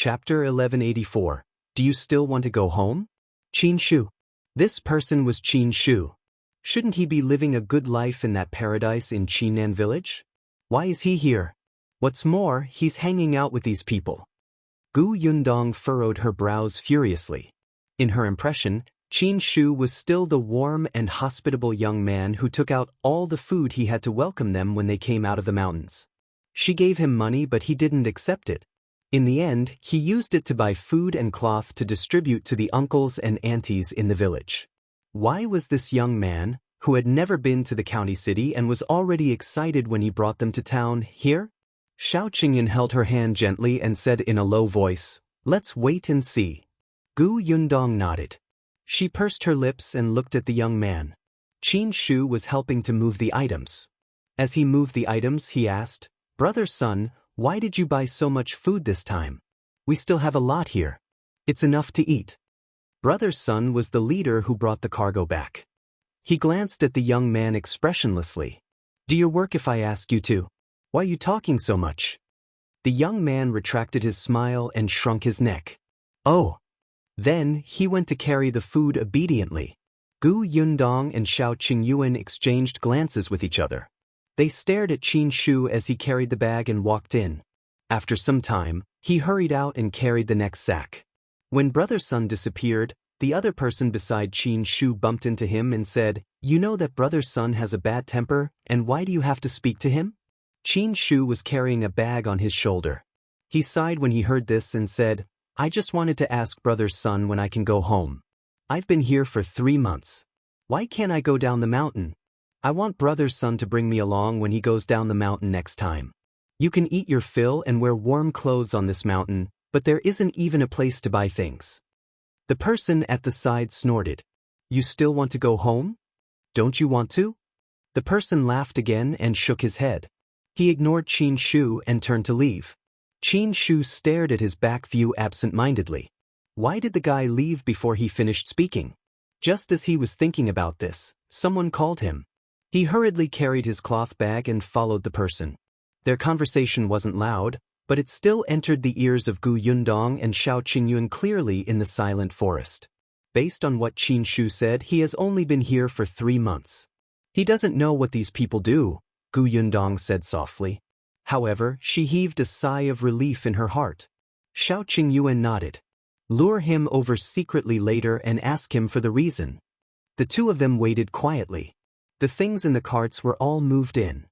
Chapter 1184. Do you still want to go home? Qin Shu. This person was Qin Shu. Shouldn't he be living a good life in that paradise in Qinan village? Why is he here? What's more, he's hanging out with these people. Gu Yundong furrowed her brows furiously. In her impression, Qin Shu was still the warm and hospitable young man who took out all the food he had to welcome them when they came out of the mountains. She gave him money, but he didn't accept it. In the end, he used it to buy food and cloth to distribute to the uncles and aunties in the village. Why was this young man, who had never been to the county city and was already excited when he brought them to town, here? Xiaoxi held her hand gently and said in a low voice, "Let's wait and see." Gu Yundong nodded. She pursed her lips and looked at the young man. Qin Shu was helping to move the items. As he moved the items, he asked, "Brother Sun, why did you buy so much food this time? We still have a lot here. It's enough to eat." Brother Sun was the leader who brought the cargo back. He glanced at the young man expressionlessly. "Do you work if I ask you to? Why are you talking so much?" The young man retracted his smile and shrunk his neck. "Oh." Then he went to carry the food obediently. Gu Yundong and Xiaoxi exchanged glances with each other. They stared at Qin Shu as he carried the bag and walked in. After some time, he hurried out and carried the next sack. When Brother Sun disappeared, the other person beside Qin Shu bumped into him and said, "You know that Brother Sun has a bad temper, and why do you have to speak to him?" Qin Shu was carrying a bag on his shoulder. He sighed when he heard this and said, "I just wanted to ask Brother Sun when I can go home. I've been here for 3 months. Why can't I go down the mountain? I want Brother Sun to bring me along when he goes down the mountain next time. You can eat your fill and wear warm clothes on this mountain, but there isn't even a place to buy things." The person at the side snorted. "You still want to go home? Don't you want to?" The person laughed again and shook his head. He ignored Qin Shu and turned to leave. Qin Shu stared at his back view absent-mindedly. Why did the guy leave before he finished speaking? Just as he was thinking about this, someone called him. He hurriedly carried his cloth bag and followed the person. Their conversation wasn't loud, but it still entered the ears of Gu Yundong and Xiaoxi clearly in the silent forest. Based on what Qin Shu said, he has only been here for 3 months. He doesn't know what these people do, Gu Yundong said softly. However, she heaved a sigh of relief in her heart. Xiaoxi nodded. Lure him over secretly later and ask him for the reason. The two of them waited quietly. The things in the carts were all moved in.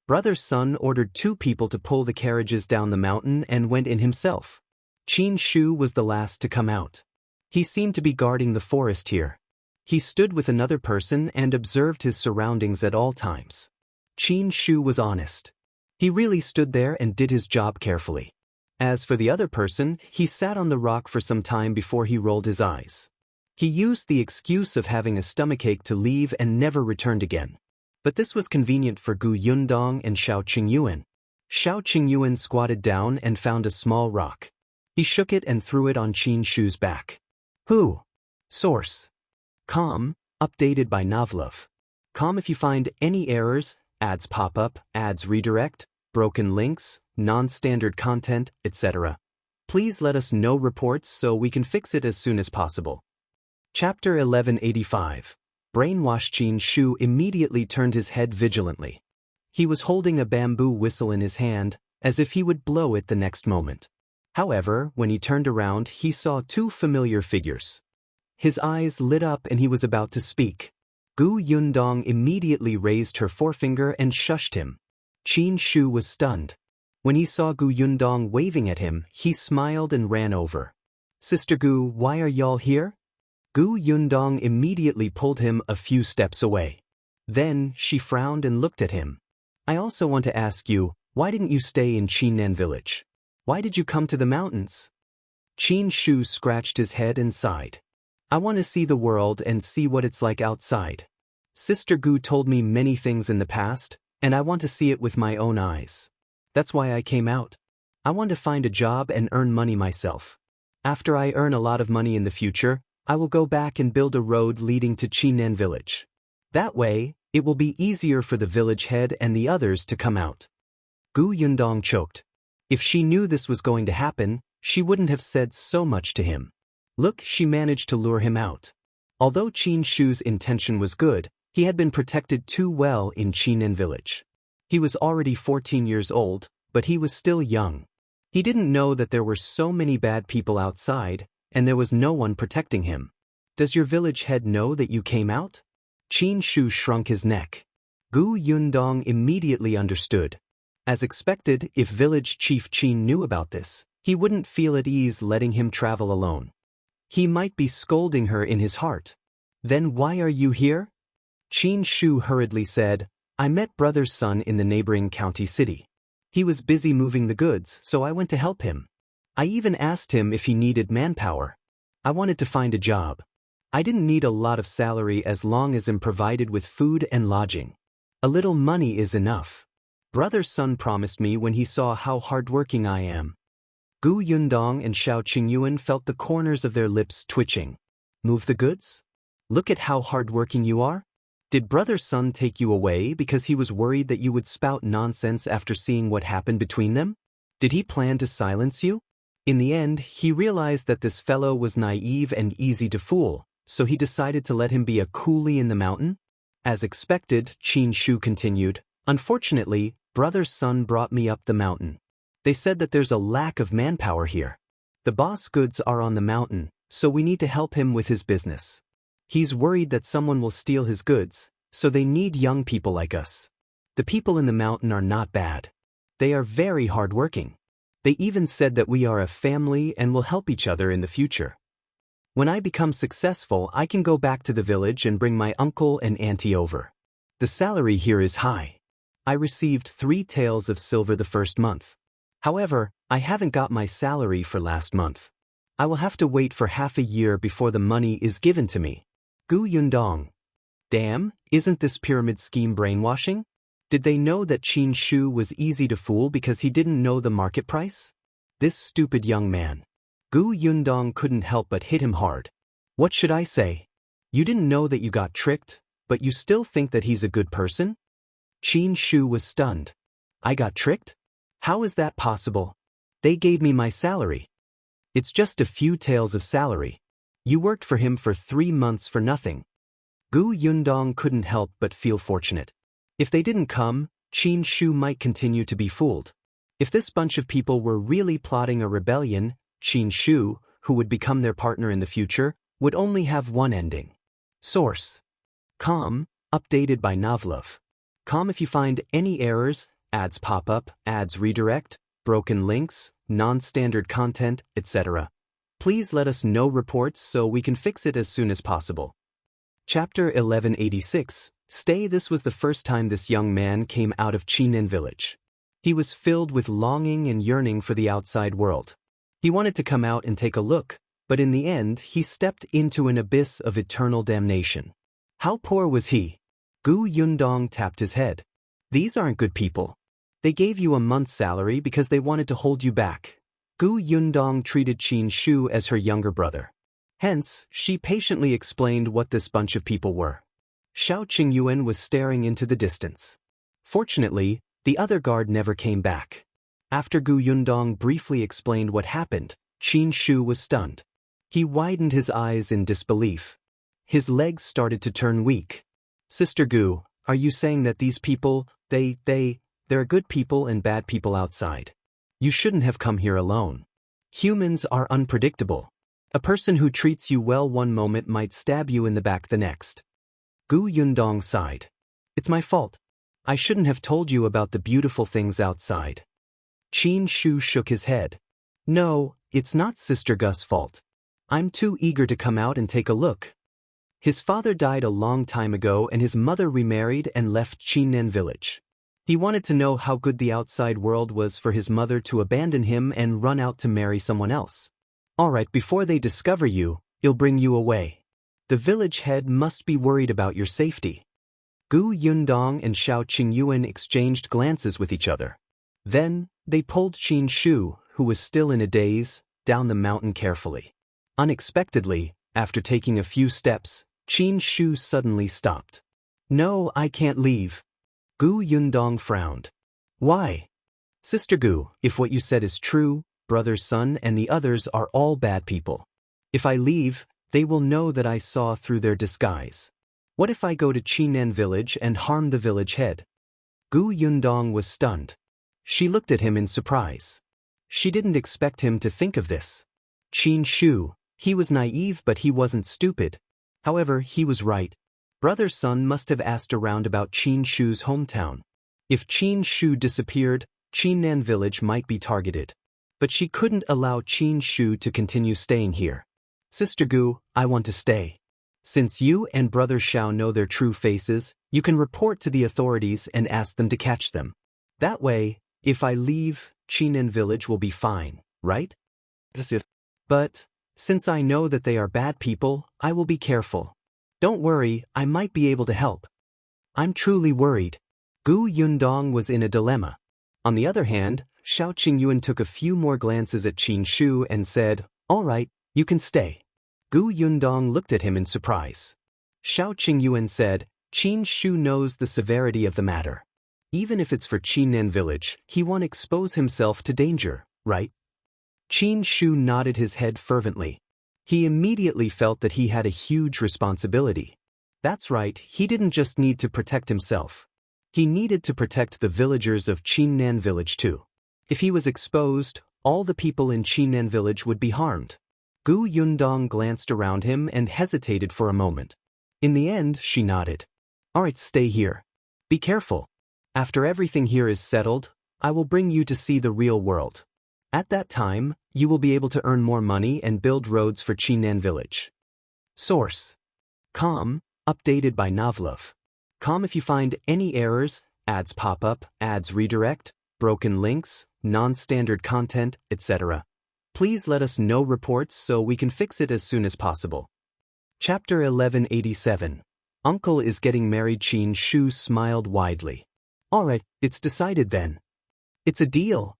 Brother Sun ordered 2 people to pull the carriages down the mountain and went in himself. Qin Shu was the last to come out. He seemed to be guarding the forest here. He stood with another person and observed his surroundings at all times. Qin Shu was honest. He really stood there and did his job carefully. As for the other person, he sat on the rock for some time before he rolled his eyes. He used the excuse of having a stomachache to leave and never returned again. But this was convenient for Gu Yundong and Xiaoxi. Xiaoxi squatted down and found a small rock. He shook it and threw it on Qin Shu's back. Who? Source. Com, updated by Novlov. Com if you find any errors, ads pop up, ads redirect, broken links, non-standard content, etc. Please let us know reports so we can fix it as soon as possible. Chapter 1185. Brainwashed. Qin Shu immediately turned his head vigilantly. He was holding a bamboo whistle in his hand, as if he would blow it the next moment. However, when he turned around, he saw 2 familiar figures. His eyes lit up and he was about to speak. Gu Yundong immediately raised her forefinger and shushed him. Qin Shu was stunned. When he saw Gu Yundong waving at him, he smiled and ran over. "Sister Gu, why are y'all here?" Gu Yundong immediately pulled him a few steps away. Then she frowned and looked at him. "I also want to ask you, why didn't you stay in Qinan village? Why did you come to the mountains?" Qin Shu scratched his head and sighed. "I want to see the world and see what it's like outside. Sister Gu told me many things in the past, and I want to see it with my own eyes. That's why I came out. I want to find a job and earn money myself. After I earn a lot of money in the future, I will go back and build a road leading to Qinan village. That way, it will be easier for the village head and the others to come out." Gu Yundong choked. If she knew this was going to happen, She wouldn't have said so much to him. Look, she managed to lure him out. Although Qin Shu's intention was good, he had been protected too well in Qinan village. He was already 14 years old, but he was still young. He didn't know that there were so many bad people outside, and there was no one protecting him. Does your village head know that you came out? Qin Shu shrunk his neck. Gu Yundong immediately understood. As expected, if village chief Qin knew about this, he wouldn't feel at ease letting him travel alone. He might be scolding her in his heart. Then why are you here? Qin Shu hurriedly said, I met brother's son in the neighboring county city. He was busy moving the goods, so I went to help him. I even asked him if he needed manpower. I wanted to find a job. I didn't need a lot of salary as long as I'm provided with food and lodging. A little money is enough. Brother's son promised me when he saw how hardworking I am. Gu Yundong and Xiao Qingyuan felt the corners of their lips twitching. Move the goods? Look at how hardworking you are. Did brother's son take you away because he was worried that you would spout nonsense after seeing what happened between them? Did he plan to silence you? In the end, he realized that this fellow was naive and easy to fool, so he decided to let him be a coolie in the mountain. As expected, Qin Shu continued, unfortunately, brother's son brought me up the mountain. They said that there's a lack of manpower here. The boss goods are on the mountain, so we need to help him with his business. He's worried that someone will steal his goods, so they need young people like us. The people in the mountain are not bad. They are very hardworking. They even said that we are a family and will help each other in the future. When I become successful, I can go back to the village and bring my uncle and auntie over. The salary here is high. I received 3 taels of silver the first month. However, I haven't got my salary for last month. I will have to wait for half a year before the money is given to me. Gu Yundong. Damn, isn't this pyramid scheme brainwashing? Did they know that Qin Shu was easy to fool because he didn't know the market price? This stupid young man. Gu Yundong couldn't help but hit him hard. What should I say? You didn't know that you got tricked, but you still think that he's a good person? Qin Shu was stunned. I got tricked? How is that possible? They gave me my salary. It's just a few taels of salary. You worked for him for 3 months for nothing. Gu Yundong couldn't help but feel fortunate. If they didn't come, Qin Shu might continue to be fooled. If this bunch of people were really plotting a rebellion, Qin Shu, who would become their partner in the future, would only have one ending. Source: Com, updated by Novlov. Com if you find any errors, ads pop up, ads redirect, broken links, non-standard content, etc. Please let us know reports so we can fix it as soon as possible. Chapter 1186. Stay. This was the first time this young man came out of Qinan village. He was filled with longing and yearning for the outside world. He wanted to come out and take a look, but in the end he stepped into an abyss of eternal damnation. How poor was he? Gu Yundong tapped his head. These aren't good people. They gave you a month's salary because they wanted to hold you back. Gu Yundong treated Qin Shu as her younger brother. Hence, she patiently explained what this bunch of people were. Xiao Qingyuan was staring into the distance. Fortunately, the other guard never came back. After Gu Yundong briefly explained what happened, Qin Shu was stunned. He widened his eyes in disbelief. His legs started to turn weak. Sister Gu, are you saying that these people, there are good people and bad people outside? You shouldn't have come here alone. Humans are unpredictable. A person who treats you well one moment might stab you in the back the next. Gu Yundong sighed. It's my fault. I shouldn't have told you about the beautiful things outside. Qin Shu shook his head. No, it's not Sister Gu's fault. I'm too eager to come out and take a look. His father died a long time ago and his mother remarried and left Qinan village. He wanted to know how good the outside world was for his mother to abandon him and run out to marry someone else. Alright, before they discover you, he'll bring you away. The village head must be worried about your safety. Gu Yundong and Xiao Qingyuan exchanged glances with each other. Then, they pulled Qin Shu, who was still in a daze, down the mountain carefully. Unexpectedly, after taking a few steps, Qin Shu suddenly stopped. No, I can't leave. Gu Yundong frowned. Why? Sister Gu, if what you said is true, brother's son and the others are all bad people. If I leave, they will know that I saw through their disguise. What if I go to Qinan village and harm the village head? Gu Yundong was stunned. She looked at him in surprise. She didn't expect him to think of this. Qin Shu, he was naive but he wasn't stupid. However, he was right. Brother's son must have asked around about Qin Shu's hometown. If Qin Shu disappeared, Qinan village might be targeted. But she couldn't allow Qin Shu to continue staying here. Sister Gu, I want to stay. Since you and Brother Xiao know their true faces, you can report to the authorities and ask them to catch them. That way, if I leave, Qinan village will be fine, right? But, since I know that they are bad people, I will be careful. Don't worry, I might be able to help. I'm truly worried. Gu Yundong was in a dilemma. On the other hand, Xiao Qingyuan took a few more glances at Qin Shu and said, "All right, you can stay." Gu Yundong looked at him in surprise. Xiao Qingyuan said, "Qin Shu knows the severity of the matter. Even if it's for Qinan village, he won't expose himself to danger, right?" Qin Shu nodded his head fervently. He immediately felt that he had a huge responsibility. That's right, he didn't just need to protect himself. He needed to protect the villagers of Qinan village too. If he was exposed, all the people in Qinan village would be harmed. Gu Yundong glanced around him and hesitated for a moment. In the end, she nodded. "All right, stay here. Be careful. After everything here is settled, I will bring you to see the real world. At that time, you will be able to earn more money and build roads for Qinan village." Source: Com, updated by Novlov. Com if you find any errors, ads pop up, ads redirect, broken links, non-standard content, etc. Please let us know reports so we can fix it as soon as possible. Chapter 1187. Uncle is getting married. Qin Shu smiled widely. "All right, it's decided then." "It's a deal."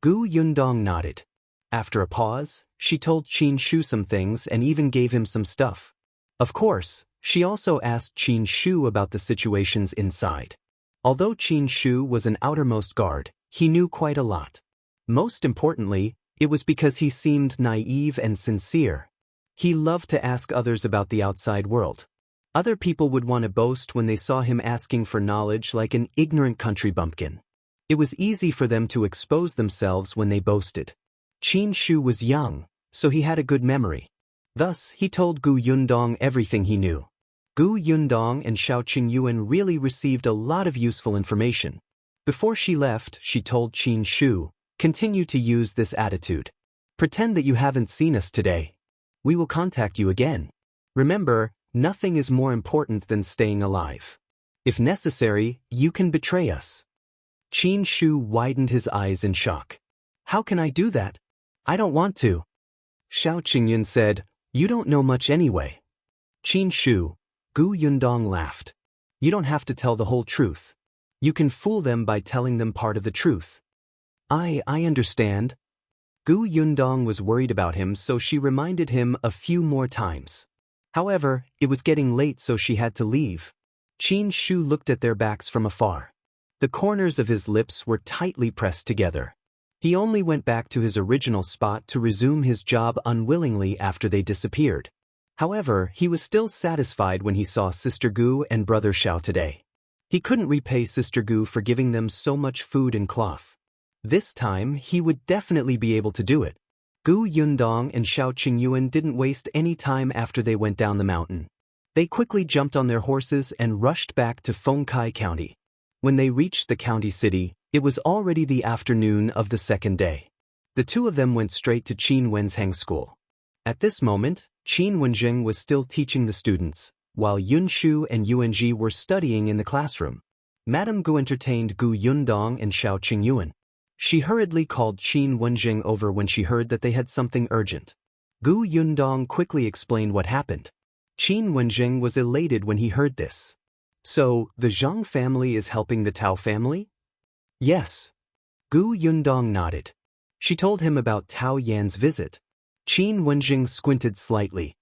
Gu Yundong nodded. After a pause, she told Qin Shu some things and even gave him some stuff. Of course, she also asked Qin Shu about the situations inside. Although Qin Shu was an outermost guard, he knew quite a lot. Most importantly, it was because he seemed naive and sincere. He loved to ask others about the outside world. Other people would want to boast when they saw him asking for knowledge like an ignorant country bumpkin. It was easy for them to expose themselves when they boasted. Qin Shu was young, so he had a good memory. Thus, he told Gu Yundong everything he knew. Gu Yundong and Xiao Qingyuan really received a lot of useful information. Before she left, she told Qin Shu, "Continue to use this attitude. Pretend that you haven't seen us today. We will contact you again. Remember, nothing is more important than staying alive. If necessary, you can betray us." Qin Shu widened his eyes in shock. "How can I do that? I don't want to." Xiao Qingyuan said, "You don't know much anyway." Qin Shu, Gu Yundong laughed. "You don't have to tell the whole truth. You can fool them by telling them part of the truth." I understand." Gu Yundong was worried about him, so she reminded him a few more times. However, it was getting late, so she had to leave. Qin Shu looked at their backs from afar. The corners of his lips were tightly pressed together. He only went back to his original spot to resume his job unwillingly after they disappeared. However, he was still satisfied when he saw Sister Gu and Brother Xiao today. He couldn't repay Sister Gu for giving them so much food and cloth. This time, he would definitely be able to do it. Gu Yundong and Xiao Qingyuan didn't waste any time after they went down the mountain. They quickly jumped on their horses and rushed back to Fengkai County. When they reached the county city, it was already the afternoon of the second day. The two of them went straight to Qin Wenzheng school. At this moment, Qin Wenzheng was still teaching the students, while Yunshu and Yuanji were studying in the classroom. Madame Gu entertained Gu Yundong and Xiao Qingyuan. She hurriedly called Qin Wenzheng over when she heard that they had something urgent. Gu Yundong quickly explained what happened. Qin Wenzheng was elated when he heard this. "So, the Zhang family is helping the Tao family?" "Yes." Gu Yundong nodded. She told him about Tao Yan's visit. Qin Wenzheng squinted slightly.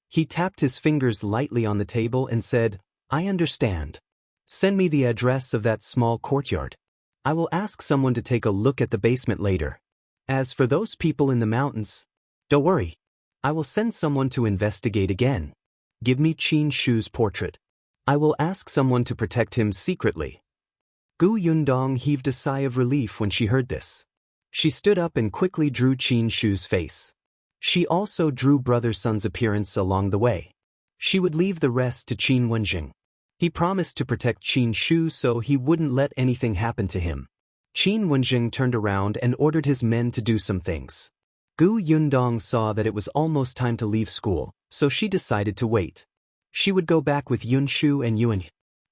He tapped his fingers lightly on the table and said, "I understand. Send me the address of that small courtyard. I will ask someone to take a look at the basement later." As for those people in the mountains, don't worry. I will send someone to investigate again. Give me Qin Shu's portrait. I will ask someone to protect him secretly. Gu Yundong heaved a sigh of relief when she heard this. She stood up and quickly drew Qin Shu's face. She also drew Brother Sun's appearance along the way. She would leave the rest to Qin Wenzheng. He promised to protect Qin Shu so he wouldn't let anything happen to him. Qin Wenzheng turned around and ordered his men to do some things. Gu Yundong saw that it was almost time to leave school, so she decided to wait. She would go back with Yun Shu and Yuan.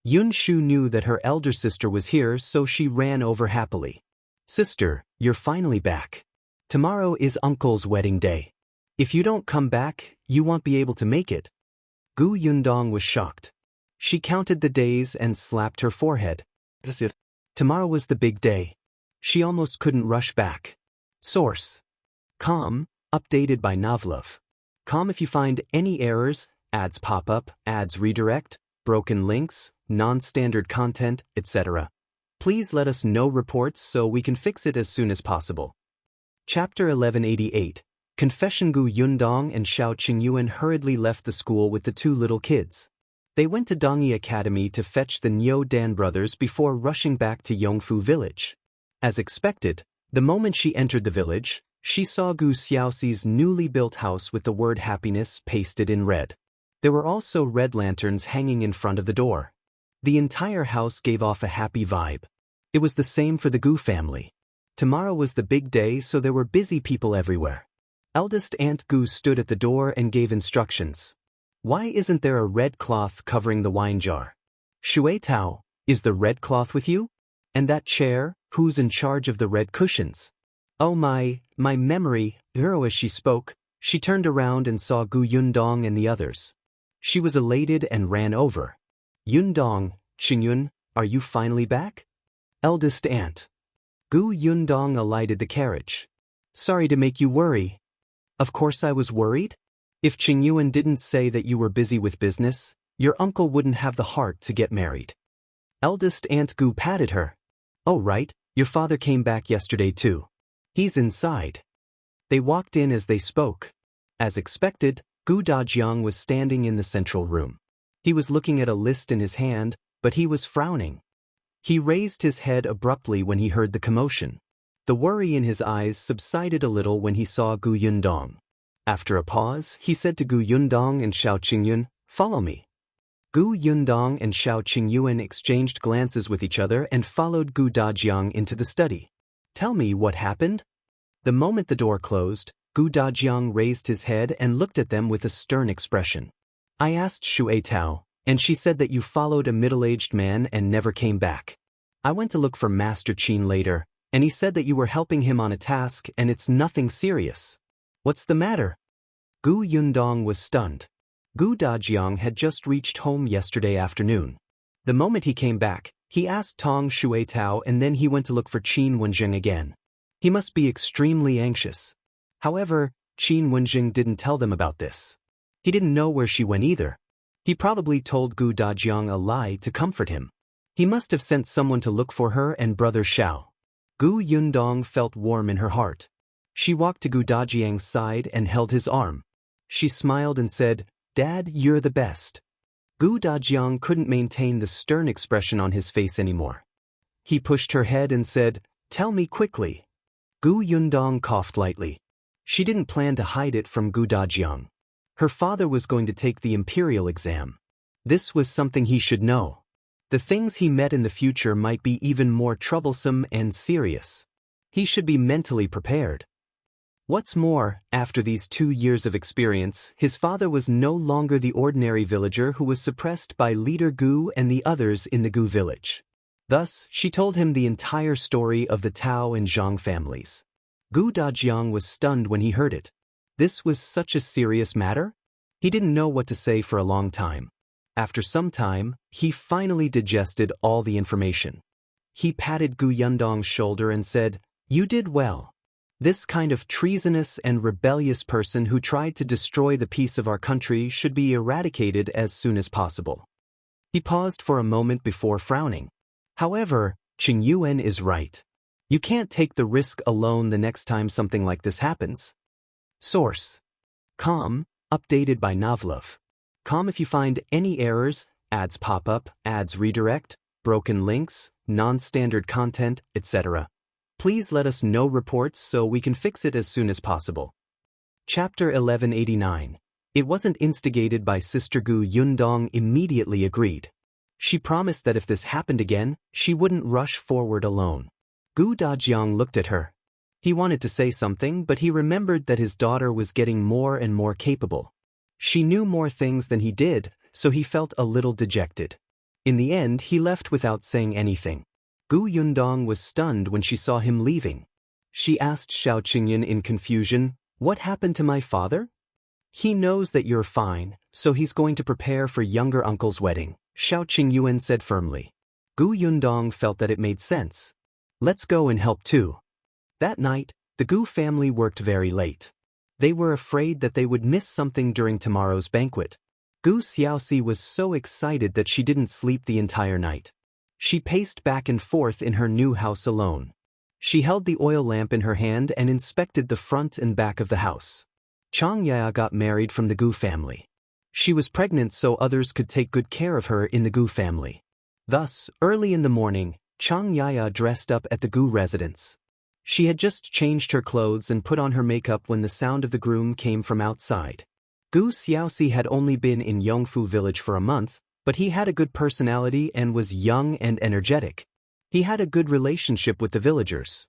Yun Shu knew that her elder sister was here, so she ran over happily. Sister, you're finally back. Tomorrow is Uncle's wedding day. If you don't come back, you won't be able to make it. Gu Yundong was shocked. She counted the days and slapped her forehead. As if tomorrow was the big day. She almost couldn't rush back. Source: Com, updated by Novlov. Com if you find any errors, ads pop up, ads redirect, broken links, non-standard content, etc. Please let us know reports so we can fix it as soon as possible. Chapter 1188. Confession. Gu Yundong and Xiao Qingyuan hurriedly left the school with the two little kids. They went to Dongyi Academy to fetch the Niu Dan brothers before rushing back to Yongfu village. As expected, the moment she entered the village, she saw Gu Xiaoxi's newly built house with the word happiness pasted in red. There were also red lanterns hanging in front of the door. The entire house gave off a happy vibe. It was the same for the Gu family. Tomorrow was the big day, so there were busy people everywhere. Eldest Aunt Gu stood at the door and gave instructions. Why isn't there a red cloth covering the wine jar? Shui Tao, is the red cloth with you? And that chair, who's in charge of the red cushions? Oh my memory. As she spoke, she turned around and saw Gu Yundong and the others. She was elated and ran over. Yundong, Qingyun, are you finally back? Eldest aunt. Gu Yundong alighted the carriage. Sorry to make you worry. Of course I was worried. If Qingyuan didn't say that you were busy with business, your uncle wouldn't have the heart to get married. Eldest Aunt Gu patted her. Oh right, your father came back yesterday too. He's inside. They walked in as they spoke. As expected, Gu Dajiang was standing in the central room. He was looking at a list in his hand, but he was frowning. He raised his head abruptly when he heard the commotion. The worry in his eyes subsided a little when he saw Gu Yundong. After a pause, he said to Gu Yundong and Xiao Qingyuan, "Follow me." Gu Yundong and Xiao Qingyuan exchanged glances with each other and followed Gu Dajiang into the study. Tell me what happened? The moment the door closed, Gu Dajiang raised his head and looked at them with a stern expression. I asked Shui Tao, and she said that you followed a middle-aged man and never came back. I went to look for Master Qin later, and he said that you were helping him on a task and it's nothing serious. What's the matter? Gu Yundong was stunned. Gu Dajiang had just reached home yesterday afternoon. The moment he came back, he asked Tong Shui Tao and then he went to look for Qin Wenzheng again. He must be extremely anxious. However, Qin Wenzheng didn't tell them about this. He didn't know where she went either. He probably told Gu Dajiang a lie to comfort him. He must have sent someone to look for her and brother Xiao. Gu Yundong felt warm in her heart. She walked to Gu Dajiang's side and held his arm. She smiled and said, Dad, you're the best. Gu Dajiang couldn't maintain the stern expression on his face anymore. He pushed her head and said, Tell me quickly. Gu Yundong coughed lightly. She didn't plan to hide it from Gu Dajiang. Her father was going to take the imperial exam. This was something he should know. The things he met in the future might be even more troublesome and serious. He should be mentally prepared. What's more, after these 2 years of experience, his father was no longer the ordinary villager who was suppressed by leader Gu and the others in the Gu village. Thus, she told him the entire story of the Tao and Zhang families. Gu Dajiang was stunned when he heard it. This was such a serious matter? He didn't know what to say for a long time. After some time, he finally digested all the information. He patted Gu Yundong's shoulder and said, You did well. This kind of treasonous and rebellious person who tried to destroy the peace of our country should be eradicated as soon as possible. He paused for a moment before frowning. However, Qingyuan is right. You can't take the risk alone the next time something like this happens. Source: Com, updated by Novlov. Com if you find any errors, ads pop up, ads redirect, broken links, non-standard content, etc. Please let us know reports so we can fix it as soon as possible. Chapter 1189. It wasn't instigated by Sister Gu. Yundong immediately agreed. She promised that if this happened again, she wouldn't rush forward alone. Gu Dajiang looked at her. He wanted to say something, but he remembered that his daughter was getting more and more capable. She knew more things than he did, so he felt a little dejected. In the end, he left without saying anything. Gu Yundong was stunned when she saw him leaving. She asked Xiaoxi in confusion, "What happened to my father?" "He knows that you're fine, so he's going to prepare for younger uncle's wedding," Xiaoxi said firmly. Gu Yundong felt that it made sense. "Let's go and help too." That night, the Gu family worked very late. They were afraid that they would miss something during tomorrow's banquet. Gu Xiaoxi was so excited that she didn't sleep the entire night. She paced back and forth in her new house alone. She held the oil lamp in her hand and inspected the front and back of the house. Xianxia got married from the Gu family. She was pregnant so others could take good care of her in the Gu family. Thus, early in the morning, Xianxia dressed up at the Gu residence. She had just changed her clothes and put on her makeup when the sound of the groom came from outside. Gu Xiaoxi had only been in Yongfu village for a month, but he had a good personality and was young and energetic. He had a good relationship with the villagers.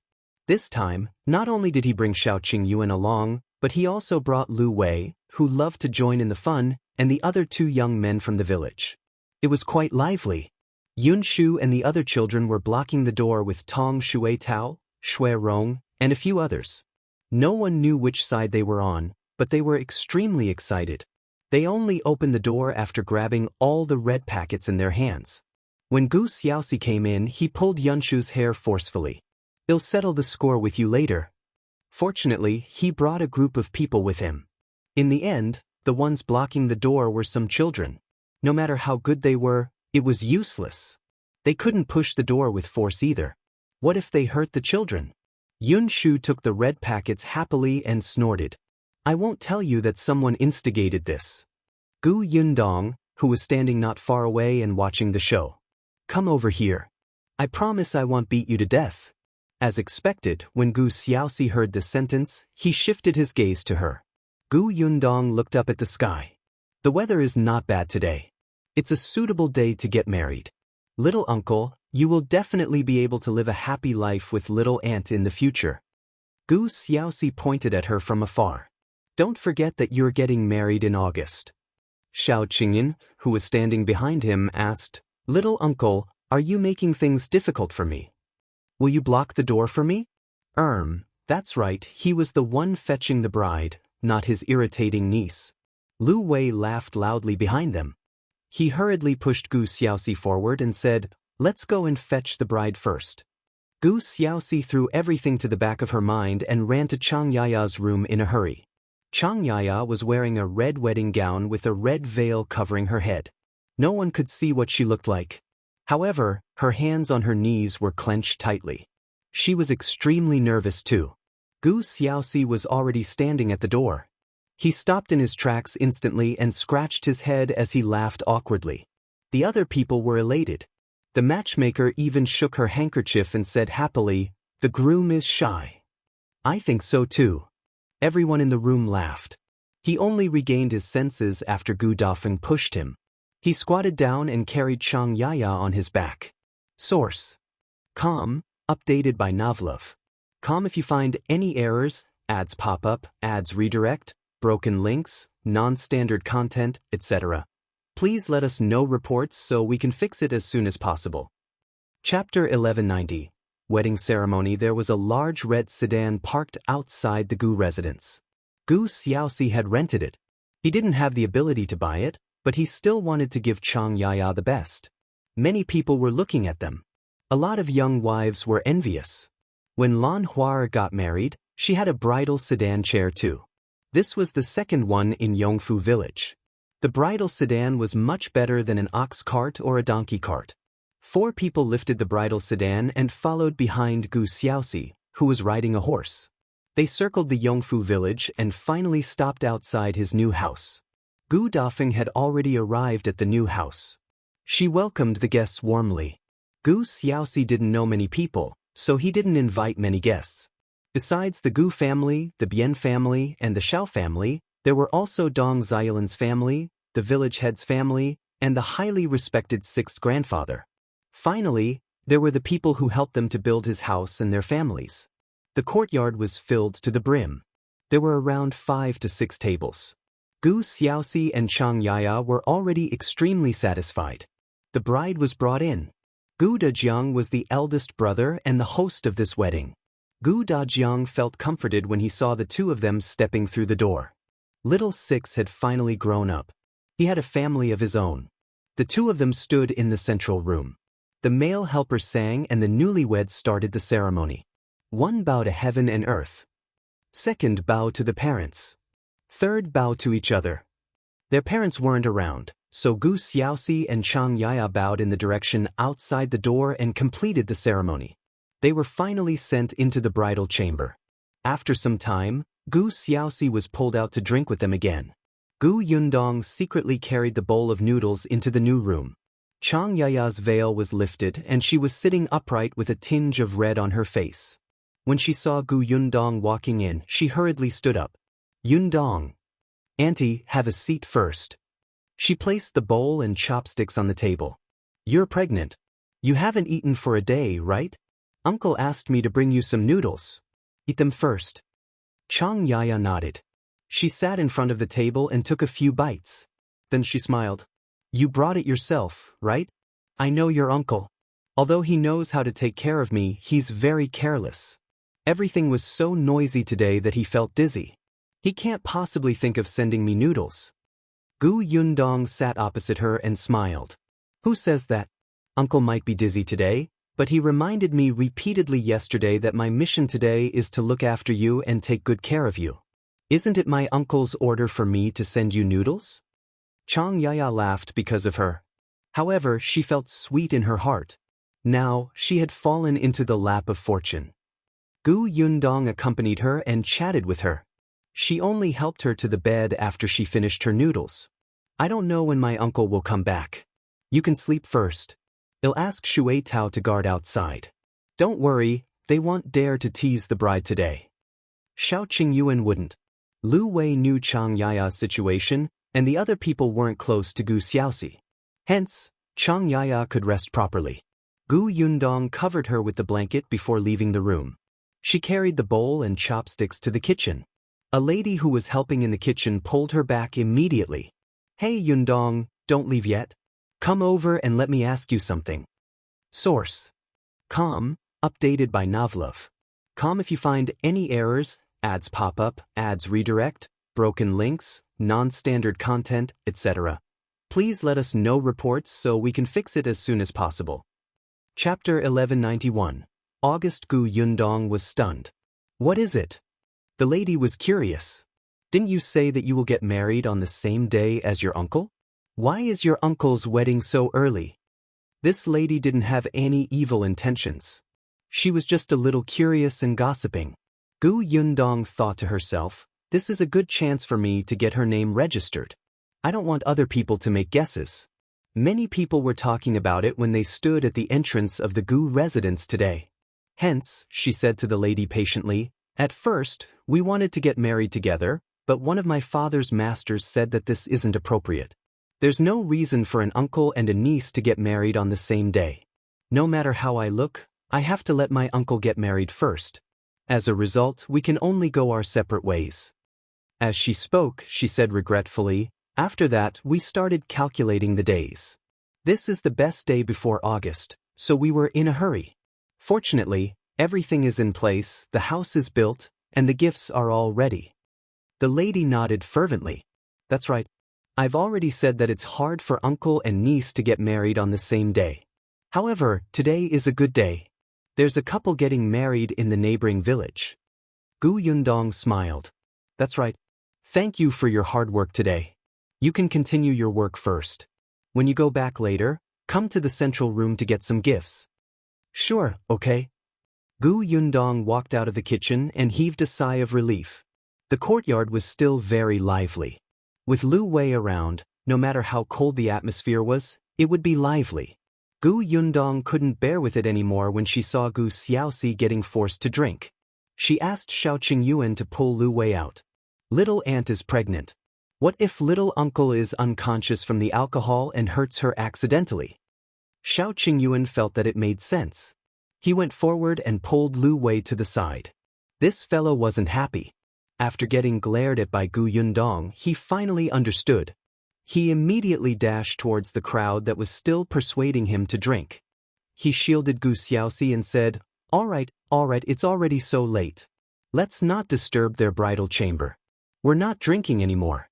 This time, not only did he bring Xiaoqing along, but he also brought Lu Wei, who loved to join in the fun, and the other two young men from the village. It was quite lively. Yun Shu and the other children were blocking the door with Tong Shui Tao, Shui Rong, and a few others. No one knew which side they were on, but they were extremely excited. They only opened the door after grabbing all the red packets in their hands. When Gu Xiaoxi came in, he pulled Yunshu's hair forcefully. "I'll settle the score with you later." Fortunately, he brought a group of people with him. In the end, the ones blocking the door were some children. No matter how good they were, it was useless. They couldn't push the door with force either. What if they hurt the children? Yun Shu took the red packets happily and snorted. "I won't tell you that someone instigated this." Gu Yundong, who was standing not far away and watching the show. "Come over here. I promise I won't beat you to death." As expected, when Gu Xiaoxi heard this sentence, he shifted his gaze to her. Gu Yundong looked up at the sky. "The weather is not bad today. It's a suitable day to get married. Little uncle, you will definitely be able to live a happy life with little aunt in the future." Gu Xiaoxi pointed at her from afar. "Don't forget that you're getting married in August." Xiaoqing, who was standing behind him, asked, "Little uncle, are you making things difficult for me? Will you block the door for me?" That's right, he was the one fetching the bride, not his irritating niece. Lu Wei laughed loudly behind them. He hurriedly pushed Gu Xiaoxi forward and said, "Let's go and fetch the bride first." Gu Xiaoxi threw everything to the back of her mind and ran to Changyaya's room in a hurry. Changyaya was wearing a red wedding gown with a red veil covering her head. No one could see what she looked like. However, her hands on her knees were clenched tightly. She was extremely nervous too. Gu Xiaoxi was already standing at the door. He stopped in his tracks instantly and scratched his head as he laughed awkwardly. The other people were elated. The matchmaker even shook her handkerchief and said happily, "The groom is shy." "I think so too." Everyone in the room laughed. He only regained his senses after Gu Dafeng pushed him. He squatted down and carried Changyaya on his back. Source: Com, updated by Novlov. Com if you find any errors, ads pop up, ads redirect, broken links, non-standard content, etc. Please let us know reports so we can fix it as soon as possible. Chapter 1190. Wedding ceremony. There was a large red sedan parked outside the Gu residence. Gu Xiaoxi had rented it. He didn't have the ability to buy it, but he still wanted to give Changyaya the best. Many people were looking at them. A lot of young wives were envious. When Lan Huar got married, she had a bridal sedan chair too. This was the second one in Yongfu village. The bridal sedan was much better than an ox cart or a donkey cart. 4 people lifted the bridal sedan and followed behind Gu Xiaoxi, who was riding a horse. They circled the Yongfu village and finally stopped outside his new house. Gu Dafeng had already arrived at the new house. She welcomed the guests warmly. Gu Xiaoxi didn't know many people, so he didn't invite many guests. Besides the Gu family, the Bian family, and the Xiao family, there were also Dong Xiaolin's family, the village head's family, and the highly respected 6th grandfather. Finally, there were the people who helped them to build his house and their families. The courtyard was filled to the brim. There were around 5 to 6 tables. Gu Xiaoxi and Xianxia were already extremely satisfied. The bride was brought in. Gu Dajiang was the eldest brother and the host of this wedding. Gu Dajiang felt comforted when he saw the 2 of them stepping through the door. Little 6 had finally grown up. He had a family of his own. The 2 of them stood in the central room. The male helper sang and the newlyweds started the ceremony. 1 bow to heaven and earth. 2nd bow to the parents. 3rd bow to each other. Their parents weren't around, so Gu Xiaoxi and Xianxia bowed in the direction outside the door and completed the ceremony. They were finally sent into the bridal chamber. After some time, Gu Xiaoxi was pulled out to drink with them again. Gu Yundong secretly carried the bowl of noodles into the new room. Xianxia's veil was lifted and she was sitting upright with a tinge of red on her face. When she saw Gu Yundong walking in, she hurriedly stood up. Yundong. Auntie, have a seat first. She placed the bowl and chopsticks on the table. You're pregnant. You haven't eaten for a day, right? Uncle asked me to bring you some noodles. Eat them first. Xianxia nodded. She sat in front of the table and took a few bites. Then she smiled. You brought it yourself, right? I know your uncle. Although he knows how to take care of me, he's very careless. Everything was so noisy today that he felt dizzy. He can't possibly think of sending me noodles. Gu Yundong sat opposite her and smiled. Who says that? Uncle might be dizzy today, but he reminded me repeatedly yesterday that my mission today is to look after you and take good care of you. Isn't it my uncle's order for me to send you noodles? Xianxia laughed because of her. However, she felt sweet in her heart. Now, she had fallen into the lap of fortune. Gu Yundong accompanied her and chatted with her. She only helped her to the bed after she finished her noodles. I don't know when my uncle will come back. You can sleep first. He'll ask Shui Tao to guard outside. Don't worry, they won't dare to tease the bride today. Xiao Qingyuan wouldn't. Lu Wei knew Xianxia's situation, and the other people weren't close to Gu Xiaoxi. Hence, Xianxia could rest properly. Gu Yundong covered her with the blanket before leaving the room. She carried the bowl and chopsticks to the kitchen. A lady who was helping in the kitchen pulled her back immediately. Hey Yundong, don't leave yet. Come over and let me ask you something. Source. Com, updated by Novlov. Com if you find any errors, ads pop up, ads redirect, broken links, non-standard content, etc. Please let us know reports so we can fix it as soon as possible. Chapter 1191. August. Gu Yundong was stunned. What is it? The lady was curious. Didn't you say that you will get married on the same day as your uncle? Why is your uncle's wedding so early? This lady didn't have any evil intentions. She was just a little curious and gossiping. Gu Yundong thought to herself, this is a good chance for me to get her name registered. I don't want other people to make guesses. Many people were talking about it when they stood at the entrance of the Gu residence today. Hence, she said to the lady patiently, at first, we wanted to get married together, but one of my father's masters said that this isn't appropriate. There's no reason for an uncle and a niece to get married on the same day. No matter how I look, I have to let my uncle get married first. As a result, we can only go our separate ways. As she spoke, she said regretfully, after that, we started calculating the days. This is the best day before August, so we were in a hurry. Fortunately, everything is in place, the house is built, and the gifts are all ready. The lady nodded fervently. That's right. I've already said that it's hard for uncle and niece to get married on the same day. However, today is a good day. There's a couple getting married in the neighboring village. Gu Yundong smiled. That's right. Thank you for your hard work today. You can continue your work first. When you go back later, Come to the central room to get some gifts. Sure, okay. Gu Yundong walked out of the kitchen and heaved a sigh of relief. The courtyard was still very lively. With Lu Wei around, no matter how cold the atmosphere was, it would be lively. Gu Yundong couldn't bear with it anymore when she saw Gu Xiaoxi getting forced to drink. She asked Xiaoqingyuan to pull Lu Wei out. Little aunt is pregnant. What if little uncle is unconscious from the alcohol and hurts her accidentally? Xiaoqingyuan felt that it made sense. He went forward and pulled Lu Wei to the side. This fellow wasn't happy. After getting glared at by Gu Yundong, he finally understood. He immediately dashed towards the crowd that was still persuading him to drink. He shielded Gu Xiaoxi and said, all right, it's already so late. Let's not disturb their bridal chamber. We're not drinking anymore.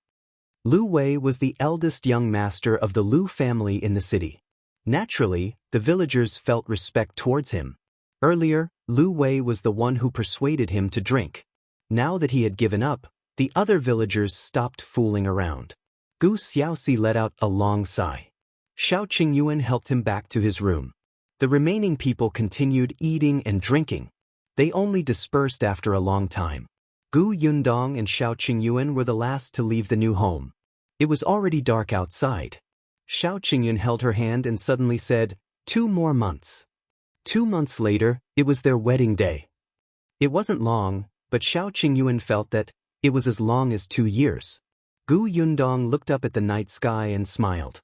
Lu Wei was the eldest young master of the Lu family in the city. Naturally, the villagers felt respect towards him. Earlier, Lu Wei was the one who persuaded him to drink. Now that he had given up, the other villagers stopped fooling around. Gu Xiaoxi let out a long sigh. Xiaoqingyuan helped him back to his room. The remaining people continued eating and drinking. They only dispersed after a long time. Gu Yundong and Xiaoqingyuan were the last to leave the new home. It was already dark outside. Xiaoqingyuan held her hand and suddenly said, 2 more months. 2 months later, it was their wedding day. It wasn't long, but Xiaoqingyuan felt that it was as long as 2 years. Gu Yundong looked up at the night sky and smiled.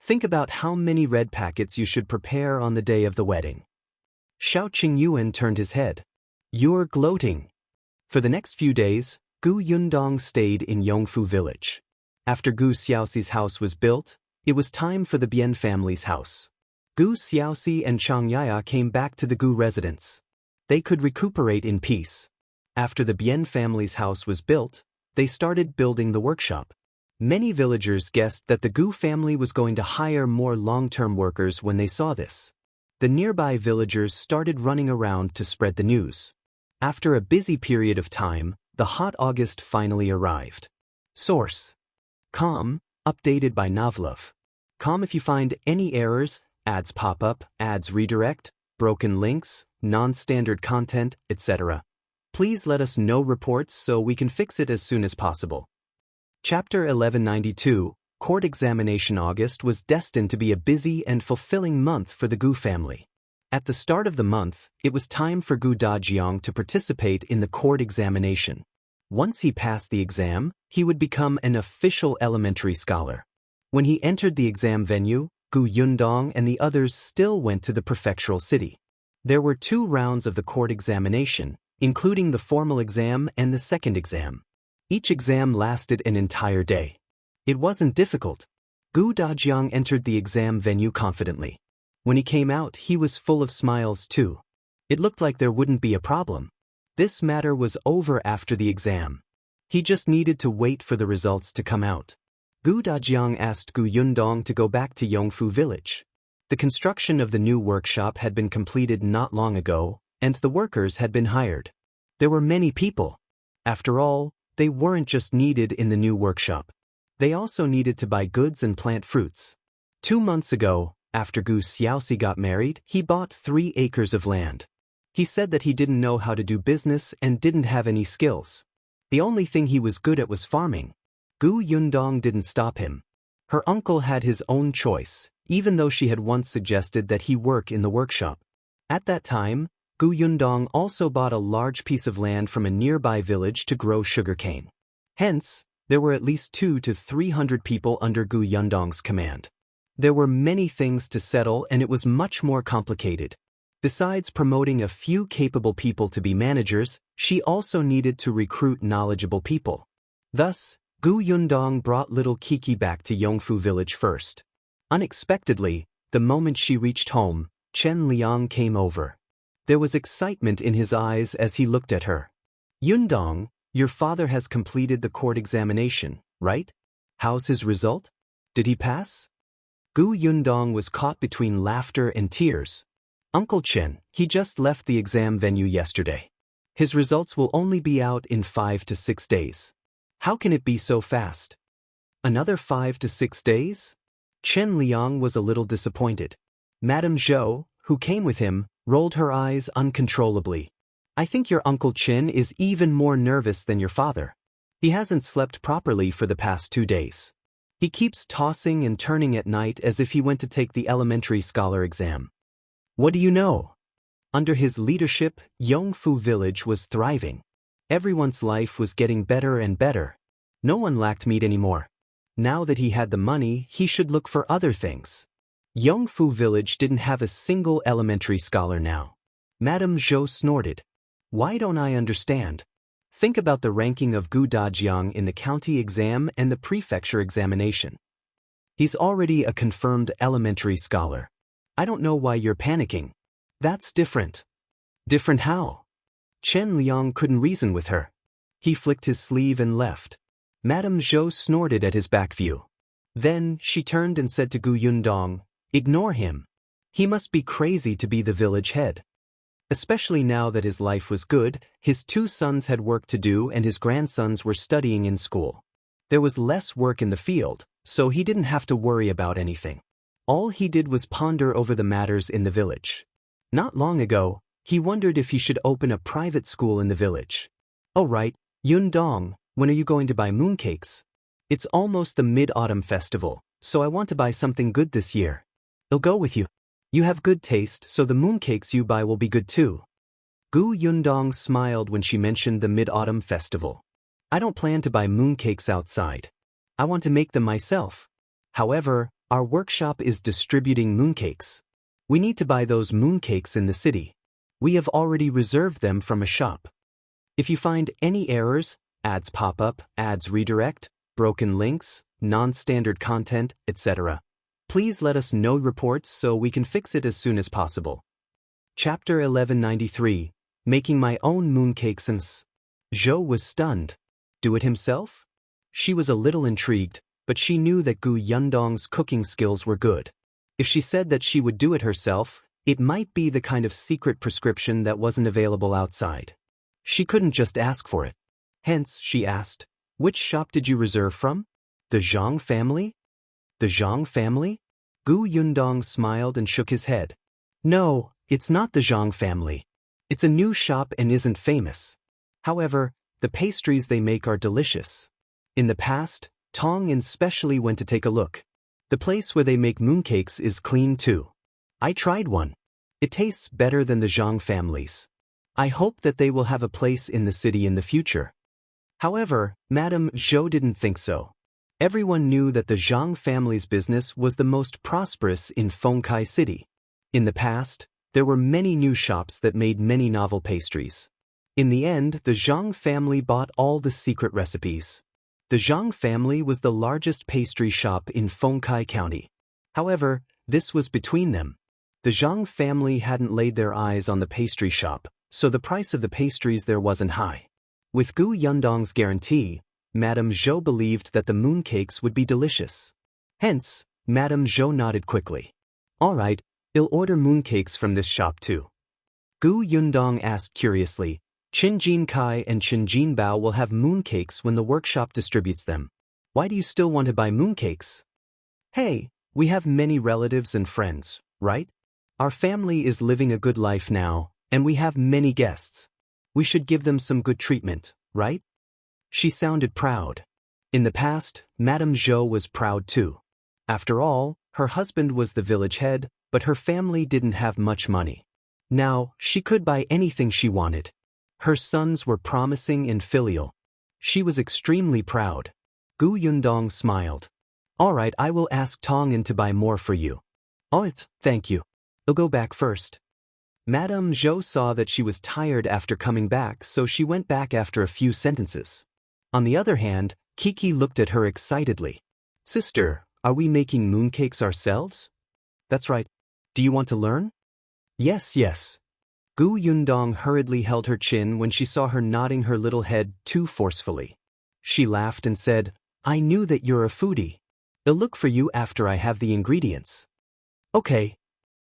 Think about how many red packets you should prepare on the day of the wedding. Xiaoqingyuan turned his head. You're gloating. For the next few days, Gu Yundong stayed in Yongfu village. After Gu Xiaoxi's house was built, it was time for the Bian family's house. Gu Xiaoxi and Xianxia came back to the Gu residence. They could recuperate in peace. After the Bian family's house was built, they started building the workshop. Many villagers guessed that the Gu family was going to hire more long-term workers when they saw this. The nearby villagers started running around to spread the news. After a busy period of time, the hot August finally arrived. Source: Com, updated by Novlov. Com if you find any errors, ads pop up, ads redirect, broken links, non-standard content, etc. Please let us know reports so we can fix it as soon as possible. Chapter 1192, Court Examination. August was destined to be a busy and fulfilling month for the Gu family. At the start of the month, it was time for Gu Dajiang to participate in the court examination. Once he passed the exam, he would become an official elementary scholar. When he entered the exam venue, Gu Yundong and the others still went to the prefectural city. There were 2 rounds of the court examination, including the formal exam and the second exam. Each exam lasted an entire day. It wasn't difficult. Gu Dajiang entered the exam venue confidently. When he came out, he was full of smiles too. It looked like there wouldn't be a problem. This matter was over after the exam. He just needed to wait for the results to come out. Gu Dajiang asked Gu Yundong to go back to Yongfu village. The construction of the new workshop had been completed not long ago, and the workers had been hired. There were many people. After all, they weren't just needed in the new workshop. They also needed to buy goods and plant fruits. 2 months ago, after Gu Xiaoxi got married, he bought 3 acres of land. He said that he didn't know how to do business and didn't have any skills. The only thing he was good at was farming. Gu Yundong didn't stop him. Her uncle had his own choice, even though she had once suggested that he work in the workshop. At that time, Gu Yundong also bought a large piece of land from a nearby village to grow sugarcane. Hence, there were at least 200 to 300 people under Gu Yundong's command. There were many things to settle and it was much more complicated. Besides promoting a few capable people to be managers, she also needed to recruit knowledgeable people. Thus, Gu Yundong brought little Kiki back to Yongfu village first. Unexpectedly, the moment she reached home, Chen Liang came over. There was excitement in his eyes as he looked at her. Yundong, your father has completed the court examination, right? How's his result? Did he pass? Gu Yundong was caught between laughter and tears. Uncle Chen, he just left the exam venue yesterday. His results will only be out in 5 to 6 days. How can it be so fast? Another 5 to 6 days? Chen Liang was a little disappointed. Madame Zhou, who came with him, rolled her eyes uncontrollably. I think your Uncle Qin is even more nervous than your father. He hasn't slept properly for the past 2 days. He keeps tossing and turning at night as if he went to take the elementary scholar exam. What do you know? Under his leadership, Yongfu village was thriving. Everyone's life was getting better and better. No one lacked meat anymore. Now that he had the money, he should look for other things. Yongfu village didn't have a single elementary scholar now. Madame Zhou snorted. Why don't I understand? Think about the ranking of Gu Dajiang in the county exam and the prefecture examination. He's already a confirmed elementary scholar. I don't know why you're panicking. That's different. Different how? Chen Liang couldn't reason with her. He flicked his sleeve and left. Madame Zhou snorted at his back view. Then she turned and said to Gu Yundong, ignore him. He must be crazy to be the village head. Especially now that his life was good, his 2 sons had work to do and his grandsons were studying in school. There was less work in the field, so he didn't have to worry about anything. All he did was ponder over the matters in the village. Not long ago, he wondered if he should open a private school in the village. Oh right, Yundong, when are you going to buy mooncakes? It's almost the Mid-Autumn Festival, so I want to buy something good this year. I'll go with you. You have good taste, so the mooncakes you buy will be good too. Gu Yundong smiled when she mentioned the Mid-Autumn Festival. I don't plan to buy mooncakes outside. I want to make them myself. However, our workshop is distributing mooncakes. We need to buy those mooncakes in the city. We have already reserved them from a shop. If you find any errors, ads pop up, ads redirect, broken links, non-standard content, etc., please let us know reports so we can fix it as soon as possible. Chapter 1193, Making My Own Mooncakes. Zhou was stunned. Do it himself? She was a little intrigued, but she knew that Gu Yundong's cooking skills were good. If she said that she would do it herself, it might be the kind of secret prescription that wasn't available outside. She couldn't just ask for it. Hence, she asked, which shop did you reserve from? The Zhang family? The Zhang family? Gu Yundong smiled and shook his head. No, it's not the Zhang family. It's a new shop and isn't famous. However, the pastries they make are delicious. In the past, Tong especially went to take a look. The place where they make mooncakes is clean too. I tried one. It tastes better than the Zhang family's. I hope that they will have a place in the city in the future. However, Madame Zhou didn't think so. Everyone knew that the Zhang family's business was the most prosperous in Fengkai City. In the past, there were many new shops that made many novel pastries. In the end, the Zhang family bought all the secret recipes. The Zhang family was the largest pastry shop in Fengkai County. However, this was between them. The Zhang family hadn't laid their eyes on the pastry shop, so the price of the pastries there wasn't high. With Gu Yundong's guarantee, Madame Zhou believed that the mooncakes would be delicious. Hence, Madame Zhou nodded quickly. All right, I'll order mooncakes from this shop too. Gu Yundong asked curiously, Qinjin Kai and Qinjin Bao will have mooncakes when the workshop distributes them. Why do you still want to buy mooncakes? Hey, we have many relatives and friends, right? Our family is living a good life now, and we have many guests. We should give them some good treatment, right? She sounded proud. In the past, Madame Zhou was proud too. After all, her husband was the village head, but her family didn't have much money. Now, she could buy anything she wanted. Her sons were promising and filial. She was extremely proud. Gu Yundong smiled. All right, I will ask Tong'an to buy more for you. Oh, thank you. I'll go back first. Madame Zhou saw that she was tired after coming back, so she went back after a few sentences. On the other hand, Kiki looked at her excitedly. Sister, are we making mooncakes ourselves? That's right. Do you want to learn? Yes, yes. Gu Yundong hurriedly held her chin when she saw her nodding her little head too forcefully. She laughed and said, I knew that you're a foodie. I'll look for you after I have the ingredients. Okay.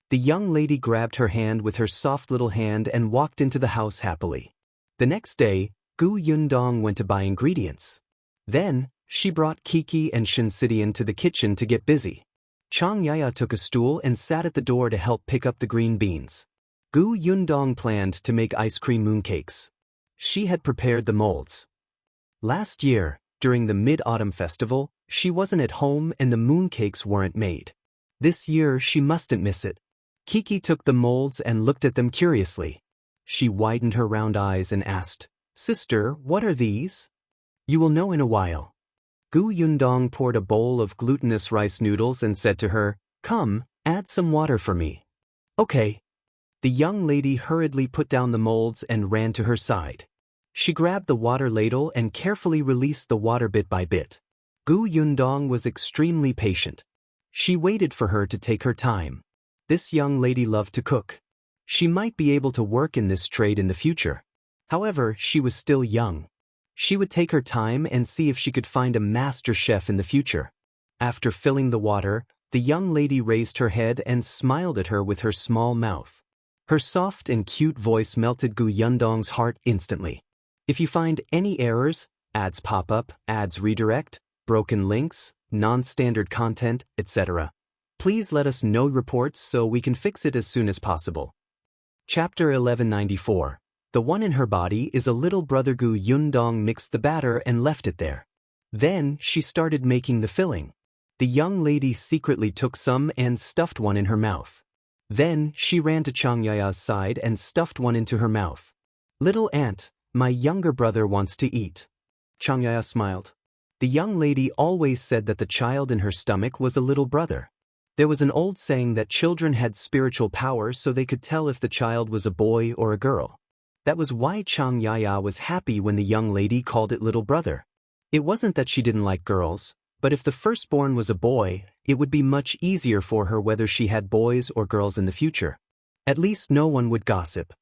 The young lady grabbed her hand with her soft little hand and walked into the house happily. The next day, Gu Yundong went to buy ingredients. Then, she brought Kiki and Shinsidian to the kitchen to get busy. Xianxia took a stool and sat at the door to help pick up the green beans. Yundong planned to make ice cream mooncakes. She had prepared the molds. Last year, during the Mid-Autumn Festival, she wasn't at home and the mooncakes weren't made. This year she mustn't miss it. Kiki took the molds and looked at them curiously. She widened her round eyes and asked, "Sister, what are these?" "You will know in a while." Yundong poured a bowl of glutinous rice noodles and said to her, "Come, add some water for me." "Okay." The young lady hurriedly put down the molds and ran to her side. She grabbed the water ladle and carefully released the water bit by bit. Yundong was extremely patient. She waited for her to take her time. This young lady loved to cook. She might be able to work in this trade in the future. However, she was still young. She would take her time and see if she could find a master chef in the future. After filling the water, the young lady raised her head and smiled at her with her small mouth. Her soft and cute voice melted Yundong's heart instantly. If you find any errors, ads pop up, ads redirect, broken links, non-standard content, etc., please let us know reports so we can fix it as soon as possible. Chapter 1194. The one in her body is a little brother. Yundong mixed the batter and left it there. Then she started making the filling. The young lady secretly took some and stuffed one in her mouth. Then she ran to Xianxia's side and stuffed one into her mouth. "Little aunt, my younger brother wants to eat." Xianxia smiled. The young lady always said that the child in her stomach was a little brother. There was an old saying that children had spiritual power so they could tell if the child was a boy or a girl. That was why Xianxia was happy when the young lady called it little brother. It wasn't that she didn't like girls, but if the firstborn was a boy, it would be much easier for her whether she had boys or girls in the future. At least no one would gossip.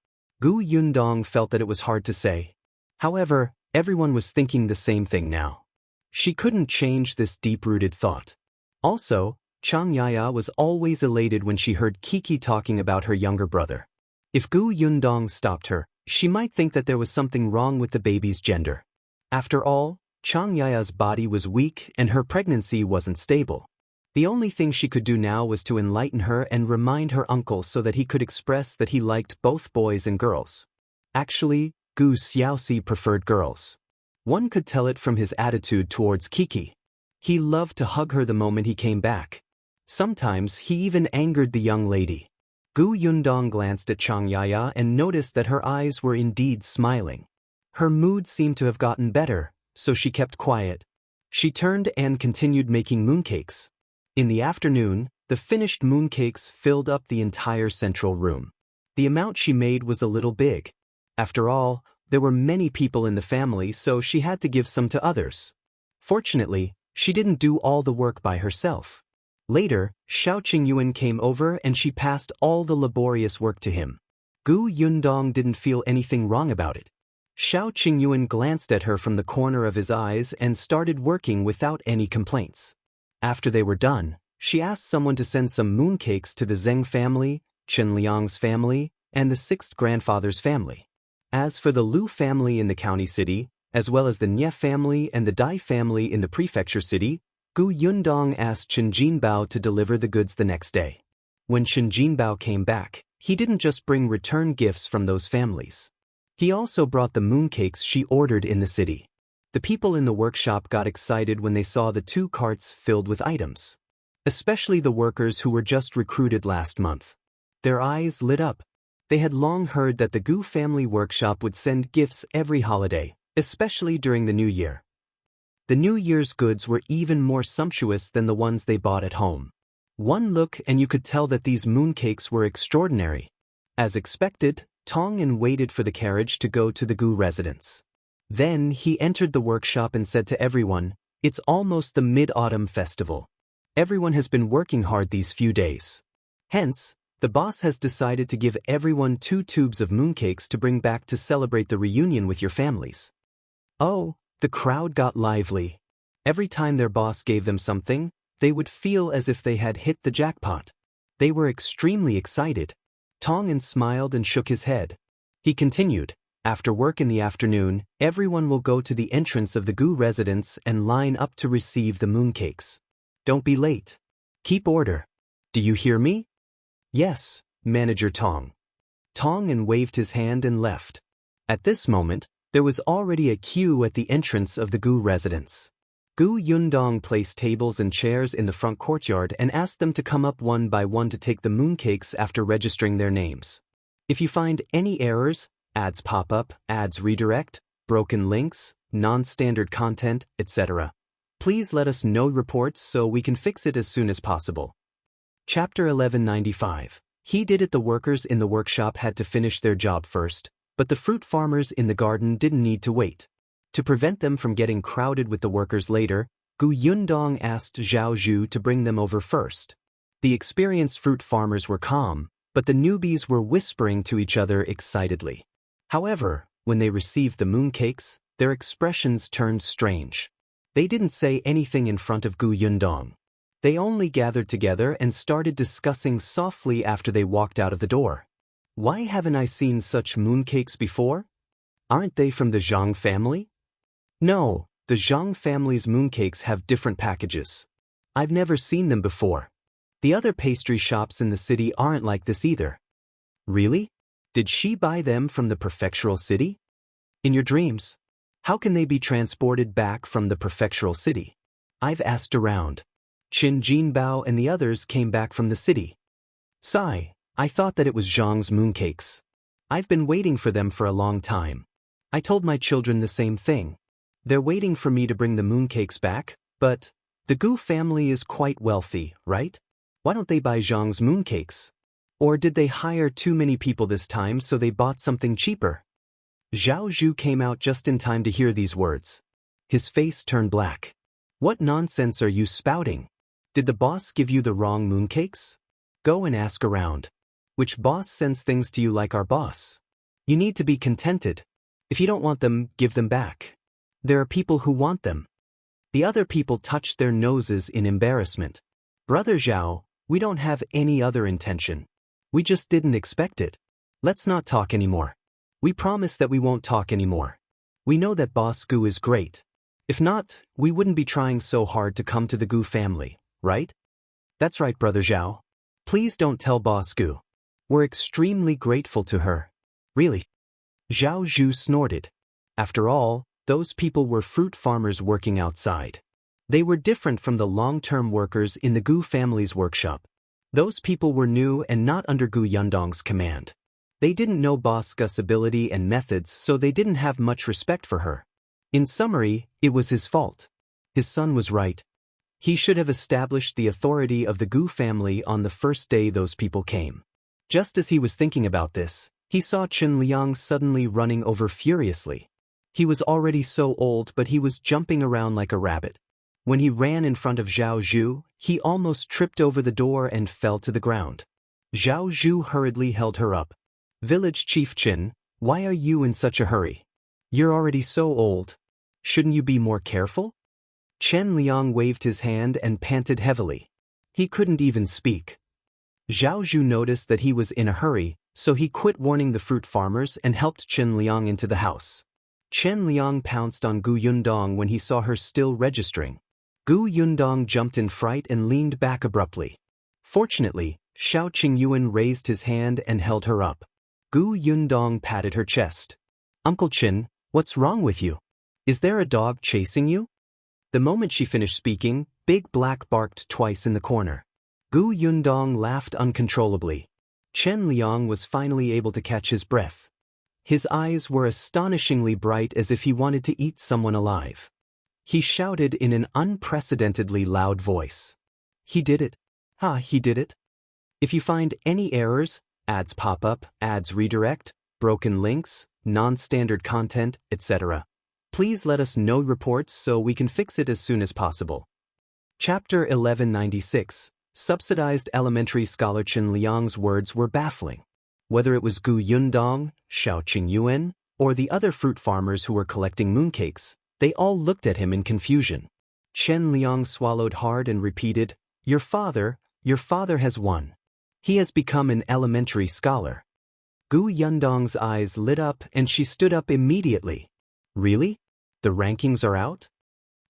Yundong felt that it was hard to say. However, everyone was thinking the same thing now. She couldn't change this deep-rooted thought. Also, Xianxia was always elated when she heard Kiki talking about her younger brother. If Yundong stopped her, she might think that there was something wrong with the baby's gender. After all, Xianxia's body was weak and her pregnancy wasn't stable. The only thing she could do now was to enlighten her and remind her uncle so that he could express that he liked both boys and girls. Actually, Xiaoxi preferred girls. One could tell it from his attitude towards Kiki. He loved to hug her the moment he came back. Sometimes he even angered the young lady. Yundong glanced at Xianxia and noticed that her eyes were indeed smiling. Her mood seemed to have gotten better, so she kept quiet. She turned and continued making mooncakes. In the afternoon, the finished mooncakes filled up the entire central room. The amount she made was a little big. After all, there were many people in the family, so she had to give some to others. Fortunately, she didn't do all the work by herself. Later, Xiaoxi came over and she passed all the laborious work to him. Yundong didn't feel anything wrong about it. Xiaoxi glanced at her from the corner of his eyes and started working without any complaints. After they were done, she asked someone to send some mooncakes to the Zhang family, Chen Liang's family, and the sixth grandfather's family. As for the Lu family in the county city, as well as the Nye family and the Dai family in the prefecture city, Yundong asked Chen Jinbao to deliver the goods the next day. When Chen Jinbao came back, he didn't just bring return gifts from those families. He also brought the mooncakes she ordered in the city. The people in the workshop got excited when they saw the 2 carts filled with items. Especially the workers who were just recruited last month. Their eyes lit up. They had long heard that the Gu family workshop would send gifts every holiday, especially during the New Year. The New Year's goods were even more sumptuous than the ones they bought at home. One look and you could tell that these mooncakes were extraordinary. As expected, Tong'an waited for the carriage to go to the Gu residence. Then he entered the workshop and said to everyone, "It's almost the Mid-Autumn Festival. Everyone has been working hard these few days. Hence, the boss has decided to give everyone 2 tubes of mooncakes to bring back to celebrate the reunion with your families." Oh, the crowd got lively. Every time their boss gave them something, they would feel as if they had hit the jackpot. They were extremely excited. Tong'an smiled and shook his head. He continued, "After work in the afternoon, everyone will go to the entrance of the Gu residence and line up to receive the mooncakes. Don't be late." Keep order. Do you hear me? Yes, Manager Tong. Tong and waved his hand and left. At this moment, there was already a queue at the entrance of the Gu residence. Gu Yundong placed tables and chairs in the front courtyard and asked them to come up one by one to take the mooncakes after registering their names. If you find any errors, ads pop up, ads redirect, broken links, non-standard content, etc., please let us know reports so we can fix it as soon as possible. Chapter 1195. He did it. The workers in the workshop had to finish their job first, but the fruit farmers in the garden didn't need to wait. To prevent them from getting crowded with the workers later, Gu Yundong asked Zhou to bring them over first. The experienced fruit farmers were calm, but the newbies were whispering to each other excitedly. However, when they received the mooncakes, their expressions turned strange. They didn't say anything in front of Gu Yundong. They only gathered together and started discussing softly after they walked out of the door. Why haven't I seen such mooncakes before? Aren't they from the Zhang family? No, the Zhang family's mooncakes have different packages. I've never seen them before. The other pastry shops in the city aren't like this either. Really? Did she buy them from the prefectural city? In your dreams? How can they be transported back from the prefectural city? I've asked around. Qin Jinbao and the others came back from the city. Sigh, I thought that it was Zhang's mooncakes. I've been waiting for them for a long time. I told my children the same thing. They're waiting for me to bring the mooncakes back, but the Gu family is quite wealthy, right? Why don't they buy Zhang's mooncakes? Or did they hire too many people this time so they bought something cheaper? Zhou came out just in time to hear these words. His face turned black. What nonsense are you spouting? Did the boss give you the wrong mooncakes? Go and ask around. Which boss sends things to you like our boss? You need to be contented. If you don't want them, give them back. There are people who want them. The other people touched their noses in embarrassment. Brother Zhou, we don't have any other intention. We just didn't expect it. Let's not talk anymore. We promise that we won't talk anymore. We know that Boss Gu is great. If not, we wouldn't be trying so hard to come to the Gu family, right? That's right, Brother Zhou. Please don't tell Boss Gu. We're extremely grateful to her. Really? Zhou snorted. After all, those people were fruit farmers working outside. They were different from the long-term workers in the Gu family's workshop. Those people were new and not under Gu Yundong's command. They didn't know Boss Gu's ability and methods, so they didn't have much respect for her. In summary, it was his fault. His son was right. He should have established the authority of the Gu family on the first day those people came. Just as he was thinking about this, he saw Chen Liang suddenly running over furiously. He was already so old, but he was jumping around like a rabbit. When he ran in front of Zhou, he almost tripped over the door and fell to the ground. Zhou hurriedly held her up. Village Chief Qin, why are you in such a hurry? You're already so old. Shouldn't you be more careful? Chen Liang waved his hand and panted heavily. He couldn't even speak. Zhou noticed that he was in a hurry, so he quit warning the fruit farmers and helped Chen Liang into the house. Chen Liang pounced on Gu Yundong when he saw her still registering. Gu Yundong jumped in fright and leaned back abruptly. Fortunately, Xiao Qingyuan raised his hand and held her up. Gu Yundong patted her chest. Uncle Qin, what's wrong with you? Is there a dog chasing you? The moment she finished speaking, Big Black barked twice in the corner. Gu Yundong laughed uncontrollably. Chen Liang was finally able to catch his breath. His eyes were astonishingly bright as if he wanted to eat someone alive. He shouted in an unprecedentedly loud voice. He did it. He did it. If you find any errors, ads pop up, ads redirect, broken links, non-standard content, etc., please let us know reports so we can fix it as soon as possible. Chapter 1196. Subsidized elementary scholar Chen Liang's words were baffling. Whether it was Gu Yundong, Xiao Qingyuan, or the other fruit farmers who were collecting mooncakes, they all looked at him in confusion. Chen Liang swallowed hard and repeated, your father has won. He has become an elementary scholar. Gu Yundong's eyes lit up and she stood up immediately. Really? The rankings are out?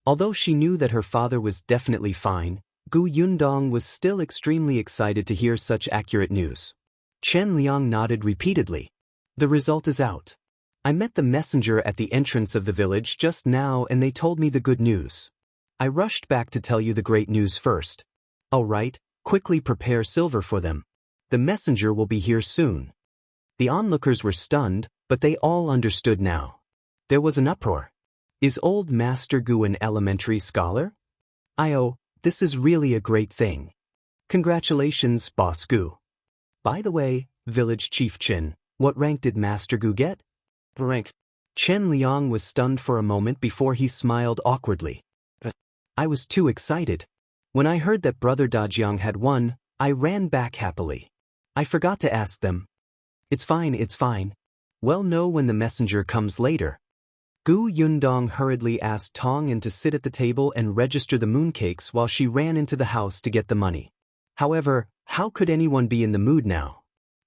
Although she knew that her father was definitely fine, Gu Yundong was still extremely excited to hear such accurate news. Chen Liang nodded repeatedly. The result is out. I met the messenger at the entrance of the village just now and they told me the good news. I rushed back to tell you the great news first. All right, quickly prepare silver for them. The messenger will be here soon. The onlookers were stunned, but they all understood now. There was an uproar. Is old Master Gu an elementary scholar? This is really a great thing. Congratulations, Boss Gu. By the way, Village Chief Chen, what rank did Master Gu get? Rank. Chen Liang was stunned for a moment before he smiled awkwardly. I was too excited. When I heard that Brother Dajiang had won, I ran back happily. I forgot to ask them. It's fine. Well, know when the messenger comes later. Gu Yundong hurriedly asked Tong An to sit at the table and register the mooncakes while she ran into the house to get the money. However, how could anyone be in the mood now?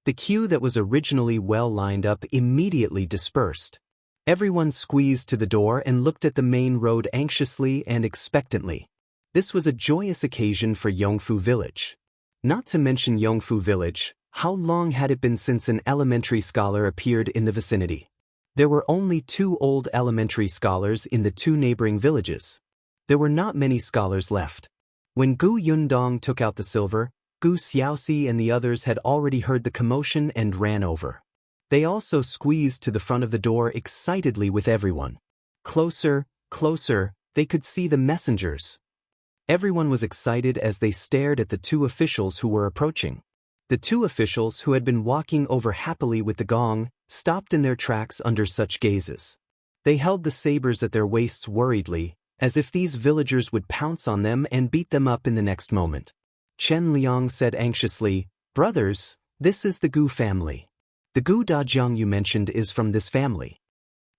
The queue that was originally well lined up immediately dispersed. Everyone squeezed to the door and looked at the main road anxiously and expectantly. This was a joyous occasion for Yongfu Village. Not to mention Yongfu Village, how long had it been since an elementary scholar appeared in the vicinity? There were only 2 old elementary scholars in the 2 neighboring villages. There were not many scholars left. When Gu Yundong took out the silver, Gu Xiaoxi and the others had already heard the commotion and ran over. They also squeezed to the front of the door excitedly with everyone. Closer, they could see the messengers. Everyone was excited as they stared at the 2 officials who were approaching. The 2 officials who had been walking over happily with the gong stopped in their tracks under such gazes. They held the sabers at their waists worriedly, as if these villagers would pounce on them and beat them up in the next moment. Chen Liang said anxiously, "Brothers, this is the Gu family. The Gu Dajiang you mentioned is from this family."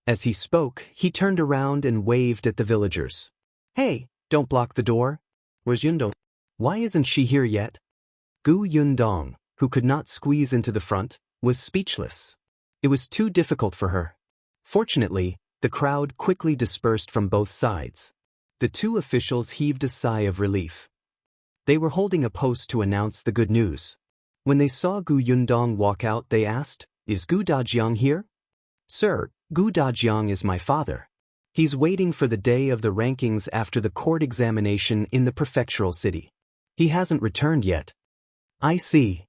As he spoke, he turned around and waved at the villagers. "Hey, don't block the door. Where's Yundong? Why isn't she here yet?" Gu Yundong, who could not squeeze into the front, was speechless. It was too difficult for her. Fortunately, the crowd quickly dispersed from both sides. The 2 officials heaved a sigh of relief. They were holding a post to announce the good news. When they saw Gu Yundong walk out, they asked, "Is Gu Dajiang here?" "Sir, Gu Dajiang is my father. He's waiting for the day of the rankings after the court examination in the prefectural city. He hasn't returned yet." "I see."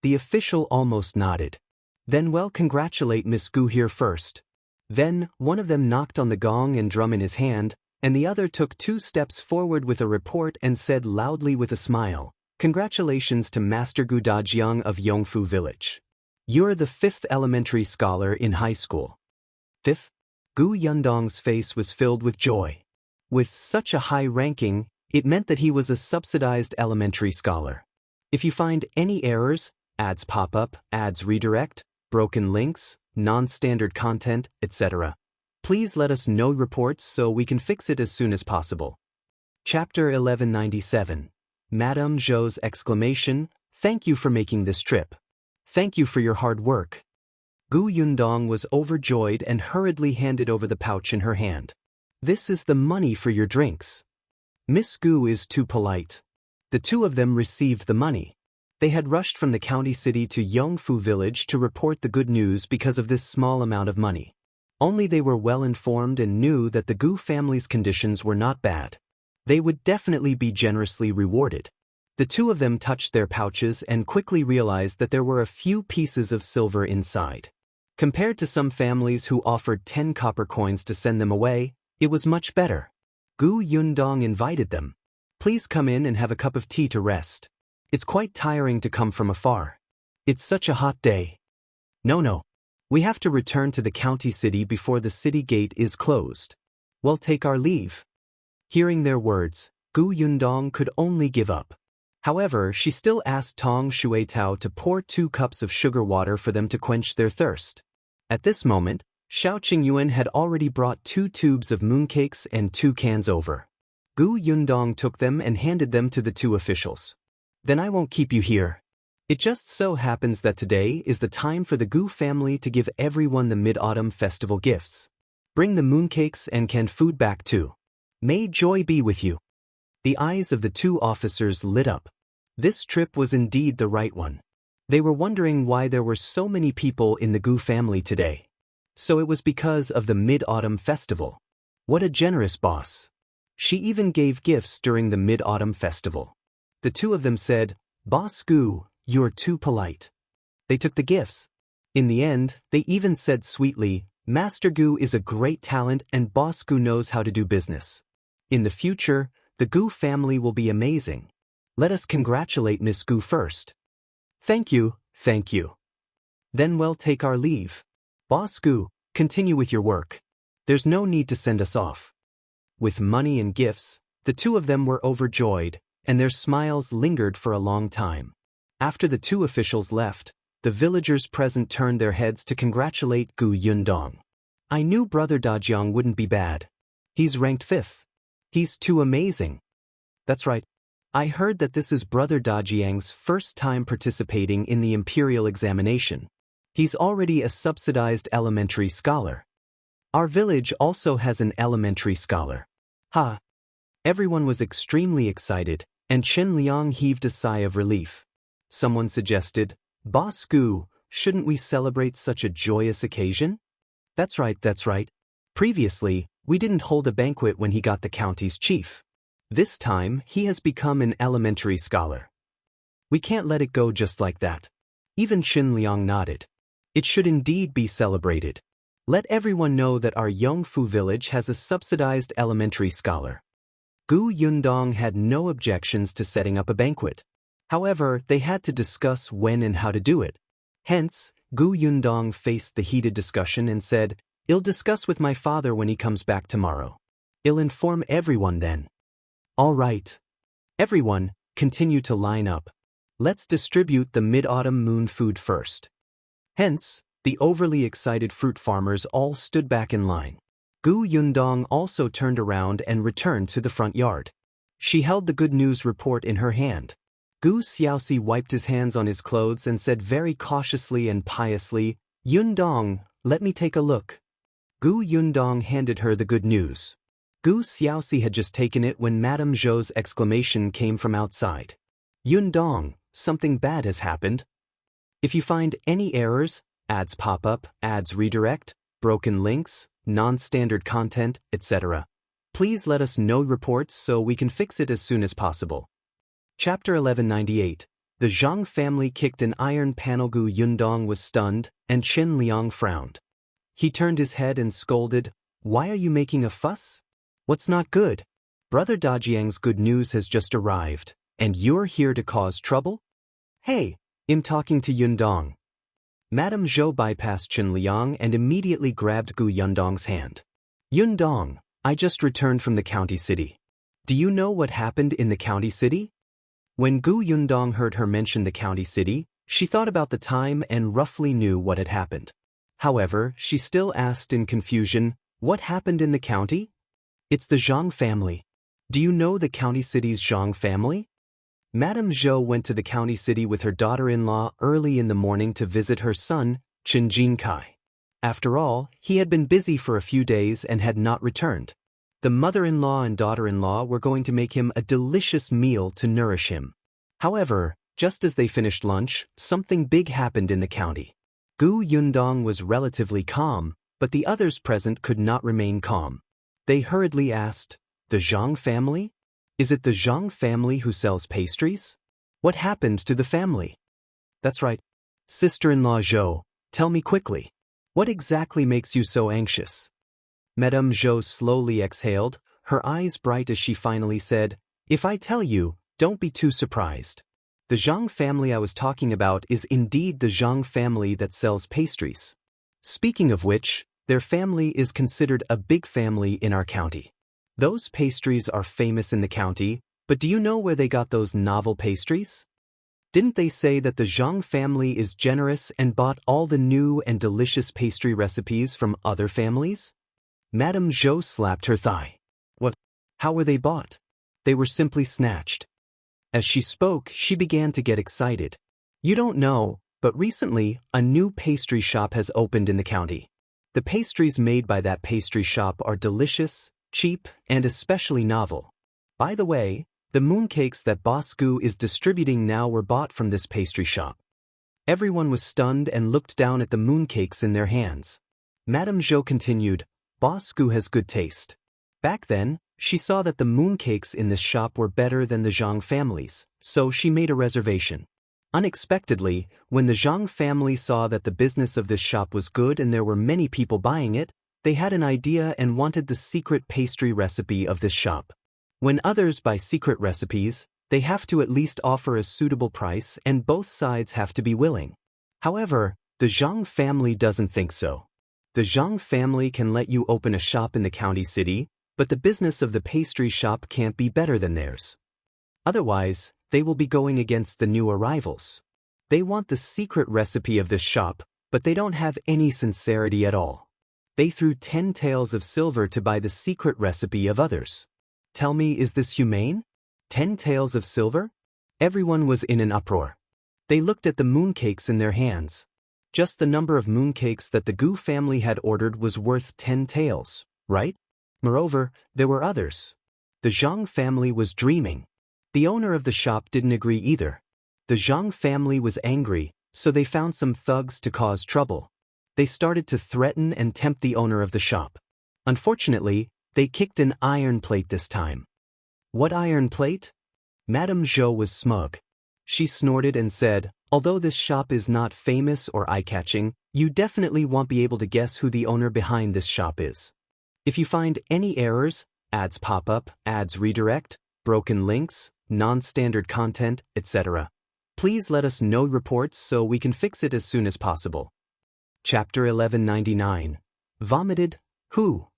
The official almost nodded. "Then well, congratulate Miss Gu here first." Then, one of them knocked on the gong and drum in his hand, and the other took 2 steps forward with a report and said loudly with a smile, "Congratulations to Master Gu Dajiang of Yongfu Village. You're the 5th elementary scholar in high school." 5th? Gu Yundong's face was filled with joy. With such a high ranking, it meant that he was a subsidized elementary scholar. If you find any errors, ads pop up, ads redirect, broken links, non-standard content, etc., please let us know reports so we can fix it as soon as possible. Chapter 1197. Madame Zhou's exclamation, "Thank you for making this trip. Thank you for your hard work." Gu Yundong was overjoyed and hurriedly handed over the pouch in her hand. "This is the money for your drinks." Miss Gu is too polite. The 2 of them received the money. They had rushed from the county city to Yongfu Village to report the good news because of this small amount of money. Only they were well informed and knew that the Gu family's conditions were not bad. They would definitely be generously rewarded. The 2 of them touched their pouches and quickly realized that there were a few pieces of silver inside. Compared to some families who offered 10 copper coins to send them away, it was much better. Gu Yundong invited them. "Please come in and have a cup of tea to rest. It's quite tiring to come from afar. It's such a hot day." No. We have to return to the county city before the city gate is closed. We'll take our leave." Hearing their words, Gu Yundong could only give up. However, she still asked Tong Shuetao to pour 2 cups of sugar water for them to quench their thirst. At this moment, Xiao Qingyuan had already brought 2 tubes of mooncakes and 2 cans over. Gu Yundong took them and handed them to the 2 officials. "Then I won't keep you here. It just so happens that today is the time for the Gu family to give everyone the Mid-Autumn Festival gifts. Bring the mooncakes and canned food back too. May joy be with you." The eyes of the two officers lit up. This trip was indeed the right one. They were wondering why there were so many people in the Gu family today. So it was because of the Mid-Autumn Festival. What a generous boss. She even gave gifts during the Mid-Autumn Festival. The two of them said, "Boss Gu, you're too polite." They took the gifts. In the end, they even said sweetly, "Master Gu is a great talent and Boss Gu knows how to do business. In the future, the Gu family will be amazing. Let us congratulate Miss Gu first." Thank you, thank you. Then we'll take our leave. Boss Gu, continue with your work. There's no need to send us off. With money and gifts, the two of them were overjoyed, and their smiles lingered for a long time. After the two officials left, the villagers present turned their heads to congratulate Gu Yundong. "I knew Brother Dajiang wouldn't be bad. He's ranked 5th. He's too amazing." That's right. I heard that this is Brother Dajiang's first time participating in the imperial examination. He's already a subsidized elementary scholar. Our village also has an elementary scholar. Ha! Everyone was extremely excited, and Chen Liang heaved a sigh of relief. Someone suggested, "Boss Gu, shouldn't we celebrate such a joyous occasion?" That's right, that's right. Previously, we didn't hold a banquet when he got the county's chief. This time, he has become an elementary scholar. We can't let it go just like that. Even Chen Liang nodded. It should indeed be celebrated. Let everyone know that our Yongfu village has a subsidized elementary scholar. Gu Yundong had no objections to setting up a banquet. However, they had to discuss when and how to do it. Hence, Gu Yundong faced the heated discussion and said, "I'll discuss with my father when he comes back tomorrow. I'll inform everyone then." All right. Everyone, continue to line up. Let's distribute the mid-autumn moon food first. Hence, the overly excited fruit farmers all stood back in line. Gu Yundong also turned around and returned to the front yard. She held the good news report in her hand. Gu Xiaoxi wiped his hands on his clothes and said very cautiously and piously, "Yundong, let me take a look." Gu Yundong handed her the good news. Gu Xiaoxi had just taken it when Madame Zhou's exclamation came from outside. "Yundong, something bad has happened. If you find any errors, ads pop up, ads redirect, broken links, non-standard content, etc. please let us know reports so we can fix it as soon as possible." Chapter 1198. The Zhang family kicked an iron panel. Gu Yundong was stunned, and Chen Liang frowned. He turned his head and scolded, "Why are you making a fuss? What's not good? Brother Dajiang's good news has just arrived, and you're here to cause trouble? Hey, I'm talking to Yundong." Madame Zhou bypassed Chen Liang and immediately grabbed Gu Yundong's hand. "Yundong, I just returned from the county city. Do you know what happened in the county city?" When Gu Yundong heard her mention the county city, she thought about the time and roughly knew what had happened. However, she still asked in confusion, "What happened in the county?" "It's the Zhang family. Do you know the county city's Zhang family?" Madame Zhou went to the county city with her daughter-in-law early in the morning to visit her son, Chen Jinkai. After all, he had been busy for a few days and had not returned. The mother-in-law and daughter-in-law were going to make him a delicious meal to nourish him. However, just as they finished lunch, something big happened in the county. Gu Yundong was relatively calm, but the others present could not remain calm. They hurriedly asked, "The Zhang family? Is it the Zhang family who sells pastries? What happened to the family?" "That's right. Sister-in-law Zhou, tell me quickly. What exactly makes you so anxious?" Madame Zhou slowly exhaled, her eyes bright as she finally said, "If I tell you, don't be too surprised. The Zhang family I was talking about is indeed the Zhang family that sells pastries. Speaking of which, their family is considered a big family in our county. Those pastries are famous in the county, but do you know where they got those novel pastries? Didn't they say that the Zhang family is generous and bought all the new and delicious pastry recipes from other families?" Madame Zhou slapped her thigh. "What? How were they bought?" "They were simply snatched." As she spoke, she began to get excited. "You don't know, but recently, a new pastry shop has opened in the county. The pastries made by that pastry shop are delicious, cheap, and especially novel. By the way, The mooncakes that Boss Gu is distributing now were bought from this pastry shop. Everyone was stunned and looked down at the mooncakes in their hands. Madame Zhou continued, Boss Gu has good taste. Back then, she saw that the mooncakes in this shop were better than the Zhang family's, so she made a reservation. Unexpectedly, when the Zhang family saw that the business of this shop was good and there were many people buying it, they had an idea and wanted the secret pastry recipe of this shop. When others buy secret recipes, they have to at least offer a suitable price and both sides have to be willing. However, the Zhang family doesn't think so. The Zhang family can let you open a shop in the county city, but the business of the pastry shop can't be better than theirs. Otherwise, they will be going against the new arrivals. They want the secret recipe of this shop, but they don't have any sincerity at all. They threw 10 taels of silver to buy the secret recipe of others. Tell me, is this humane? 10 taels of silver? Everyone was in an uproar. They looked at the mooncakes in their hands. Just the number of mooncakes that the Gu family had ordered was worth 10 taels, right? Moreover, there were others. The Zhang family was dreaming. The owner of the shop didn't agree either. The Zhang family was angry, so they found some thugs to cause trouble. They started to threaten and tempt the owner of the shop. Unfortunately, they kicked an iron plate this time. What iron plate? Madame Zhou was smug. She snorted and said, although this shop is not famous or eye-catching, you definitely won't be able to guess who the owner behind this shop is. If you find any errors, ads pop up, ads redirect, broken links, non-standard content, etc., please let us know reports so we can fix it as soon as possible. Chapter 1199. Vomited? Who?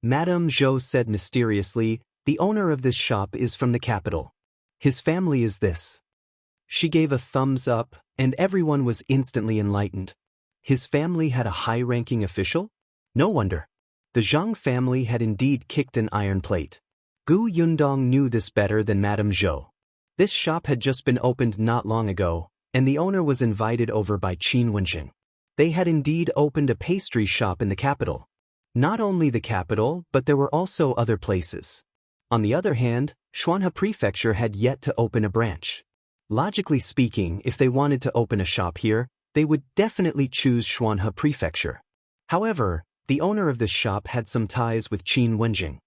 Madame Zhou said mysteriously, the owner of this shop is from the capital. His family is this. She gave a thumbs up, and everyone was instantly enlightened. His family had a high-ranking official? No wonder. The Zhang family had indeed kicked an iron plate. Gu Yundong knew this better than Madame Zhou. This shop had just been opened not long ago, and the owner was invited over by Qin Wenzheng. They had indeed opened a pastry shop in the capital. Not only the capital, but there were also other places. On the other hand, Xuanhe Prefecture had yet to open a branch. Logically speaking, if they wanted to open a shop here, they would definitely choose Xuanhe Prefecture. However, the owner of this shop had some ties with Qin Wenzheng.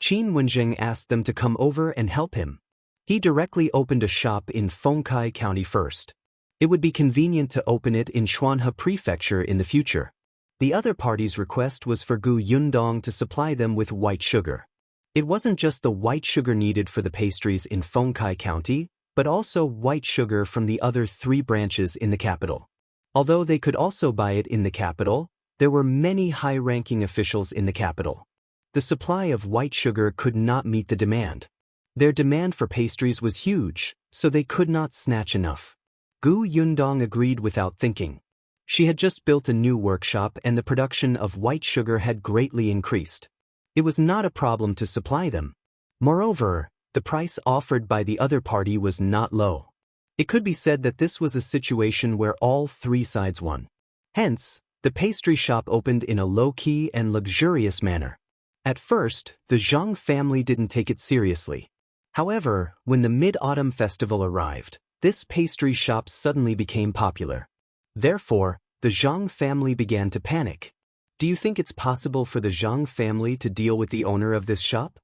Qin Wenzheng asked them to come over and help him. He directly opened a shop in Fengkai County first. It would be convenient to open it in Xuanhe Prefecture in the future. The other party's request was for Gu Yundong to supply them with white sugar. It wasn't just the white sugar needed for the pastries in Fengkai County, but also white sugar from the other 3 branches in the capital. Although they could also buy it in the capital, there were many high-ranking officials in the capital. The supply of white sugar could not meet the demand. Their demand for pastries was huge, so they could not snatch enough. Gu Yundong agreed without thinking. She had just built a new workshop and the production of white sugar had greatly increased. It was not a problem to supply them. Moreover, the price offered by the other party was not low. It could be said that this was a situation where all 3 sides won. Hence, the pastry shop opened in a low-key and luxurious manner. At first, the Zhang family didn't take it seriously. However, when the Mid-Autumn Festival arrived, this pastry shop suddenly became popular. Therefore, the Zhang family began to panic. Do you think it's possible for the Zhang family to deal with the owner of this shop?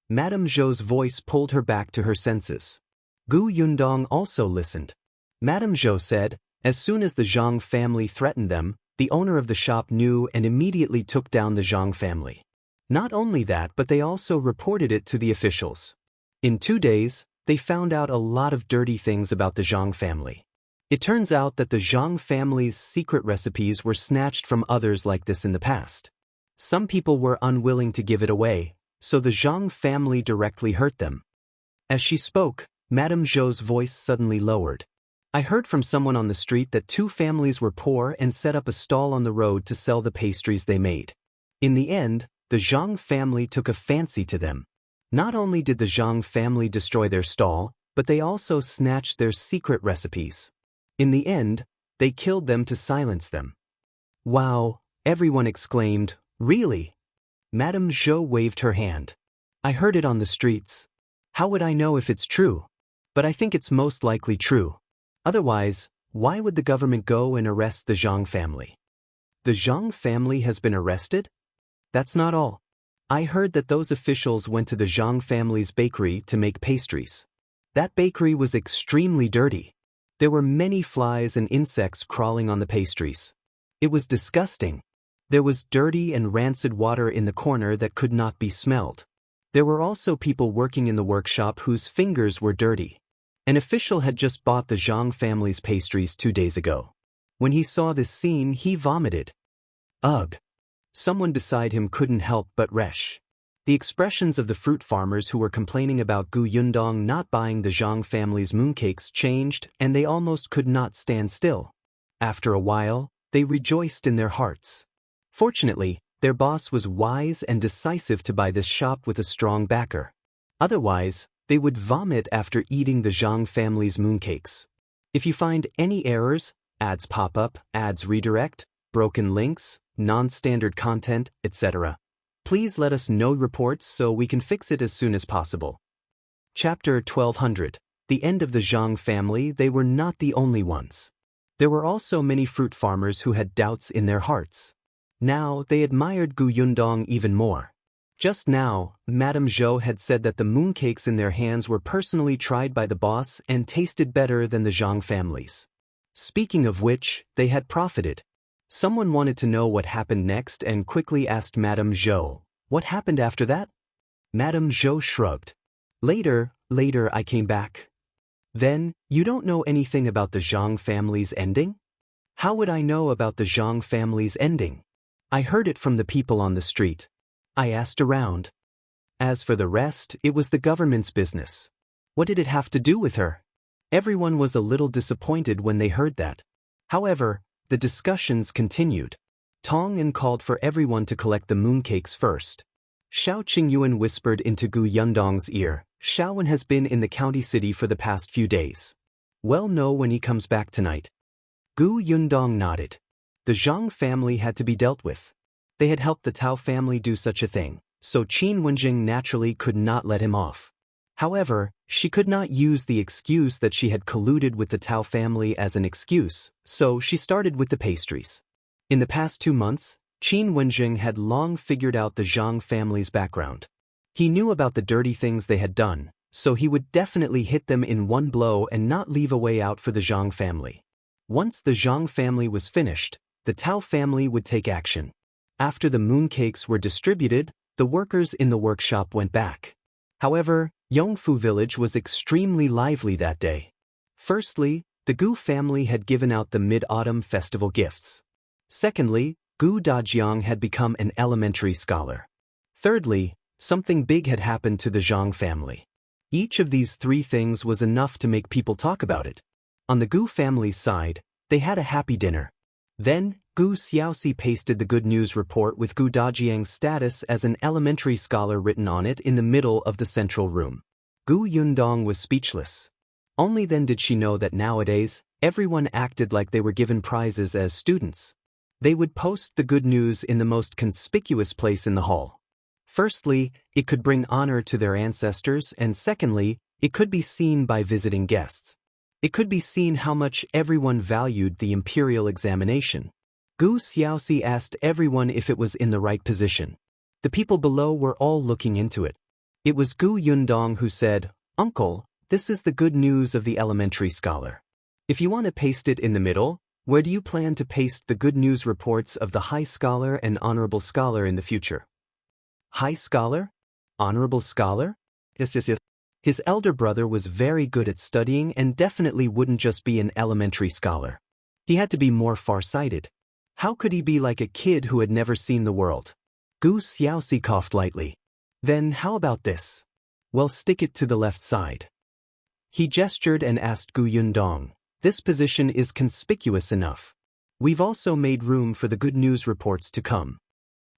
Madame Zhou's voice pulled her back to her senses. Gu Yundong also listened. Madame Zhou said, as soon as the Zhang family threatened them, the owner of the shop knew and immediately took down the Zhang family. Not only that, but they also reported it to the officials. In 2 days, they found out a lot of dirty things about the Zhang family. It turns out that the Zhang family's secret recipes were snatched from others like this in the past. Some people were unwilling to give it away, so the Zhang family directly hurt them. As she spoke, Madame Zhou's voice suddenly lowered. I heard from someone on the street that 2 families were poor and set up a stall on the road to sell the pastries they made. In the end, the Zhang family took a fancy to them. Not only did the Zhang family destroy their stall, but they also snatched their secret recipes. In the end, they killed them to silence them. Wow, everyone exclaimed, really? Madame Zhou waved her hand. I heard it on the streets. How would I know if it's true? But I think it's most likely true. Otherwise, why would the government go and arrest the Zhang family? The Zhang family has been arrested? That's not all. I heard that those officials went to the Zhang family's bakery to make pastries. That bakery was extremely dirty. There were many flies and insects crawling on the pastries. It was disgusting. There was dirty and rancid water in the corner that could not be smelled. There were also people working in the workshop whose fingers were dirty. An official had just bought the Zhang family's pastries 2 days ago. When he saw this scene, he vomited. Ugh. Someone beside him couldn't help but resh. The expressions of the fruit farmers who were complaining about Gu Yundong not buying the Zhang family's mooncakes changed, and they almost could not stand still. After a while, they rejoiced in their hearts. Fortunately, their boss was wise and decisive to buy this shop with a strong backer. Otherwise, they would vomit after eating the Zhang family's mooncakes. If you find any errors, ads pop up, ads redirect, broken links, non-standard content, etc., please let us know reports so we can fix it as soon as possible. Chapter 1200. The end of the Zhang family. They were not the only ones. There were also many fruit farmers who had doubts in their hearts. Now they admired Gu Yundong even more. Just now, Madame Zhou had said that the mooncakes in their hands were personally tried by the boss and tasted better than the Zhang families. Speaking of which, they had profited. Someone wanted to know what happened next and quickly asked Madame Zhou, "What happened after that?" Madame Zhou shrugged. Later I came back." Then, you don't know anything about the Zhang family's ending? How would I know about the Zhang family's ending? I heard it from the people on the street. I asked around. As for the rest, it was the government's business. What did it have to do with her? Everyone was a little disappointed when they heard that. However, the discussions continued. Tong called for everyone to collect the mooncakes first. Xiao Qingyuan whispered into Gu Yundong's ear, "Xiaowen has been in the county city for the past few days. We'll know when he comes back tonight." Gu Yundong nodded. The Zhang family had to be dealt with. They had helped the Tao family do such a thing, so Qin Wenzheng naturally could not let him off. However, she could not use the excuse that she had colluded with the Tao family as an excuse, so she started with the pastries. In the past 2 months, Qin Wenzheng had long figured out the Zhang family's background. He knew about the dirty things they had done, so he would definitely hit them in one blow and not leave a way out for the Zhang family. Once the Zhang family was finished, the Tao family would take action. After the mooncakes were distributed, the workers in the workshop went back. However, Yongfu village was extremely lively that day. Firstly, the Gu family had given out the Mid-Autumn Festival gifts. Secondly, Gu Dajiang had become an elementary scholar. Thirdly, something big had happened to the Zhang family. Each of these 3 things was enough to make people talk about it. On the Gu family's side, they had a happy dinner. Then, Gu Xiaoxi pasted the good news report with Gu Dajiang's status as an elementary scholar written on it in the middle of the central room. Gu Yundong was speechless. Only then did she know that nowadays, everyone acted like they were given prizes as students. They would post the good news in the most conspicuous place in the hall. Firstly, it could bring honor to their ancestors, and secondly, it could be seen by visiting guests. It could be seen how much everyone valued the imperial examination. Gu Xiaoxi asked everyone if it was in the right position. The people below were all looking into it. It was Gu Yundong who said, "Uncle, this is the good news of the elementary scholar. If you want to paste it in the middle, where do you plan to paste the good news reports of the high scholar and honorable scholar in the future?" High scholar? Honorable scholar? Yes. His elder brother was very good at studying and definitely wouldn't just be an elementary scholar. He had to be more far-sighted. How could he be like a kid who had never seen the world? Gu Xiaoxi coughed lightly. Then how about this? Well, stick it to the left side. He gestured and asked Gu Yundong, "This position is conspicuous enough. We've also made room for the good news reports to come."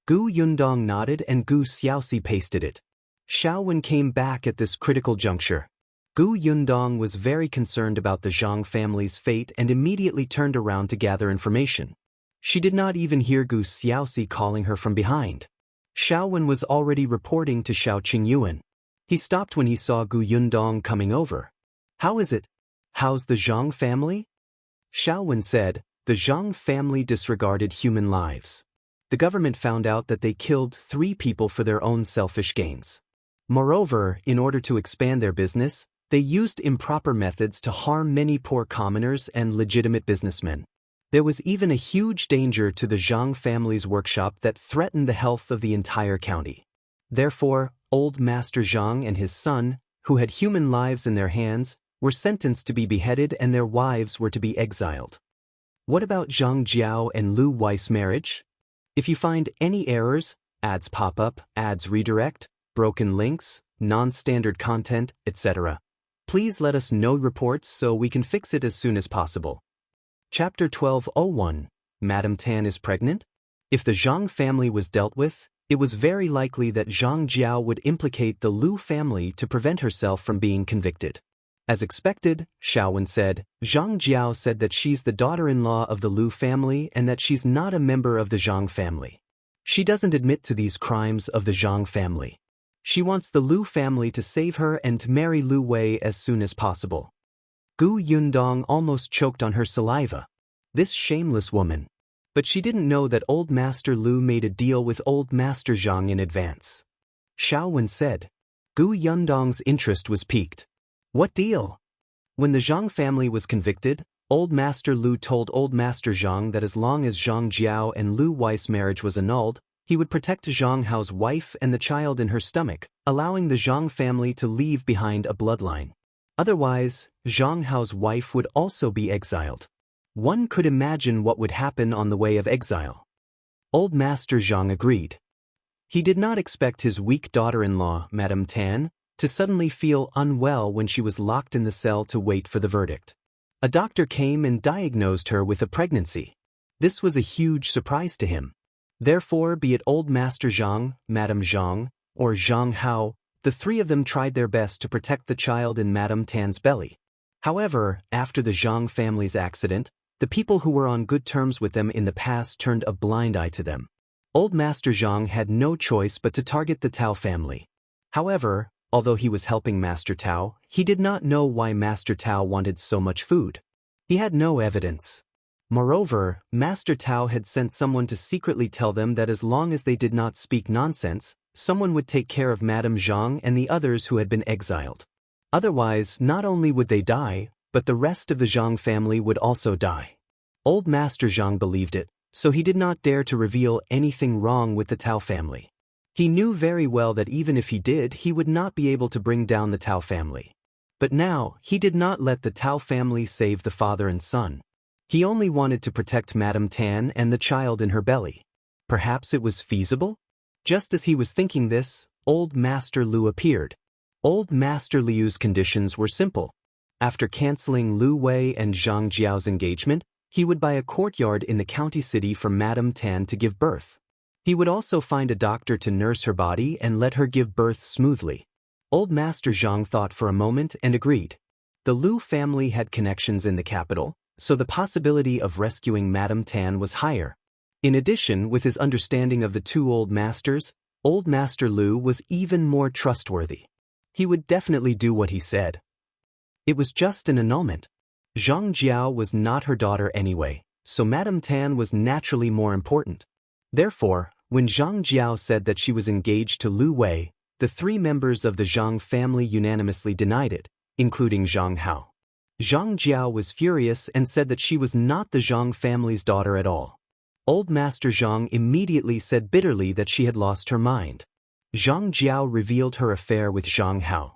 Gu Yundong nodded and Gu Xiaoxi pasted it. Xiaowen came back at this critical juncture. Gu Yundong was very concerned about the Zhang family's fate and immediately turned around to gather information. She did not even hear Gu Xiaoxi calling her from behind. Xiaowen was already reporting to Xiao Qingyuan. He stopped when he saw Gu Yundong coming over. How is it? How's the Zhang family? Xiaowen said, the Zhang family disregarded human lives. The government found out that they killed 3 people for their own selfish gains. Moreover, in order to expand their business, they used improper methods to harm many poor commoners and legitimate businessmen. There was even a huge danger to the Zhang family's workshop that threatened the health of the entire county. Therefore, old Master Zhang and his son, who had human lives in their hands, were sentenced to be beheaded and their wives were to be exiled. What about Zhang Jiao and Lu Wei's marriage? If you find any errors, ads pop up, ads redirect, broken links, non-standard content, etc., please let us know reports so we can fix it as soon as possible. Chapter 12:01 Madame Tan is pregnant? If the Zhang family was dealt with, it was very likely that Zhang Jiao would implicate the Lu family to prevent herself from being convicted. As expected, Xiaowen said, Zhang Jiao said that she's the daughter-in-law of the Lu family and that she's not a member of the Zhang family. She doesn't admit to these crimes of the Zhang family. She wants the Lu family to save her and to marry Lu Wei as soon as possible. Gu Yundong almost choked on her saliva. This shameless woman. But she didn't know that Old Master Lu made a deal with Old Master Zhang in advance. Xiaowen said. Gu Yundong's interest was piqued. What deal? When the Zhang family was convicted, Old Master Lu told Old Master Zhang that as long as Zhang Jiao and Lu Wei's marriage was annulled, he would protect Zhang Hao's wife and the child in her stomach, allowing the Zhang family to leave behind a bloodline. Otherwise, Zhang Hao's wife would also be exiled. One could imagine what would happen on the way of exile. Old Master Zhang agreed. He did not expect his weak daughter-in-law, Madame Tan, to suddenly feel unwell when she was locked in the cell to wait for the verdict. A doctor came and diagnosed her with a pregnancy. This was a huge surprise to him. Therefore, be it Old Master Zhang, Madame Zhang, or Zhang Hao, the 3 of them tried their best to protect the child in Madame Tan's belly. However, after the Zhang family's accident, the people who were on good terms with them in the past turned a blind eye to them. Old Master Zhang had no choice but to target the Tao family. However, although he was helping Master Tao, he did not know why Master Tao wanted so much food. He had no evidence. Moreover, Master Tao had sent someone to secretly tell them that as long as they did not speak nonsense, someone would take care of Madame Zhang and the others who had been exiled. Otherwise, not only would they die, but the rest of the Zhang family would also die. Old Master Zhang believed it, so he did not dare to reveal anything wrong with the Tao family. He knew very well that even if he did, he would not be able to bring down the Tao family. But now, he did not let the Tao family save the father and son. He only wanted to protect Madame Tan and the child in her belly. Perhaps it was feasible? Just as he was thinking this, Old Master Lu appeared. Old Master Liu's conditions were simple. After canceling Lu Wei and Zhang Jiao's engagement, he would buy a courtyard in the county city for Madame Tan to give birth. He would also find a doctor to nurse her body and let her give birth smoothly. Old Master Zhang thought for a moment and agreed. The Lu family had connections in the capital, so the possibility of rescuing Madame Tan was higher. In addition, with his understanding of the 2 old masters, Old Master Lu was even more trustworthy. He would definitely do what he said. It was just an annulment. Zhang Jiao was not her daughter anyway, so Madame Tan was naturally more important. Therefore, when Zhang Jiao said that she was engaged to Lu Wei, the 3 members of the Zhang family unanimously denied it, including Zhang Hao. Zhang Jiao was furious and said that she was not the Zhang family's daughter at all. Old Master Zhang immediately said bitterly that she had lost her mind. Zhang Jiao revealed her affair with Zhang Hao.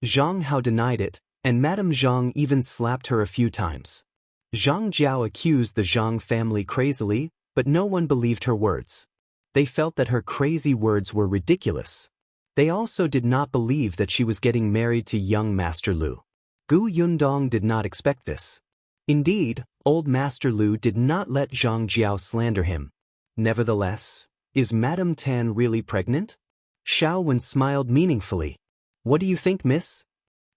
Zhang Hao denied it, and Madame Zhang even slapped her a few times. Zhang Jiao accused the Zhang family crazily, but no one believed her words. They felt that her crazy words were ridiculous. They also did not believe that she was getting married to young Master Lu. Gu Yundong did not expect this. Indeed, Old Master Lu did not let Zhang Jiao slander him. Nevertheless, is Madame Tan really pregnant? Xiaowen smiled meaningfully. What do you think, miss?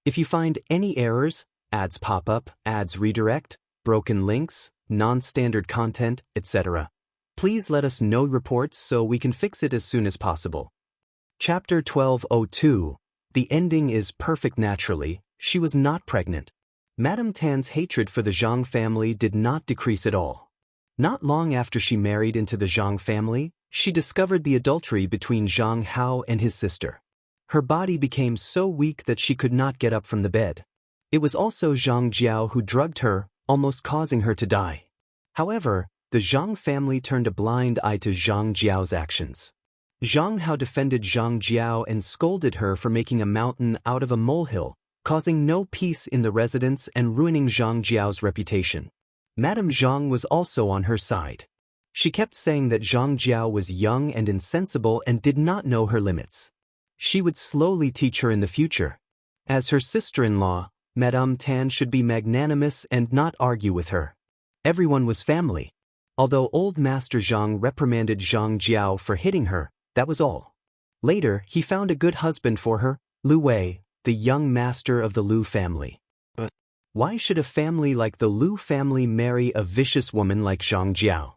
If you find any errors, ads pop up, ads redirect, broken links, non-standard content, etc., please let us know reports so we can fix it as soon as possible. Chapter 12:02 The ending is perfect naturally, she was not pregnant. Madame Tan's hatred for the Zhang family did not decrease at all. Not long after she married into the Zhang family, she discovered the adultery between Zhang Hao and his sister. Her body became so weak that she could not get up from the bed. It was also Zhang Jiao who drugged her, almost causing her to die. However, the Zhang family turned a blind eye to Zhang Jiao's actions. Zhang Hao defended Zhang Jiao and scolded her for making a mountain out of a molehill, causing no peace in the residence and ruining Zhang Jiao's reputation. Madame Zhang was also on her side. She kept saying that Zhang Jiao was young and insensible and did not know her limits. She would slowly teach her in the future. As her sister-in-law, Madame Tan should be magnanimous and not argue with her. Everyone was family. Although old Master Zhang reprimanded Zhang Jiao for hitting her, that was all. Later, he found a good husband for her, Lu Wei, the young master of the Lu family. But why should a family like the Lu family marry a vicious woman like Zhang Jiao?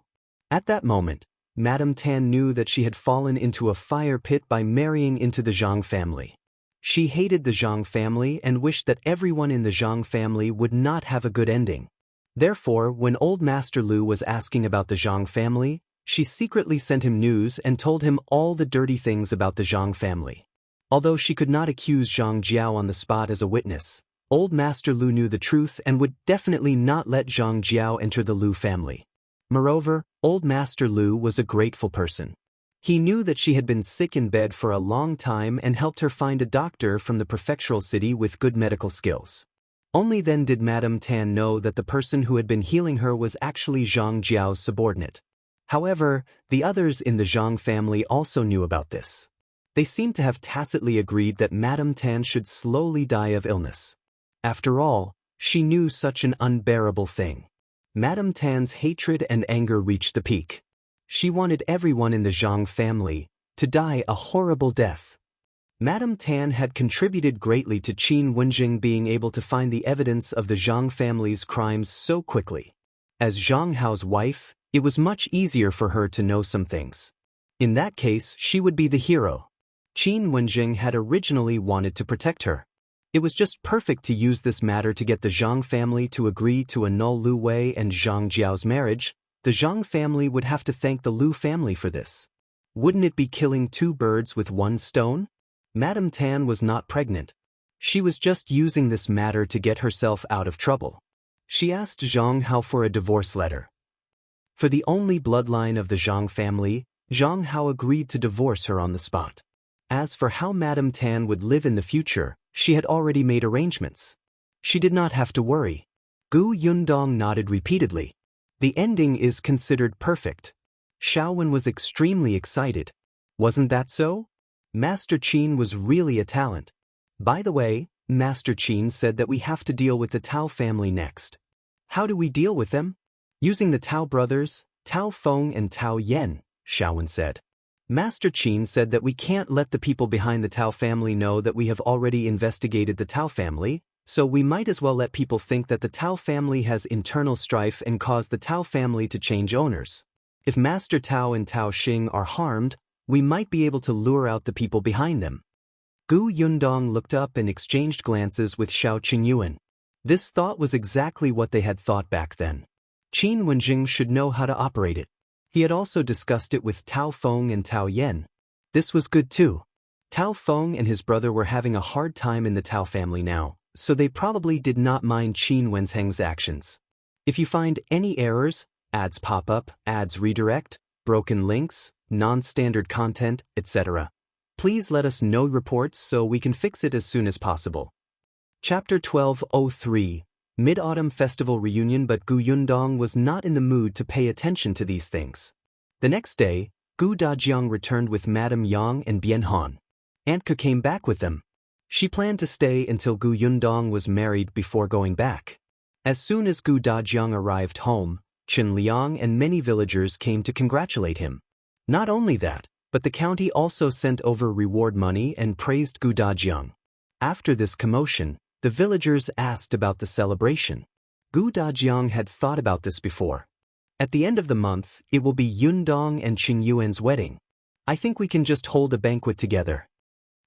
At that moment, Madame Tan knew that she had fallen into a fire pit by marrying into the Zhang family. She hated the Zhang family and wished that everyone in the Zhang family would not have a good ending. Therefore, when old Master Lu was asking about the Zhang family, she secretly sent him news and told him all the dirty things about the Zhang family. Although she could not accuse Zhang Jiao on the spot as a witness, old Master Lu knew the truth and would definitely not let Zhang Jiao enter the Lu family. Moreover, old Master Lu was a grateful person. He knew that she had been sick in bed for a long time and helped her find a doctor from the prefectural city with good medical skills. Only then did Madame Tan know that the person who had been healing her was actually Zhang Jiao's subordinate. However, the others in the Zhang family also knew about this. They seemed to have tacitly agreed that Madame Tan should slowly die of illness. After all, she knew such an unbearable thing. Madame Tan's hatred and anger reached the peak. She wanted everyone in the Zhang family to die a horrible death. Madame Tan had contributed greatly to Qin Wenzheng being able to find the evidence of the Zhang family's crimes so quickly. As Zhang Hao's wife, it was much easier for her to know some things. In that case, she would be the hero. Qin Wenzheng had originally wanted to protect her. It was just perfect to use this matter to get the Zhang family to agree to annul Lu Wei and Zhang Jiao's marriage. The Zhang family would have to thank the Lu family for this. Wouldn't it be killing two birds with one stone? Madame Tan was not pregnant. She was just using this matter to get herself out of trouble. She asked Zhang Hao for a divorce letter. For the only bloodline of the Zhang family, Zhang Hao agreed to divorce her on the spot. As for how Madame Tan would live in the future, she had already made arrangements. She did not have to worry. Gu Yundong nodded repeatedly. The ending is considered perfect. Xiaowen was extremely excited. Wasn't that so? Master Qin was really a talent. By the way, Master Qin said that we have to deal with the Tao family next. How do we deal with them? Using the Tao brothers, Tao Feng and Tao Yen, Xiaowen said. Master Qin said that we can't let the people behind the Tao family know that we have already investigated the Tao family, so we might as well let people think that the Tao family has internal strife and cause the Tao family to change owners. If Master Tao and Tao Xing are harmed, we might be able to lure out the people behind them. Gu Yundong looked up and exchanged glances with Xiao Qingyuan. This thought was exactly what they had thought back then. Qin Wenjing should know how to operate it. He had also discussed it with Tao Feng and Tao Yen. This was good too. Tao Feng and his brother were having a hard time in the Tao family now, so they probably did not mind Qin Wenzheng's actions. If you find any errors, ads pop up, ads redirect, broken links, non-standard content, etc., please let us know reports so we can fix it as soon as possible. Chapter 1203, Mid-Autumn Festival Reunion. But Gu Yundong was not in the mood to pay attention to these things. The next day, Gu Dajiang returned with Madame Yang and Bian Han. Aunt Ke came back with them. She planned to stay until Gu Yundong was married before going back. As soon as Gu Dajiang arrived home, Chen Liang and many villagers came to congratulate him. Not only that, but the county also sent over reward money and praised Gu Dajiang. After this commotion, the villagers asked about the celebration. Gu Dajiang had thought about this before. At the end of the month, it will be Yundong and Qingyuan's wedding. I think we can just hold a banquet together.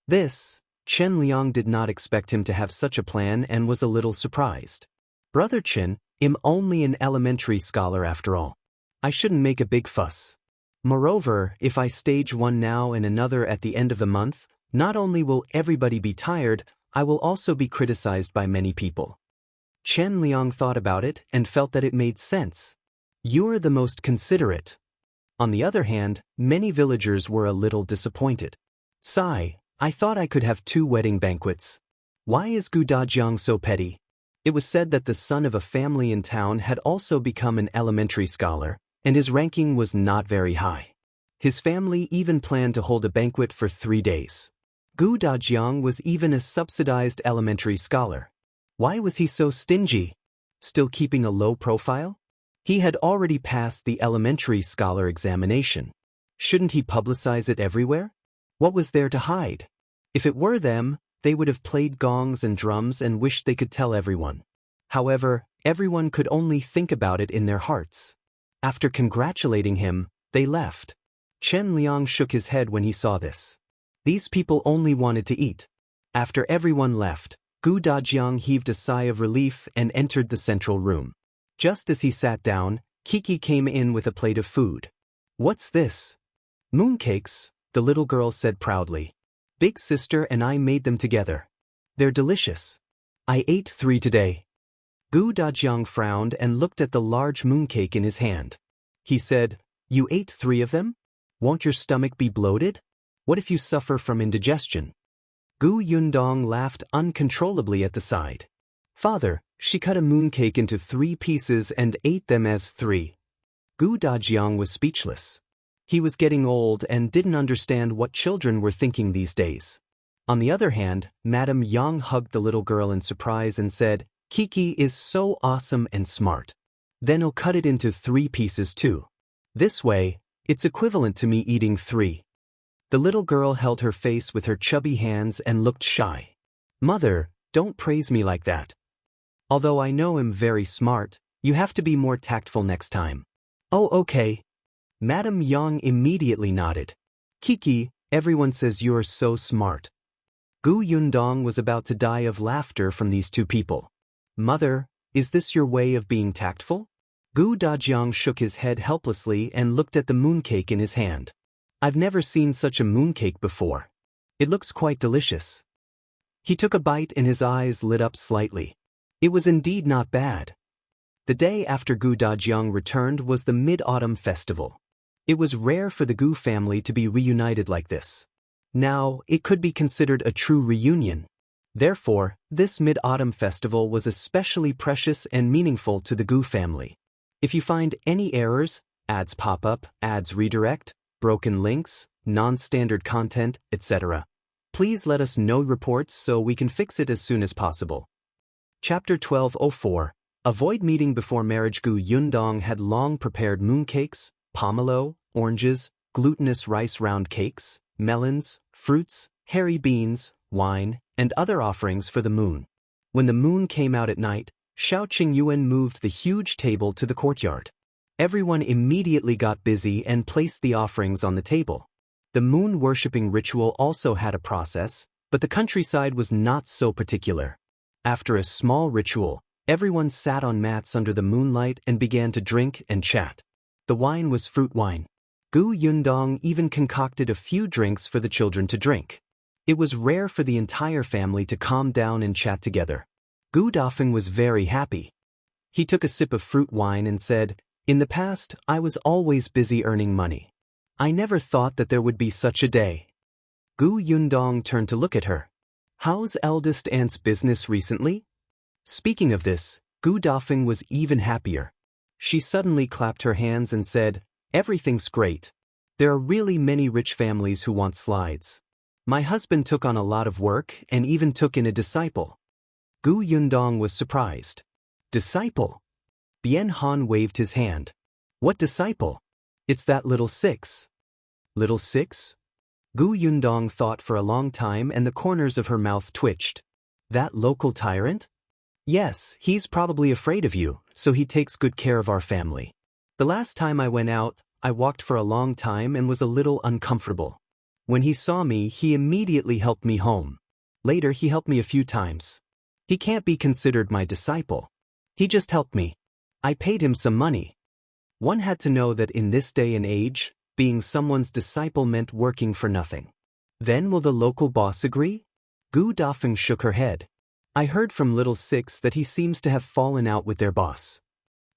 This, Chen Liang did not expect him to have such a plan and was a little surprised. Brother Chen, I'm only an elementary scholar after all. I shouldn't make a big fuss. Moreover, if I stage one now and another at the end of the month, not only will everybody be tired, I will also be criticized by many people. Chen Liang thought about it and felt that it made sense. You're the most considerate. On the other hand, many villagers were a little disappointed. Sigh, I thought I could have 2 wedding banquets. Why is Gu Dajiang so petty? It was said that the son of a family in town had also become an elementary scholar, and his ranking was not very high. His family even planned to hold a banquet for 3 days. Gu Dajiang was even a subsidized elementary scholar. Why was he so stingy? Still keeping a low profile? He had already passed the elementary scholar examination. Shouldn't he publicize it everywhere? What was there to hide? If it were them, they would have played gongs and drums and wished they could tell everyone. However, everyone could only think about it in their hearts. After congratulating him, they left. Chen Liang shook his head when he saw this. These people only wanted to eat. After everyone left, Gu Dajiang heaved a sigh of relief and entered the central room. Just as he sat down, Kiki came in with a plate of food. What's this? Mooncakes, the little girl said proudly. Big sister and I made them together. They're delicious. I ate 3 today. Gu Dajiang frowned and looked at the large mooncake in his hand. He said, You ate 3 of them? Won't your stomach be bloated? What if you suffer from indigestion? Gu Yundong laughed uncontrollably at the side. Father, she cut a mooncake into 3 pieces and ate them as 3. Gu Dajiang was speechless. He was getting old and didn't understand what children were thinking these days. On the other hand, Madame Yang hugged the little girl in surprise and said, Kiki is so awesome and smart. Then he'll cut it into 3 pieces too. This way, it's equivalent to me eating 3. The little girl held her face with her chubby hands and looked shy. Mother, don't praise me like that. Although I know I'm very smart, you have to be more tactful next time. Oh, okay. Madame Yang immediately nodded. Kiki, everyone says you're so smart. Gu Yundong was about to die of laughter from these 2 people. Mother, is this your way of being tactful? Gu Dajiang shook his head helplessly and looked at the mooncake in his hand. I've never seen such a mooncake before. It looks quite delicious. He took a bite and his eyes lit up slightly. It was indeed not bad. The day after Gu Dajiang returned was the Mid-Autumn Festival. It was rare for the Gu family to be reunited like this. Now, it could be considered a true reunion. Therefore, this Mid-Autumn Festival was especially precious and meaningful to the Gu family. If you find any errors, ads pop up, ads redirect, broken links, non-standard content, etc., please let us know reports so we can fix it as soon as possible. Chapter 1204. Avoid meeting before marriage. Gu Yundong had long prepared mooncakes, pomelo, oranges, glutinous rice round cakes, melons, fruits, hairy beans, wine, and other offerings for the moon. When the moon came out at night, Xiaoxi Yuan moved the huge table to the courtyard. Everyone immediately got busy and placed the offerings on the table. The moon-worshipping ritual also had a process, but the countryside was not so particular. After a small ritual, everyone sat on mats under the moonlight and began to drink and chat. The wine was fruit wine. Gu Yundong even concocted a few drinks for the children to drink. It was rare for the entire family to calm down and chat together. Gu Dafeng was very happy. He took a sip of fruit wine and said, In the past, I was always busy earning money. I never thought that there would be such a day. Gu Yundong turned to look at her. How's eldest aunt's business recently? Speaking of this, Gu Dafeng was even happier. She suddenly clapped her hands and said, Everything's great. There are really many rich families who want slides. My husband took on a lot of work and even took in a disciple. Gu Yundong was surprised. Disciple? Bien Han waved his hand. What disciple? It's that little 6. Little 6? Gu Yundong thought for a long time and the corners of her mouth twitched. That local tyrant? Yes, he's probably afraid of you, so he takes good care of our family. The last time I went out, I walked for a long time and was a little uncomfortable. When he saw me, he immediately helped me home. Later he helped me a few times. He can't be considered my disciple. He just helped me. I paid him some money. One had to know that in this day and age, being someone's disciple meant working for nothing. Then will the local boss agree? Gu Dafeng shook her head. I heard from Little Six that he seems to have fallen out with their boss.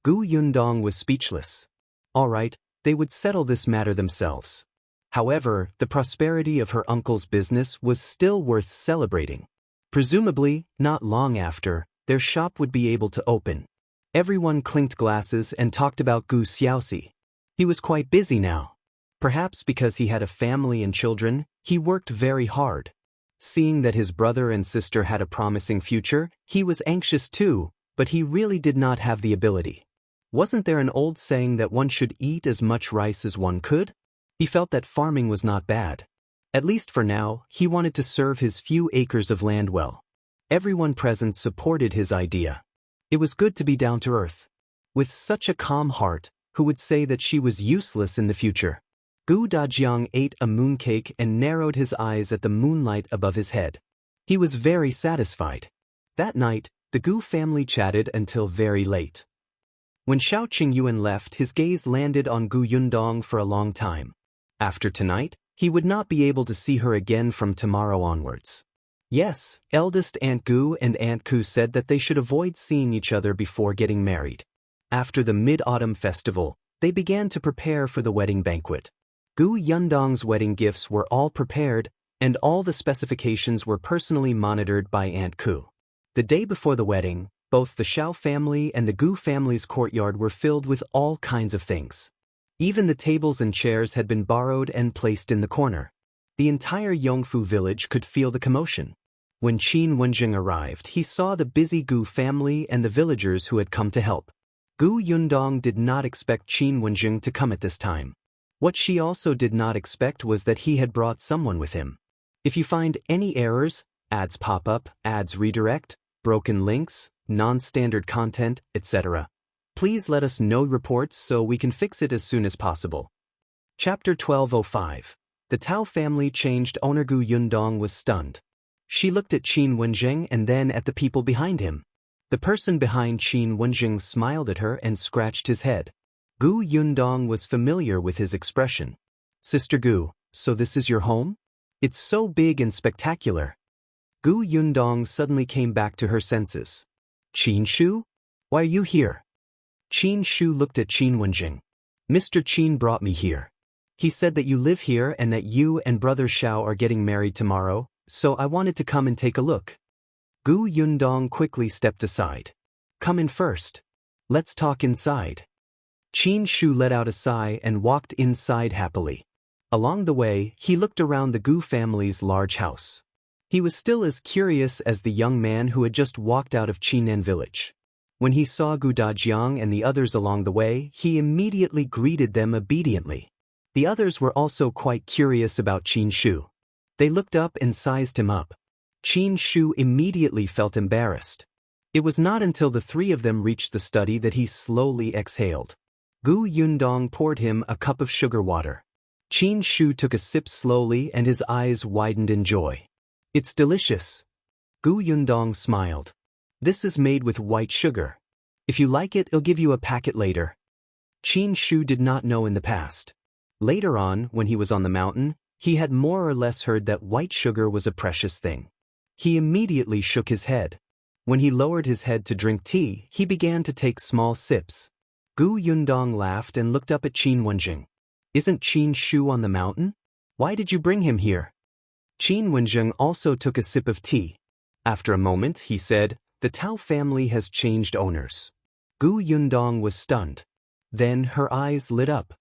Gu Yundong was speechless. All right, they would settle this matter themselves. However, the prosperity of her uncle's business was still worth celebrating. Presumably, not long after, their shop would be able to open. Everyone clinked glasses and talked about Gu Xiaoxi. He was quite busy now. Perhaps because he had a family and children, he worked very hard. Seeing that his brother and sister had a promising future, he was anxious too, but he really did not have the ability. Wasn't there an old saying that one should eat as much rice as one could? He felt that farming was not bad. At least for now, he wanted to serve his few acres of land well. Everyone present supported his idea. It was good to be down to earth. With such a calm heart, who would say that she was useless in the future? Gu Dajiang ate a mooncake and narrowed his eyes at the moonlight above his head. He was very satisfied. That night, the Gu family chatted until very late. When Xiao Qingyuan left, his gaze landed on Gu Yundong for a long time. After tonight, he would not be able to see her again from tomorrow onwards. Yes, eldest Aunt Gu and Aunt Ku said that they should avoid seeing each other before getting married. After the Mid-Autumn Festival, they began to prepare for the wedding banquet. Gu Yundong's wedding gifts were all prepared, and all the specifications were personally monitored by Aunt Ku. The day before the wedding, both the Xiao family and the Gu family's courtyard were filled with all kinds of things. Even the tables and chairs had been borrowed and placed in the corner. The entire Yongfu village could feel the commotion. When Qin Wenzheng arrived, he saw the busy Gu family and the villagers who had come to help. Gu Yundong did not expect Qin Wenzheng to come at this time. What she also did not expect was that he had brought someone with him. If you find any errors, ads pop up, ads redirect, broken links, non-standard content, etc., please let us know reports so we can fix it as soon as possible. Chapter 1205. The Tao family changed owner. Gu Yundong was stunned. She looked at Qin Wenzheng and then at the people behind him. The person behind Qin Wenzheng smiled at her and scratched his head. Gu Yundong was familiar with his expression. Sister Gu, so this is your home? It's so big and spectacular. Gu Yundong suddenly came back to her senses. Qin Shu? Why are you here? Qin Shu looked at Qin Wenzheng. Mr. Qin brought me here. He said that you live here and that you and brother Xiao are getting married tomorrow, so I wanted to come and take a look. Gu Yundong quickly stepped aside. Come in first. Let's talk inside. Qin Shu let out a sigh and walked inside happily. Along the way, he looked around the Gu family's large house. He was still as curious as the young man who had just walked out of Qinan village. When he saw Gu Dajiang and the others along the way, he immediately greeted them obediently. The others were also quite curious about Qin Shu. They looked up and sized him up. Qin Shu immediately felt embarrassed. It was not until the three of them reached the study that he slowly exhaled. Gu Yundong poured him a cup of sugar water. Qin Shu took a sip slowly and his eyes widened in joy. It's delicious. Gu Yundong smiled. This is made with white sugar. If you like it, I'll give you a packet later. Qin Shu did not know in the past. Later on, when he was on the mountain, he had more or less heard that white sugar was a precious thing. He immediately shook his head. When he lowered his head to drink tea, he began to take small sips. Gu Yundong laughed and looked up at Qin Wenzheng. Isn't Qin Shu on the mountain? Why did you bring him here? Qin Wenzheng also took a sip of tea. After a moment, he said, the Tao family has changed owners. Gu Yundong was stunned. Then her eyes lit up.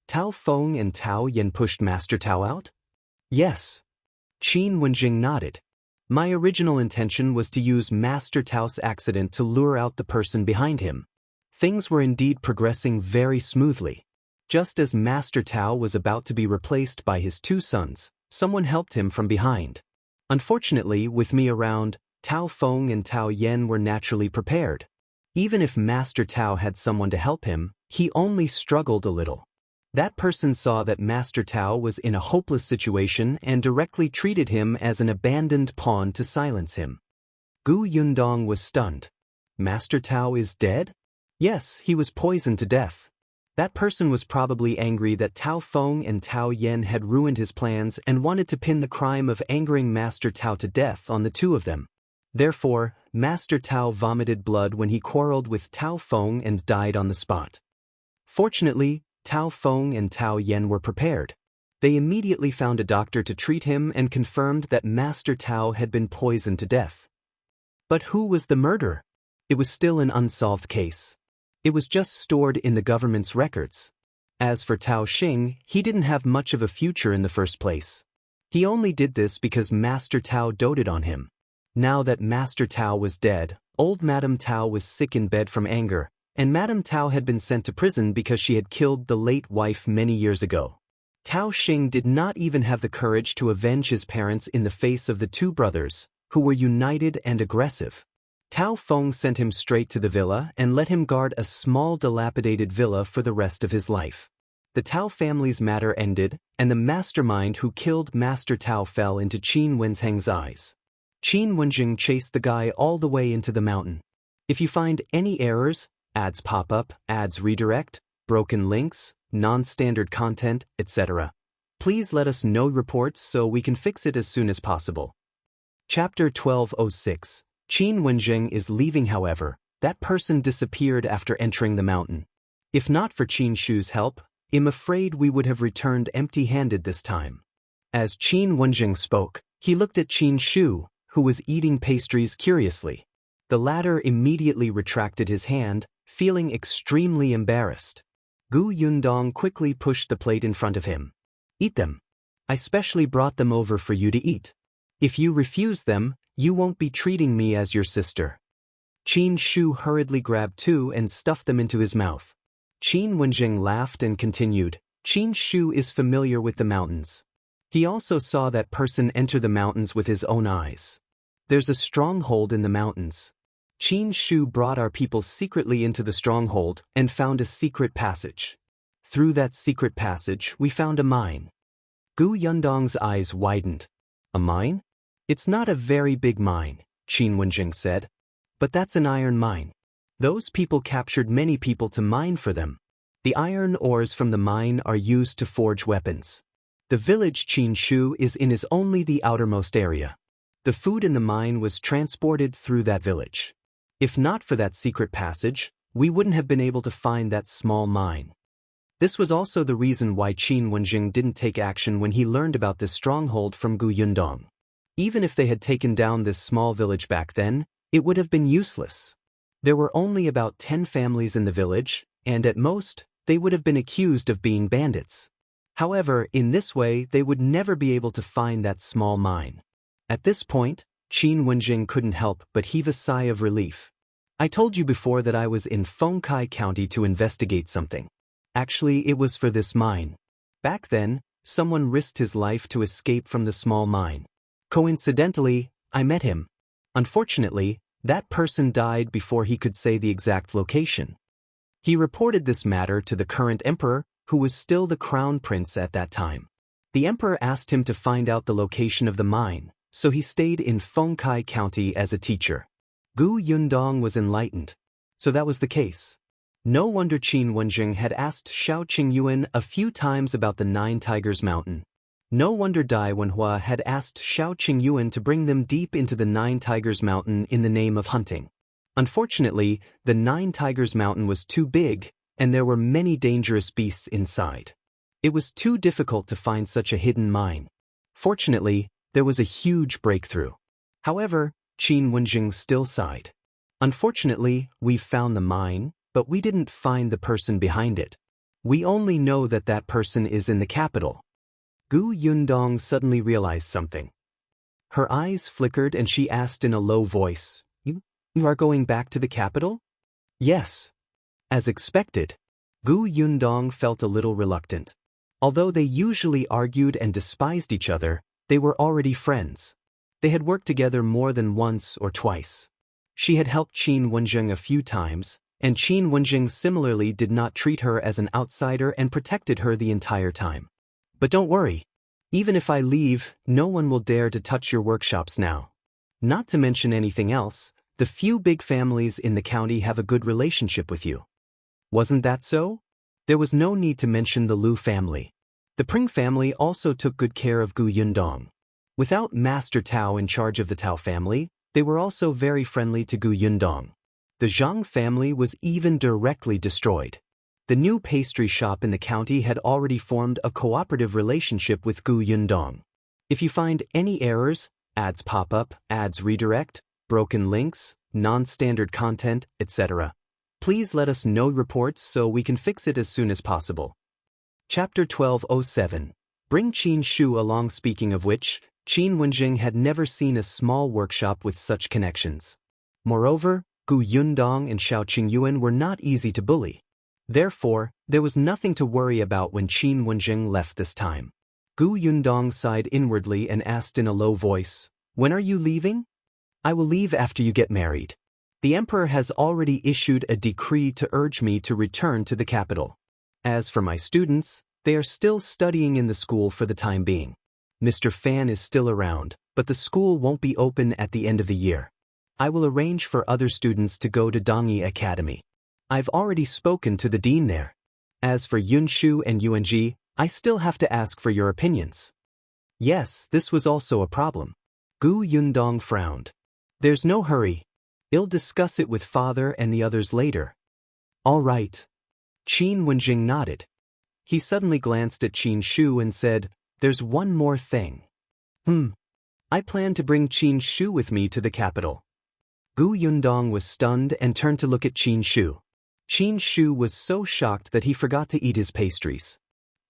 Tao Feng and Tao Yan pushed Master Tao out? Yes. Qin Wenzheng nodded. My original intention was to use Master Tao's accident to lure out the person behind him. Things were indeed progressing very smoothly. Just as Master Tao was about to be replaced by his two sons, someone helped him from behind. Unfortunately, with me around, Tao Feng and Tao Yan were naturally prepared. Even if Master Tao had someone to help him, he only struggled a little. That person saw that Master Tao was in a hopeless situation and directly treated him as an abandoned pawn to silence him. Gu Yundong was stunned. Master Tao is dead? Yes, he was poisoned to death. That person was probably angry that Tao Feng and Tao Yen had ruined his plans and wanted to pin the crime of angering Master Tao to death on the two of them. Therefore, Master Tao vomited blood when he quarreled with Tao Feng and died on the spot. Fortunately, Tao Feng and Tao Yen were prepared. They immediately found a doctor to treat him and confirmed that Master Tao had been poisoned to death. But who was the murderer? It was still an unsolved case. It was just stored in the government's records. As for Tao Xing, he didn't have much of a future in the first place. He only did this because Master Tao doted on him. Now that Master Tao was dead, old Madame Tao was sick in bed from anger, and Madame Tao had been sent to prison because she had killed the late wife many years ago. Tao Xing did not even have the courage to avenge his parents in the face of the two brothers, who were united and aggressive. Tao Feng sent him straight to the villa and let him guard a small dilapidated villa for the rest of his life. The Tao family's matter ended, and the mastermind who killed Master Tao fell into Qin Wenzheng's eyes. Qin Wenzheng chased the guy all the way into the mountain. If you find any errors, ads pop up, ads redirect, broken links, non-standard content, etc., please let us know reports so we can fix it as soon as possible. Chapter 1206. Qin Wenzheng is leaving. However, that person disappeared after entering the mountain. If not for Qin Shu's help, I'm afraid we would have returned empty-handed this time. As Qin Wenzheng spoke, he looked at Qin Shu, who was eating pastries curiously. The latter immediately retracted his hand, feeling extremely embarrassed. Gu Yundong quickly pushed the plate in front of him. Eat them. I specially brought them over for you to eat. If you refuse them, you won't be treating me as your sister. Qin Shu hurriedly grabbed two and stuffed them into his mouth. Qin Wenzheng laughed and continued, Qin Shu is familiar with the mountains. He also saw that person enter the mountains with his own eyes. There's a stronghold in the mountains. Qin Shu brought our people secretly into the stronghold and found a secret passage. Through that secret passage, we found a mine. Gu Yundong's eyes widened. A mine? It's not a very big mine, Qin Wenzheng said. But that's an iron mine. Those people captured many people to mine for them. The iron ores from the mine are used to forge weapons. The village Qin Shu is in is only the outermost area. The food in the mine was transported through that village. If not for that secret passage, we wouldn't have been able to find that small mine. This was also the reason why Qin Wenzheng didn't take action when he learned about this stronghold from Gu Yundong. Even if they had taken down this small village back then, it would have been useless. There were only about 10 families in the village, and at most, they would have been accused of being bandits. However, in this way, they would never be able to find that small mine. At this point, Qin Wenzheng couldn't help but heave a sigh of relief. I told you before that I was in Fengkai County to investigate something. Actually, it was for this mine. Back then, someone risked his life to escape from the small mine. Coincidentally, I met him. Unfortunately, that person died before he could say the exact location. He reported this matter to the current emperor, who was still the crown prince at that time. The emperor asked him to find out the location of the mine, so he stayed in Fengkai County as a teacher. Gu Yundong was enlightened. So that was the case. No wonder Qin Wenzheng had asked Xiao Qingyuan a few times about the Nine Tigers Mountain. No wonder Dai Wenhua had asked Xiao Qingyuan to bring them deep into the Nine Tigers Mountain in the name of hunting. Unfortunately, the Nine Tigers Mountain was too big, and there were many dangerous beasts inside. It was too difficult to find such a hidden mine. Fortunately, there was a huge breakthrough. However, Qin Wenzheng still sighed. Unfortunately, we've found the mine, but we didn't find the person behind it. We only know that that person is in the capital. Gu Yundong suddenly realized something. Her eyes flickered and she asked in a low voice, You are going back to the capital? Yes. As expected, Gu Yundong felt a little reluctant. Although they usually argued and despised each other, they were already friends. They had worked together more than once or twice. She had helped Qin Wenzheng a few times, And Qin Wenjing similarly did not treat her as an outsider and protected her the entire time. But don't worry. Even if I leave, no one will dare to touch your workshops now. Not to mention anything else, the few big families in the county have a good relationship with you. Wasn't that so? There was no need to mention the Lu family. The Pring family also took good care of Gu Yundong. Without Master Tao in charge of the Tao family, they were also very friendly to Gu Yundong. The Zhang family was even directly destroyed. The new pastry shop in the county had already formed a cooperative relationship with Gu Yundong. If you find any errors, ads pop up, ads redirect, broken links, non-standard content, etc., please let us know reports so we can fix it as soon as possible. Chapter 1207. Bring Qin Shu along. Speaking of which, Qin Wenjing had never seen a small workshop with such connections. Moreover, Gu Yundong and Xiao Qingyuan were not easy to bully. Therefore, there was nothing to worry about when Qin Wenjing left this time. Gu Yundong sighed inwardly and asked in a low voice, "When are you leaving?" "I will leave after you get married. The emperor has already issued a decree to urge me to return to the capital. As for my students, they are still studying in the school for the time being. Mr. Fan is still around, but the school won't be open at the end of the year. I will arrange for other students to go to Dongyi Academy. I've already spoken to the dean there. As for Yunshu and Yuanji, I still have to ask for your opinions." Yes, this was also a problem. Gu Yundong frowned. "There's no hurry. I'll discuss it with father and the others later." "All right." Qin Wenjing nodded. He suddenly glanced at Qin Shu and said, "There's one more thing. I plan to bring Qin Shu with me to the capital." Gu Yundong was stunned and turned to look at Qin Shu. Qin Shu was so shocked that he forgot to eat his pastries.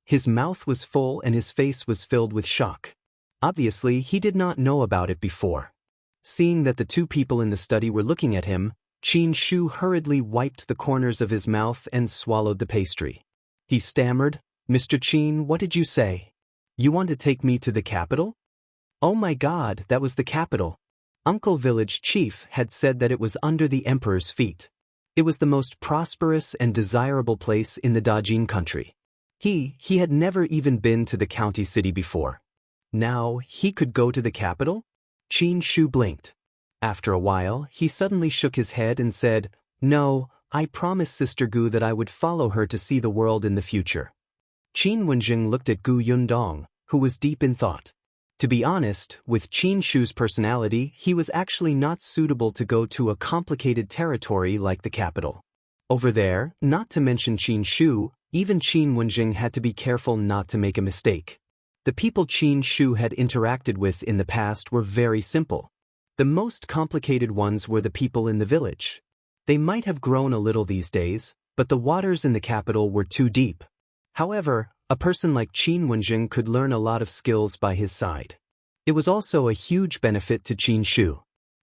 His mouth was full and his face was filled with shock. Obviously, he did not know about it before. Seeing that the two people in the study were looking at him, Qin Shu hurriedly wiped the corners of his mouth and swallowed the pastry. He stammered, "Mr. Qin, what did you say? You want to take me to the capital?" "Oh my God, that was the capital. Uncle Village Chief had said that it was under the emperor's feet. It was the most prosperous and desirable place in the Dajin country. He had never even been to the county city before. Now, he could go to the capital?" Qin Shu blinked. After a while, he suddenly shook his head and said, "No, I promised Sister Gu that I would follow her to see the world in the future." Qin Wenjing looked at Gu Yundong, who was deep in thought. To be honest, with Qin Shu's personality, he was actually not suitable to go to a complicated territory like the capital. Over there, not to mention Qin Shu, even Qin Wenjing had to be careful not to make a mistake. The people Qin Shu had interacted with in the past were very simple. The most complicated ones were the people in the village. They might have grown a little these days, but the waters in the capital were too deep. However, a person like Qin Wenjing could learn a lot of skills by his side. It was also a huge benefit to Qin Shu.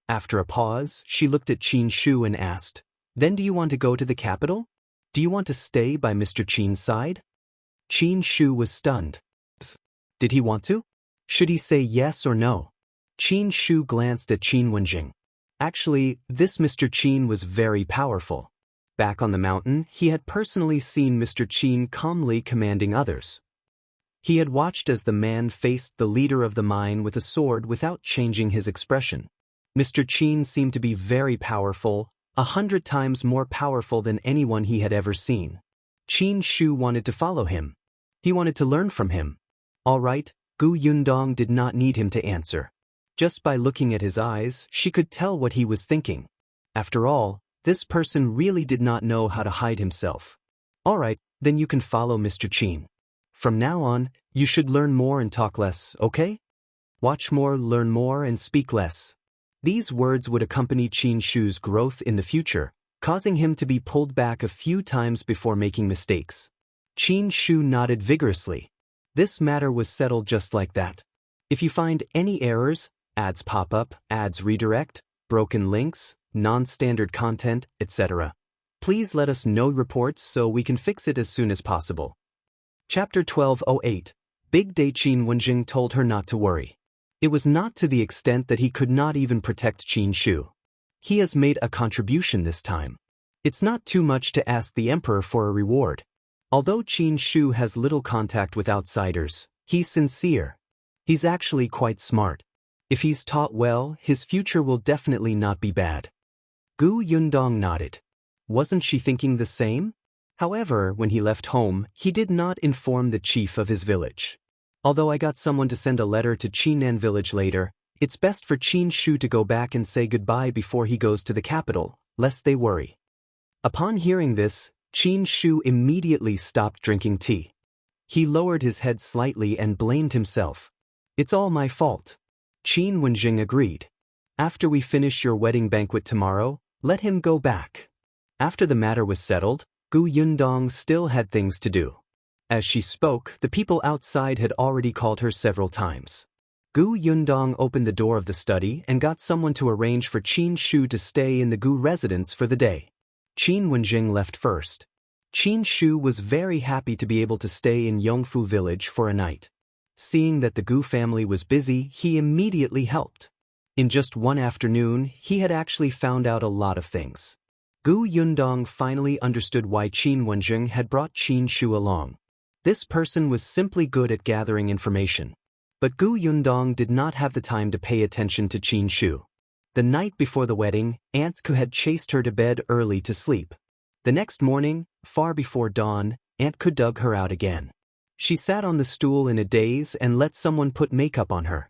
After a pause, she looked at Qin Shu and asked, "Then do you want to go to the capital? Do you want to stay by Mr. Qin's side?" Qin Shu was stunned. Did he want to? Should he say yes or no? Qin Shu glanced at Qin Wenjing. Actually, this Mr. Qin was very powerful. Back on the mountain, he had personally seen Mr. Qin calmly commanding others. He had watched as the man faced the leader of the mine with a sword without changing his expression. Mr. Qin seemed to be very powerful, 100 times more powerful than anyone he had ever seen. Qin Shu wanted to follow him. He wanted to learn from him. All right, Gu Yundong did not need him to answer. Just by looking at his eyes, she could tell what he was thinking. After all, this person really did not know how to hide himself. All right, then you can follow Mr. Qin. From now on, you should learn more and talk less, okay? Watch more, learn more, and speak less. These words would accompany Qin Shu's growth in the future, causing him to be pulled back a few times before making mistakes. Qin Shu nodded vigorously. This matter was settled just like that. If you find any errors, ads pop up, ads redirect, broken links, non-standard content, etc., please let us know reports so we can fix it as soon as possible. Chapter 1208. Big Day. Qin Wenjing told her not to worry. It was not to the extent that he could not even protect Qin Shu. He has made a contribution this time. It's not too much to ask the emperor for a reward. Although Qin Shu has little contact with outsiders, he's sincere. He's actually quite smart. If he's taught well, his future will definitely not be bad. Gu Yundong nodded. Wasn't she thinking the same? However, when he left home, he did not inform the chief of his village. Although I got someone to send a letter to Qinan village later, it's best for Qin Shu to go back and say goodbye before he goes to the capital, lest they worry. Upon hearing this, Qin Shu immediately stopped drinking tea. He lowered his head slightly and blamed himself. It's all my fault. Qin Wenzheng agreed. After we finish your wedding banquet tomorrow, let him go back. After the matter was settled, Gu Yundong still had things to do. As she spoke, the people outside had already called her several times. Gu Yundong opened the door of the study and got someone to arrange for Qin Shu to stay in the Gu residence for the day. Qin Wenzheng left first. Qin Shu was very happy to be able to stay in Yongfu village for a night. Seeing that the Gu family was busy, he immediately helped. In just one afternoon, he had actually found out a lot of things. Gu Yundong finally understood why Qin Wenzheng had brought Qin Shu along. This person was simply good at gathering information. But Gu Yundong did not have the time to pay attention to Qin Shu. The night before the wedding, Aunt Ku had chased her to bed early to sleep. The next morning, far before dawn, Aunt Ku dug her out again. She sat on the stool in a daze and let someone put makeup on her.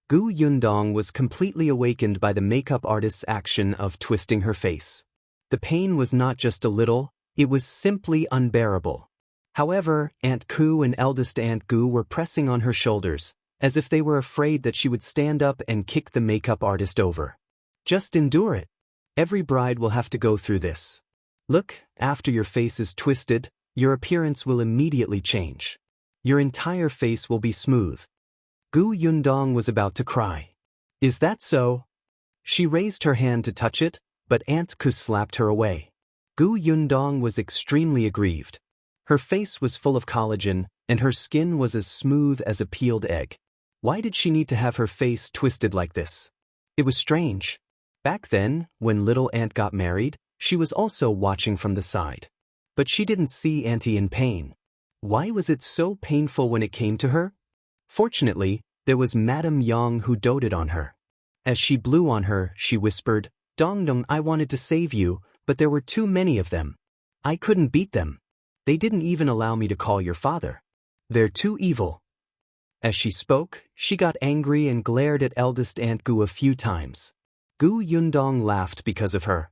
Gu Yundong was completely awakened by the makeup artist's action of twisting her face. The pain was not just a little, it was simply unbearable. However, Aunt Ku and eldest Aunt Gu were pressing on her shoulders, as if they were afraid that she would stand up and kick the makeup artist over. Just endure it. Every bride will have to go through this. Look, after your face is twisted, your appearance will immediately change. Your entire face will be smooth. Gu Yundong was about to cry. Is that so? She raised her hand to touch it, but Aunt Ku slapped her away. Gu Yundong was extremely aggrieved. Her face was full of collagen, and her skin was as smooth as a peeled egg. Why did she need to have her face twisted like this? It was strange. Back then, when little Aunt got married, she was also watching from the side. But she didn't see Auntie in pain. Why was it so painful when it came to her? Fortunately, there was Madame Yang who doted on her. As she blew on her, she whispered, "Dongdong, I wanted to save you, but there were too many of them. I couldn't beat them. They didn't even allow me to call your father. They're too evil." As she spoke, she got angry and glared at eldest Aunt Gu a few times. Gu Yundong laughed because of her.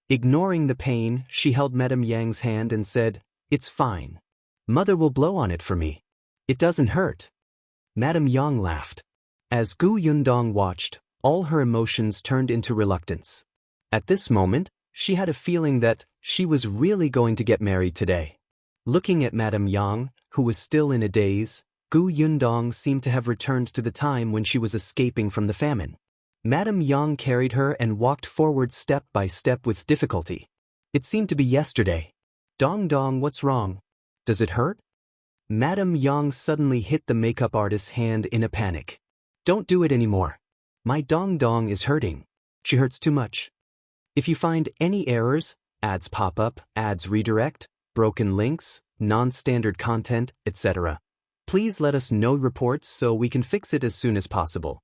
Ignoring the pain, she held Madame Yang's hand and said, "It's fine. Mother will blow on it for me. It doesn't hurt." Madame Yang laughed. As Gu Yundong watched, all her emotions turned into reluctance. At this moment, she had a feeling that she was really going to get married today. Looking at Madame Yang, who was still in a daze, Gu Yundong seemed to have returned to the time when she was escaping from the famine. Madame Yang carried her and walked forward step by step with difficulty. It seemed to be yesterday. "Dong Dong, what's wrong? Does it hurt?" Madame Yang suddenly hit the makeup artist's hand in a panic. "Don't do it anymore. My Dong Dong is hurting. She hurts too much." If you find any errors, ads pop up, ads redirect, broken links, non-standard content, etc., please let us know reports so we can fix it as soon as possible.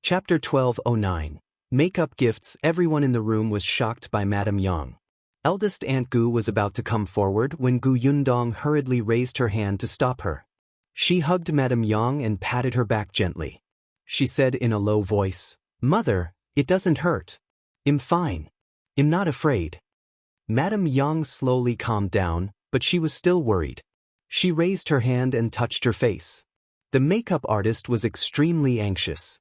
Chapter 1209. Makeup Gifts. Everyone in the room was shocked by Madame Yang. Eldest Aunt Gu was about to come forward when Gu Yundong hurriedly raised her hand to stop her. She hugged Madame Yang and patted her back gently. She said in a low voice, "Mother, it doesn't hurt. I'm fine. I'm not afraid." Madame Yang slowly calmed down, but she was still worried. She raised her hand and touched her face. The makeup artist was extremely anxious.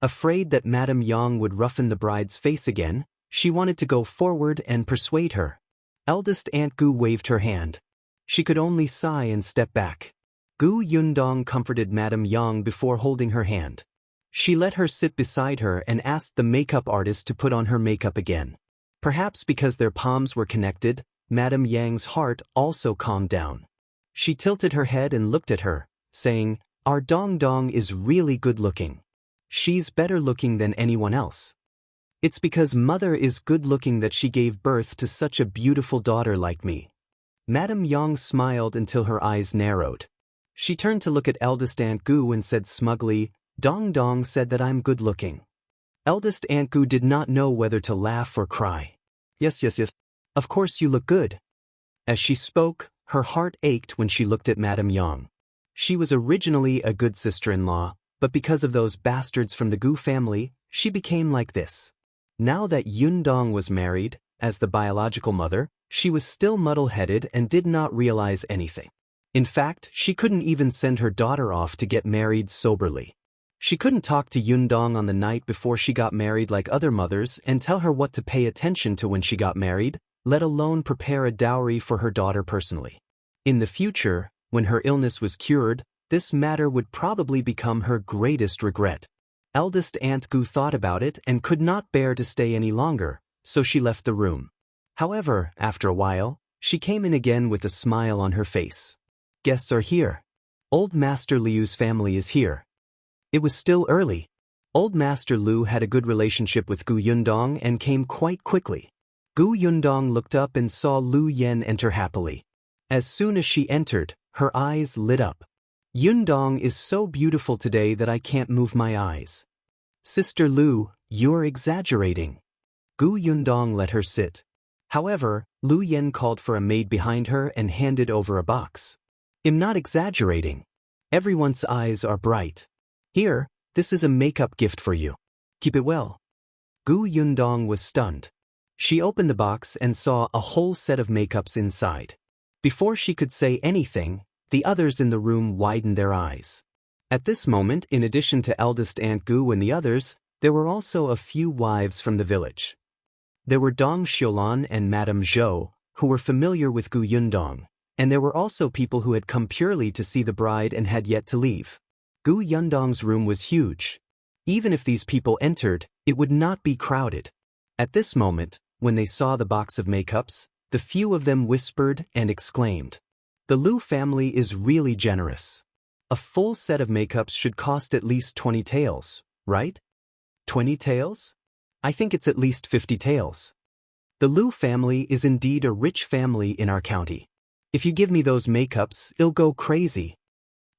Afraid that Madame Yang would roughen the bride's face again, she wanted to go forward and persuade her. Eldest Aunt Gu waved her hand. She could only sigh and step back. Gu Yundong comforted Madame Yang before holding her hand. She let her sit beside her and asked the makeup artist to put on her makeup again. Perhaps because their palms were connected, Madame Yang's heart also calmed down. She tilted her head and looked at her, saying, "Our Dong Dong is really good looking. She's better looking than anyone else." It's because mother is good-looking that she gave birth to such a beautiful daughter like me. Madame Yang smiled until her eyes narrowed. She turned to look at eldest Aunt Gu and said smugly, Dong Dong said that I'm good-looking. Eldest Aunt Gu did not know whether to laugh or cry. Yes. Of course you look good. As she spoke, her heart ached when she looked at Madame Yang. She was originally a good sister-in-law, but because of those bastards from the Gu family, she became like this. Now that Yundong was married, as the biological mother, she was still muddle-headed and did not realize anything. In fact, she couldn't even send her daughter off to get married soberly. She couldn't talk to Yundong on the night before she got married like other mothers and tell her what to pay attention to when she got married, let alone prepare a dowry for her daughter personally. In the future, when her illness was cured, this matter would probably become her greatest regret. Eldest Aunt Gu thought about it and could not bear to stay any longer, so she left the room. However, after a while, she came in again with a smile on her face. Guests are here. Old Master Liu's family is here. It was still early. Old Master Liu had a good relationship with Gu Yundong and came quite quickly. Gu Yundong looked up and saw Lu Yen enter happily. As soon as she entered, her eyes lit up. Yundong is so beautiful today that I can't move my eyes. Sister Lu, you're exaggerating. Gu Yundong let her sit. However, Lu Yen called for a maid behind her and handed over a box. I'm not exaggerating. Everyone's eyes are bright. Here, this is a makeup gift for you. Keep it well. Gu Yundong was stunned. She opened the box and saw a whole set of makeups inside. Before she could say anything, the others in the room widened their eyes. At this moment, in addition to eldest Aunt Gu and the others, there were also a few wives from the village. There were Dong Xiulan and Madame Zhou, who were familiar with Gu Yundong, and there were also people who had come purely to see the bride and had yet to leave. Gu Yundong's room was huge. Even if these people entered, it would not be crowded. At this moment, when they saw the box of makeups, the few of them whispered and exclaimed, "The Liu family is really generous. A full set of makeups should cost at least 20 taels, right? 20 taels? I think it's at least 50 taels. The Liu family is indeed a rich family in our county. If you give me those makeups, it'll go crazy."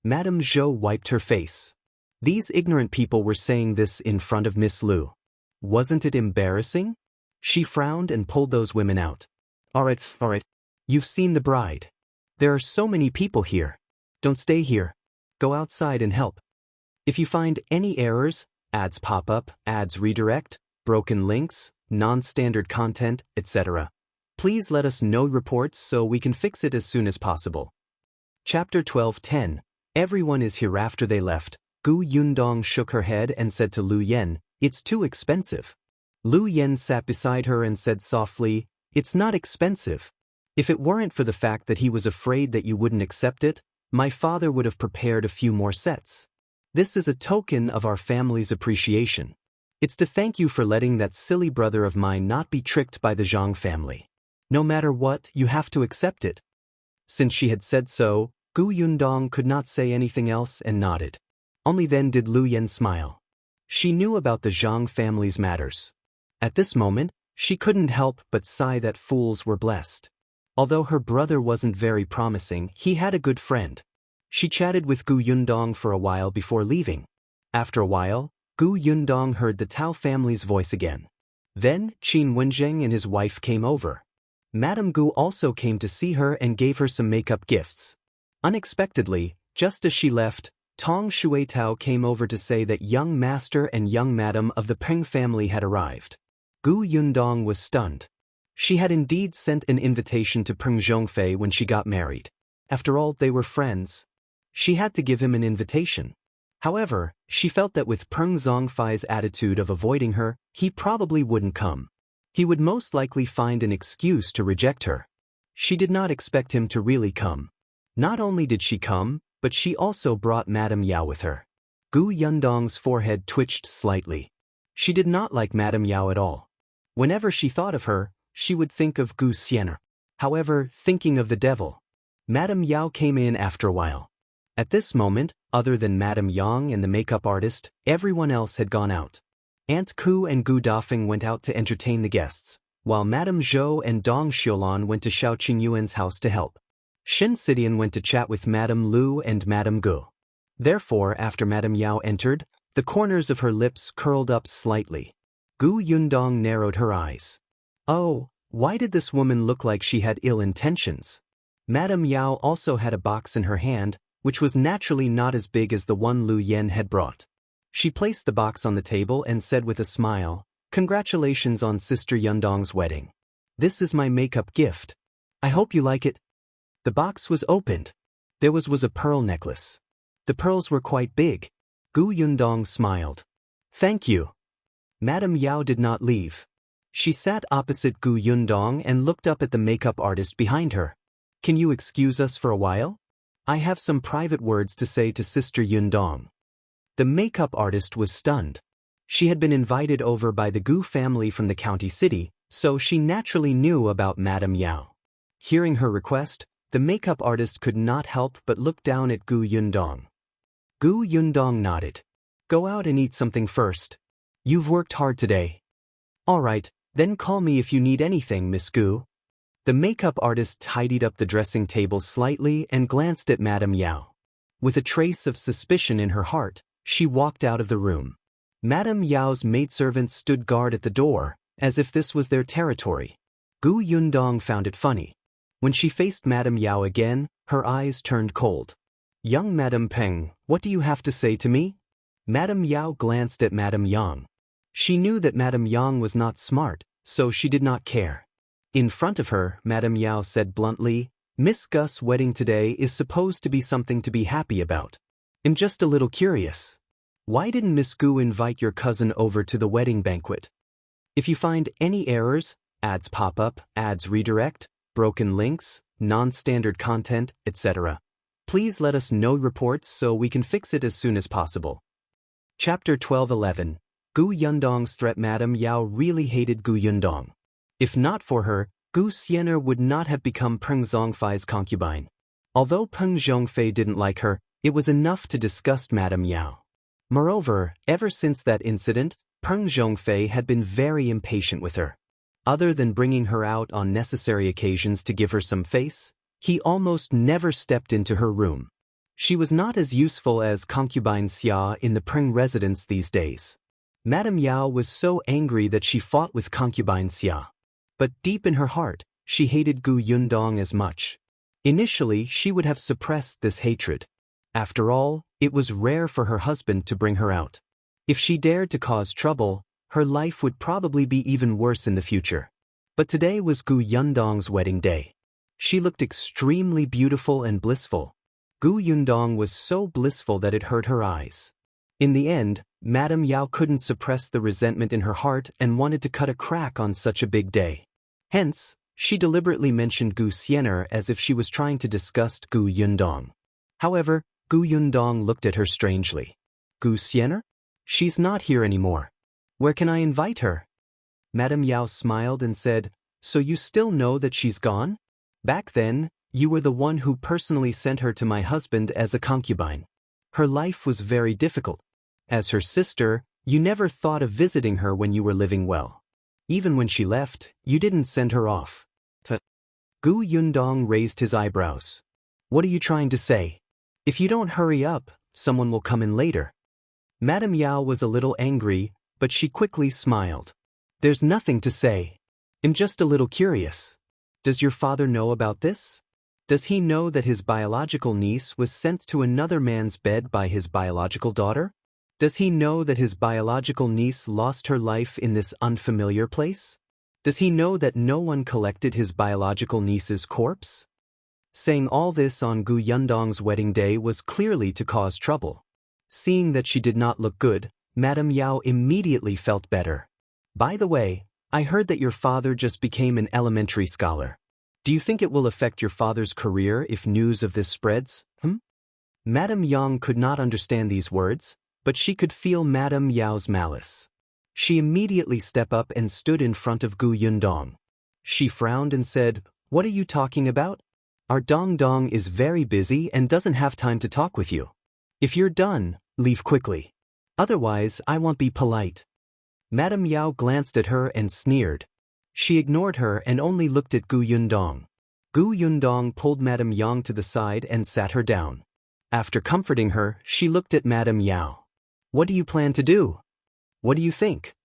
Madame Zhou wiped her face. These ignorant people were saying this in front of Miss Liu. Wasn't it embarrassing? She frowned and pulled those women out. All right. You've seen the bride. There are so many people here. Don't stay here. Go outside and help. If you find any errors, ads pop up, ads redirect, broken links, non-standard content, etc., please let us know reports so we can fix it as soon as possible. Chapter 12:10. Everyone is here. After they left, Gu Yundong shook her head and said to Lu Yen, "It's too expensive." Lu Yen sat beside her and said softly, "It's not expensive. If it weren't for the fact that he was afraid that you wouldn't accept it, my father would have prepared a few more sets. This is a token of our family's appreciation. It's to thank you for letting that silly brother of mine not be tricked by the Zhang family. No matter what, you have to accept it." Since she had said so, Gu Yundong could not say anything else and nodded. Only then did Lu Yen smile. She knew about the Zhang family's matters. At this moment, she couldn't help but sigh that fools were blessed. Although her brother wasn't very promising, he had a good friend. She chatted with Gu Yundong for a while before leaving. After a while, Gu Yundong heard the Tao family's voice again. Then, Qin Wenzheng and his wife came over. Madame Gu also came to see her and gave her some makeup gifts. Unexpectedly, just as she left, Tong Shuitao came over to say that young master and young madam of the Peng family had arrived. Gu Yundong was stunned. She had indeed sent an invitation to Peng Zhongfei when she got married. After all, they were friends. She had to give him an invitation. However, she felt that with Peng Zhongfei's attitude of avoiding her, he probably wouldn't come. He would most likely find an excuse to reject her. She did not expect him to really come. Not only did she come, but she also brought Madame Yao with her. Gu Yundong's forehead twitched slightly. She did not like Madame Yao at all. Whenever she thought of her, she would think of Gu Xian'er. However, thinking of the devil. Madame Yao came in after a while. At this moment, other than Madame Yang and the makeup artist, everyone else had gone out. Aunt Ku and Gu Dafeng went out to entertain the guests, while Madame Zhou and Dong Xiulan went to Xiao Qingyuan's house to help. Shen Sidian went to chat with Madame Lu and Madame Gu. Therefore, after Madame Yao entered, the corners of her lips curled up slightly. Gu Yundong narrowed her eyes. Oh, why did this woman look like she had ill intentions? Madame Yao also had a box in her hand, which was naturally not as big as the one Lu Yen had brought. She placed the box on the table and said with a smile, "Congratulations on Sister Yundong's wedding. This is my makeup gift. I hope you like it." The box was opened. There was a pearl necklace. The pearls were quite big. Gu Yundong smiled. "Thank you." Madame Yao did not leave. She sat opposite Gu Yundong and looked up at the makeup artist behind her. "Can you excuse us for a while? I have some private words to say to Sister Yundong." The makeup artist was stunned. She had been invited over by the Gu family from the county city, so she naturally knew about Madame Yao. Hearing her request, the makeup artist could not help but look down at Gu Yundong. Gu Yundong nodded. "Go out and eat something first. You've worked hard today." "All right, then call me if you need anything, Miss Gu." The makeup artist tidied up the dressing table slightly and glanced at Madame Yao. With a trace of suspicion in her heart, she walked out of the room. Madame Yao's maidservants stood guard at the door, as if this was their territory. Gu Yundong found it funny. When she faced Madame Yao again, her eyes turned cold. "Young Madame Peng, what do you have to say to me?" Madame Yao glanced at Madame Yang. She knew that Madame Yang was not smart, so she did not care. In front of her, Madame Yao said bluntly, "Miss Gus' wedding today is supposed to be something to be happy about. I'm just a little curious. Why didn't Miss Gu invite your cousin over to the wedding banquet? If you find any errors, ads pop up, ads redirect, broken links, non-standard content, etc., please let us know reports so we can fix it as soon as possible." Chapter 12:11. Gu Yundong's threat. Madame Yao really hated Gu Yundong. If not for her, Gu Xiener would not have become Peng Zhongfei's concubine. Although Peng Zhongfei didn't like her, it was enough to disgust Madame Yao. Moreover, ever since that incident, Peng Zhongfei had been very impatient with her. Other than bringing her out on necessary occasions to give her some face, he almost never stepped into her room. She was not as useful as concubine Xia in the Peng residence these days. Madame Yao was so angry that she fought with concubine Xia. But deep in her heart, she hated Gu Yundong as much. Initially, she would have suppressed this hatred. After all, it was rare for her husband to bring her out. If she dared to cause trouble, her life would probably be even worse in the future. But today was Gu Yundong's wedding day. She looked extremely beautiful and blissful. Gu Yundong was so blissful that it hurt her eyes. In the end, Madame Yao couldn't suppress the resentment in her heart and wanted to cut a crack on such a big day. Hence, she deliberately mentioned Gu Xiener as if she was trying to disgust Gu Yundong. However, Gu Yundong looked at her strangely. "Gu Xiener? She's not here anymore. Where can I invite her?" Madame Yao smiled and said, "So you still know that she's gone? Back then, you were the one who personally sent her to my husband as a concubine. Her life was very difficult. As her sister, you never thought of visiting her when you were living well. Even when she left, you didn't send her off." Gu Yundong raised his eyebrows. "What are you trying to say? If you don't hurry up, someone will come in later." Madame Yao was a little angry, but she quickly smiled. "There's nothing to say. I'm just a little curious. Does your father know about this? Does he know that his biological niece was sent to another man's bed by his biological daughter? Does he know that his biological niece lost her life in this unfamiliar place? Does he know that no one collected his biological niece's corpse?" Saying all this on Gu Yundong's wedding day was clearly to cause trouble. Seeing that she did not look good, Madame Yao immediately felt better. "By the way, I heard that your father just became an elementary scholar. Do you think it will affect your father's career if news of this spreads?" Madame Yang could not understand these words, but she could feel Madame Yao's malice. She immediately stepped up and stood in front of Gu Yundong. She frowned and said, "What are you talking about? Our Dong Dong is very busy and doesn't have time to talk with you. If you're done, leave quickly. Otherwise, I won't be polite." Madame Yao glanced at her and sneered. She ignored her and only looked at Gu Yundong. Gu Yundong pulled Madame Yang to the side and sat her down. After comforting her, she looked at Madame Yao. What do you plan to do? What do you think?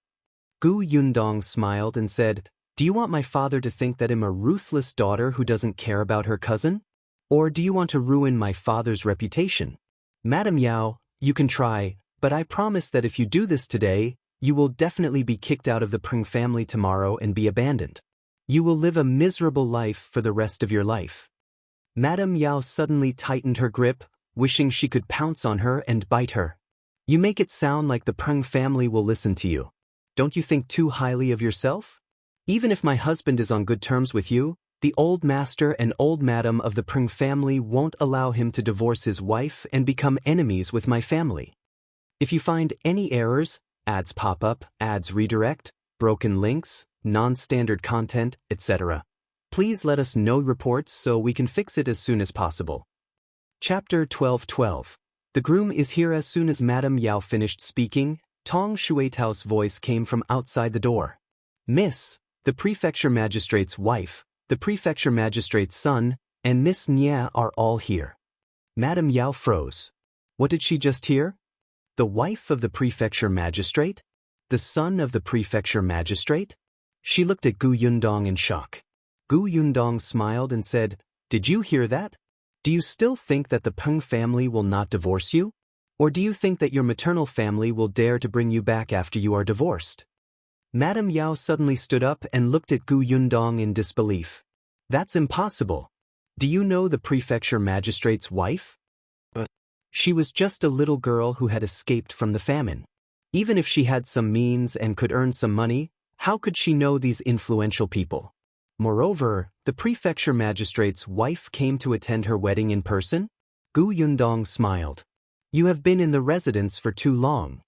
Gu Yundong smiled and said, Do you want my father to think that I'm a ruthless daughter who doesn't care about her cousin? Or do you want to ruin my father's reputation? Madame Yao, you can try, but I promise that if you do this today, you will definitely be kicked out of the Peng family tomorrow and be abandoned. You will live a miserable life for the rest of your life. Madame Yao suddenly tightened her grip, wishing she could pounce on her and bite her. You make it sound like the Peng family will listen to you. Don't you think too highly of yourself? Even if my husband is on good terms with you, the old master and old madam of the Peng family won't allow him to divorce his wife and become enemies with my family. If you find any errors, ads pop up, ads redirect, broken links, non-standard content, etc., please let us know reports so we can fix it as soon as possible. Chapter 12:12. The groom is here. As soon as Madame Yao finished speaking, Tong Shuetao's voice came from outside the door. Miss, the prefecture magistrate's wife, the prefecture magistrate's son, and Miss Nia are all here. Madame Yao froze. What did she just hear? The wife of the prefecture magistrate? The son of the prefecture magistrate? She looked at Gu Yundong in shock. Gu Yundong smiled and said, Did you hear that? Do you still think that the Peng family will not divorce you? Or do you think that your maternal family will dare to bring you back after you are divorced? Madame Yao suddenly stood up and looked at Gu Yundong in disbelief. That's impossible. Do you know the prefecture magistrate's wife? But she was just a little girl who had escaped from the famine. Even if she had some means and could earn some money, how could she know these influential people? Moreover, the prefecture magistrate's wife came to attend her wedding in person? Gu Yundong smiled. You have been in the residence for too long.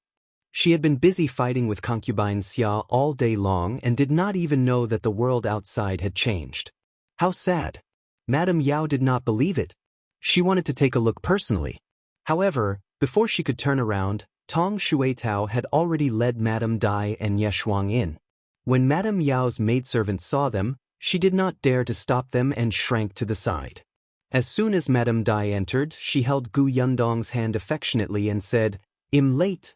She had been busy fighting with concubine Xia all day long and did not even know that the world outside had changed. How sad. Madame Yao did not believe it. She wanted to take a look personally. However, before she could turn around, Tong Shuetao had already led Madame Dai and Ye Shuang in. When Madame Yao's maidservant saw them, she did not dare to stop them and shrank to the side. As soon as Madame Dai entered, she held Gu Yundong's hand affectionately and said, I'm late.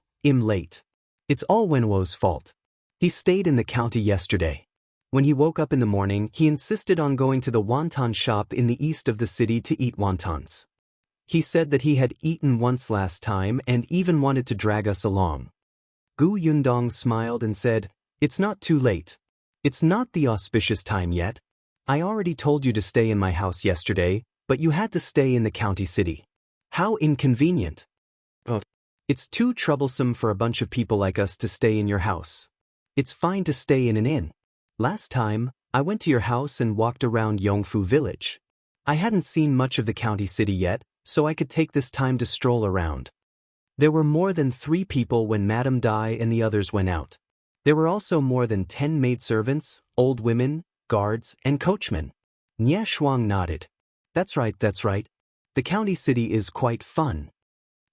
It's all Wenwo's fault. He stayed in the county yesterday. When he woke up in the morning, he insisted on going to the wonton shop in the east of the city to eat wontons. He said that he had eaten once last time and even wanted to drag us along. Gu Yundong smiled and said, It's not too late. It's not the auspicious time yet. I already told you to stay in my house yesterday, but you had to stay in the county city. How inconvenient. It's too troublesome for a bunch of people like us to stay in your house. It's fine to stay in an inn. Last time, I went to your house and walked around Yongfu village. I hadn't seen much of the county city yet, so I could take this time to stroll around. There were more than 3 people when Madame Dai and the others went out. There were also more than 10 maidservants, old women, guards, and coachmen. Nye Shuang nodded. That's right. The county city is quite fun.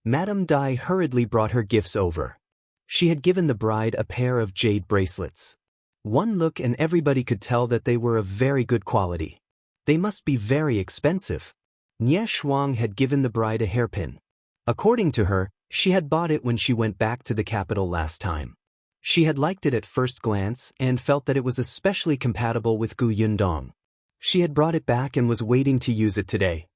Madame Dai hurriedly brought her gifts over. She had given the bride a pair of jade bracelets. One look and everybody could tell that they were of very good quality. They must be very expensive. Nye Shuang had given the bride a hairpin. According to her, she had bought it when she went back to the capital last time. She had liked it at first glance and felt that it was especially compatible with Gu Yundong. She had brought it back and was waiting to use it today.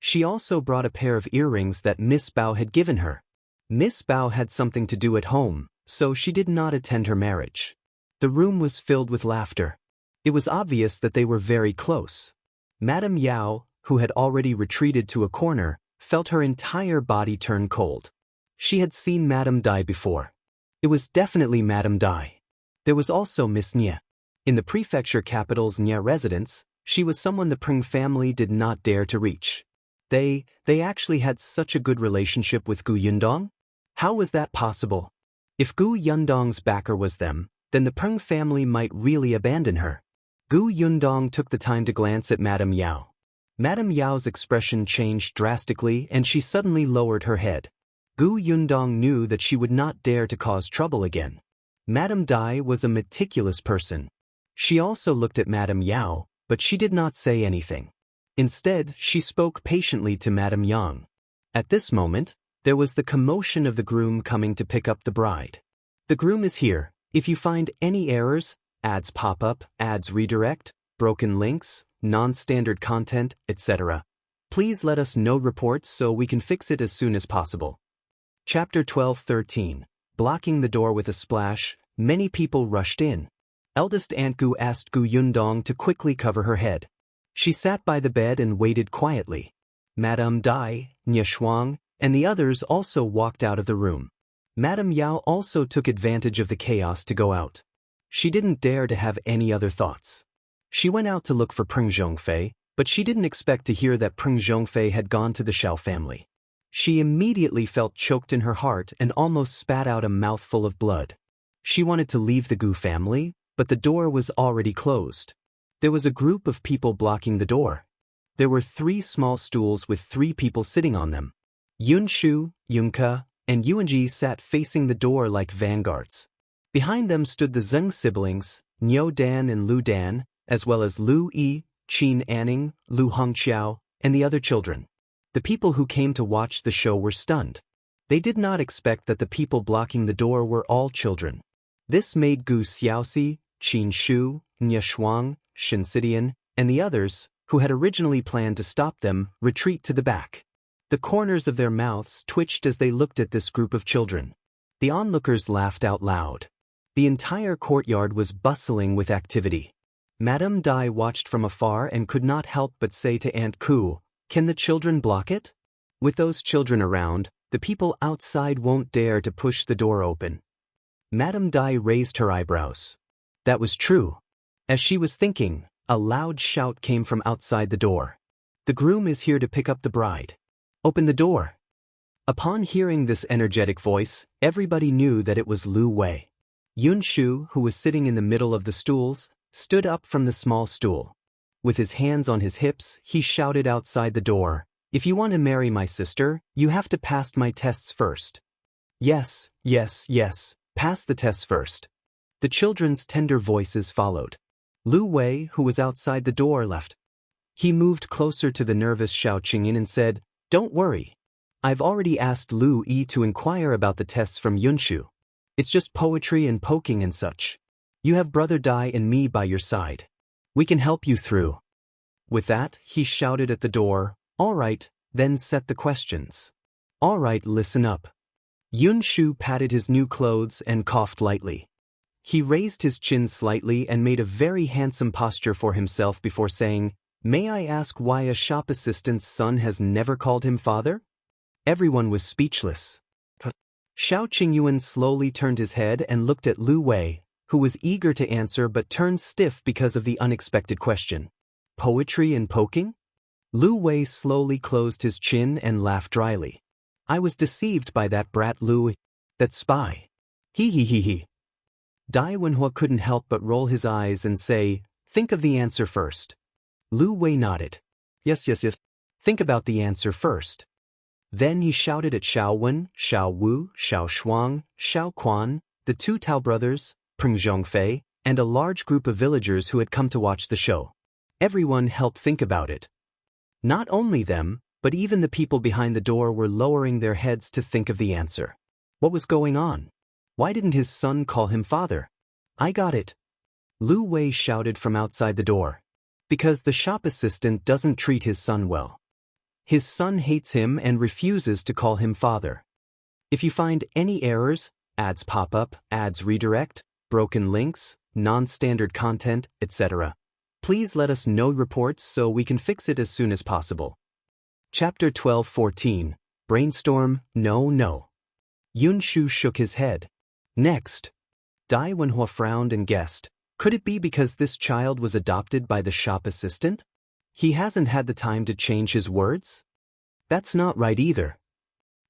She also brought a pair of earrings that Miss Bao had given her. Miss Bao had something to do at home, so she did not attend her marriage. The room was filled with laughter. It was obvious that they were very close. Madame Yao, who had already retreated to a corner, felt her entire body turn cold. She had seen Madame Dai before. It was definitely Madame Dai. There was also Miss Nye. In the prefecture capital's Nye residence, she was someone the Peng family did not dare to reach. They actually had such a good relationship with Gu Yundong? How was that possible? If Gu Yundong's backer was them, then the Peng family might really abandon her. Gu Yundong took the time to glance at Madame Yao. Madame Yao's expression changed drastically and she suddenly lowered her head. Gu Yundong knew that she would not dare to cause trouble again. Madame Dai was a meticulous person. She also looked at Madame Yao, but she did not say anything. Instead, she spoke patiently to Madame Yang. At this moment, there was the commotion of the groom coming to pick up the bride. The groom is here. If you find any errors, ads pop up, ads redirect, broken links, non-standard content, etc., please let us know reports so we can fix it as soon as possible. Chapter 12:13. Blocking the door with a splash, many people rushed in. Eldest Aunt Gu asked Gu Yundong to quickly cover her head. She sat by the bed and waited quietly. Madame Dai, Nye Shuang, and the others also walked out of the room. Madame Yao also took advantage of the chaos to go out. She didn't dare to have any other thoughts. She went out to look for Peng Zhongfei, but she didn't expect to hear that Peng Zhongfei had gone to the Xiao family. She immediately felt choked in her heart and almost spat out a mouthful of blood. She wanted to leave the Gu family, but the door was already closed. There was a group of people blocking the door. There were 3 small stools with 3 people sitting on them. Yunshu, Yunke, and Yuanji sat facing the door like vanguards. Behind them stood the Zheng siblings, Niu Dan and Lu Dan, as well as Lu Yi, Qin Anning, Lu Hongqiao, and the other children. The people who came to watch the show were stunned. They did not expect that the people blocking the door were all children. This made Gu Xiaoxi, Qin Shu, Nye Shuang, Shinsidian, and the others, who had originally planned to stop them, retreat to the back. The corners of their mouths twitched as they looked at this group of children. The onlookers laughed out loud. The entire courtyard was bustling with activity. Madame Dai watched from afar and could not help but say to Aunt Ku, "Can the children block it?" With those children around, the people outside won't dare to push the door open. Madame Dai raised her eyebrows. That was true. As she was thinking, a loud shout came from outside the door. "The groom is here to pick up the bride. Open the door." Upon hearing this energetic voice, everybody knew that it was Lu Wei. Yunshu, who was sitting in the middle of the stools, stood up from the small stool. With his hands on his hips, he shouted outside the door, "If you want to marry my sister, you have to pass my tests first." "Yes, yes, yes, pass the tests first." The children's tender voices followed. Lu Wei, who was outside the door, left. He moved closer to the nervous Xiao Qingyin and said, "Don't worry. I've already asked Lu Yi to inquire about the tests from Yunshu. It's just poetry and poking and such. You have Brother Dai and me by your side. We can help you through." With that, he shouted at the door, "All right, then set the questions. All right, listen up." Yunshu patted his new clothes and coughed lightly. He raised his chin slightly and made a very handsome posture for himself before saying, "May I ask why a shop assistant's son has never called him father?" Everyone was speechless. Xiao Qingyuan slowly turned his head and looked at Lu Wei, who was eager to answer but turned stiff because of the unexpected question. "Poetry and poking?" Lu Wei slowly closed his chin and laughed dryly. "I was deceived by that brat Lu, that spy. He he he he." Dai Wenhua couldn't help but roll his eyes and say, "Think of the answer first." Lu Wei nodded. Yes, yes, yes. Think about the answer first." Then he shouted at Xiao Wen, Xiao Wu, Xiao Shuang, Xiao Quan, the 2 Tao brothers, Peng Zhongfei, and a large group of villagers who had come to watch the show. Everyone helped think about it. Not only them, but even the people behind the door were lowering their heads to think of the answer. What was going on? Why didn't his son call him father? "I got it." Lu Wei shouted from outside the door. "Because the shop assistant doesn't treat his son well. His son hates him and refuses to call him father. If you find any errors, ads pop up, ads redirect, broken links, non-standard content, etc., please let us know reports so we can fix it as soon as possible." Chapter 12:14. Brainstorm, no, no. Yunshu shook his head. Next. Dai Wenhua frowned and guessed, could it be because this child was adopted by the shop assistant? He hasn't had the time to change his words? That's not right either.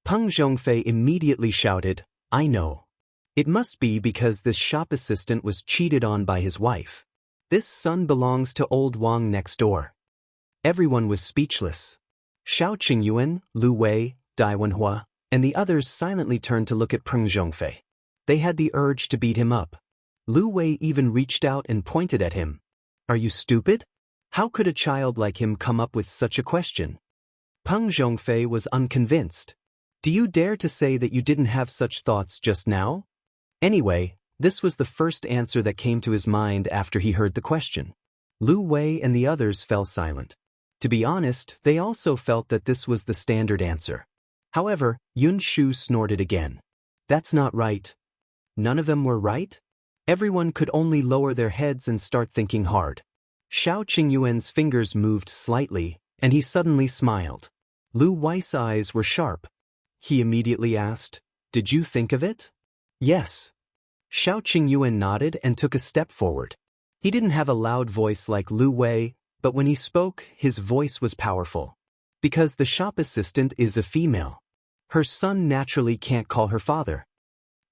Peng Zhongfei immediately shouted, "I know. It must be because this shop assistant was cheated on by his wife. This son belongs to old Wang next door." Everyone was speechless. Xiao Qingyuan, Lu Wei, Dai Wenhua, and the others silently turned to look at Peng Zhongfei. They had the urge to beat him up. Lu Wei even reached out and pointed at him. Are you stupid? How could a child like him come up with such a question? Peng Zhongfei was unconvinced. Do you dare to say that you didn't have such thoughts just now? Anyway, this was the first answer that came to his mind after he heard the question. Lu Wei and the others fell silent. To be honest, they also felt that this was the standard answer. However, Yun Shu snorted again. That's not right. None of them were right? Everyone could only lower their heads and start thinking hard. Xiao Qingyuan's fingers moved slightly, and he suddenly smiled. Lu Wei's eyes were sharp. He immediately asked, Did you think of it? Yes. Xiao Qingyuan nodded and took a step forward. He didn't have a loud voice like Lu Wei, but when he spoke, his voice was powerful. Because the shop assistant is a female. Her son naturally can't call her father.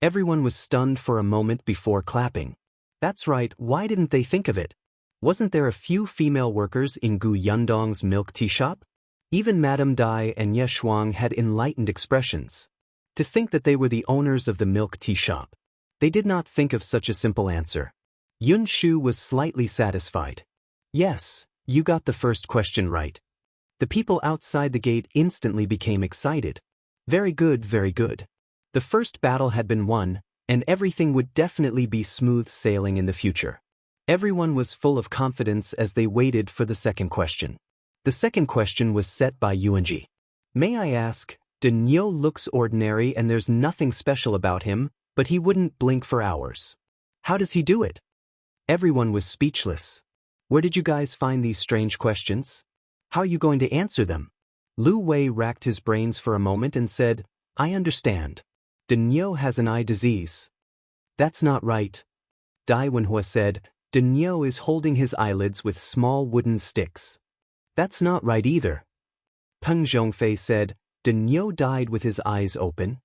Everyone was stunned for a moment before clapping. That's right, why didn't they think of it? Wasn't there a few female workers in Gu Yundong's milk tea shop? Even Madame Dai and Ye Shuang had enlightened expressions. To think that they were the owners of the milk tea shop. They did not think of such a simple answer. Yun Shu was slightly satisfied. Yes, you got the first question right. The people outside the gate instantly became excited. Very good, very good. The first battle had been won, and everything would definitely be smooth sailing in the future. Everyone was full of confidence as they waited for the second question. The second question was set by Yuanji. May I ask, Denyo looks ordinary and there's nothing special about him, but he wouldn't blink for hours. How does he do it? Everyone was speechless. Where did you guys find these strange questions? How are you going to answer them? Lu Wei racked his brains for a moment and said, I understand. Denyo has an eye disease. That's not right. Dai Wenhua said, Denyo is holding his eyelids with small wooden sticks. That's not right either. Peng Zhongfei said, Denyo died with his eyes open.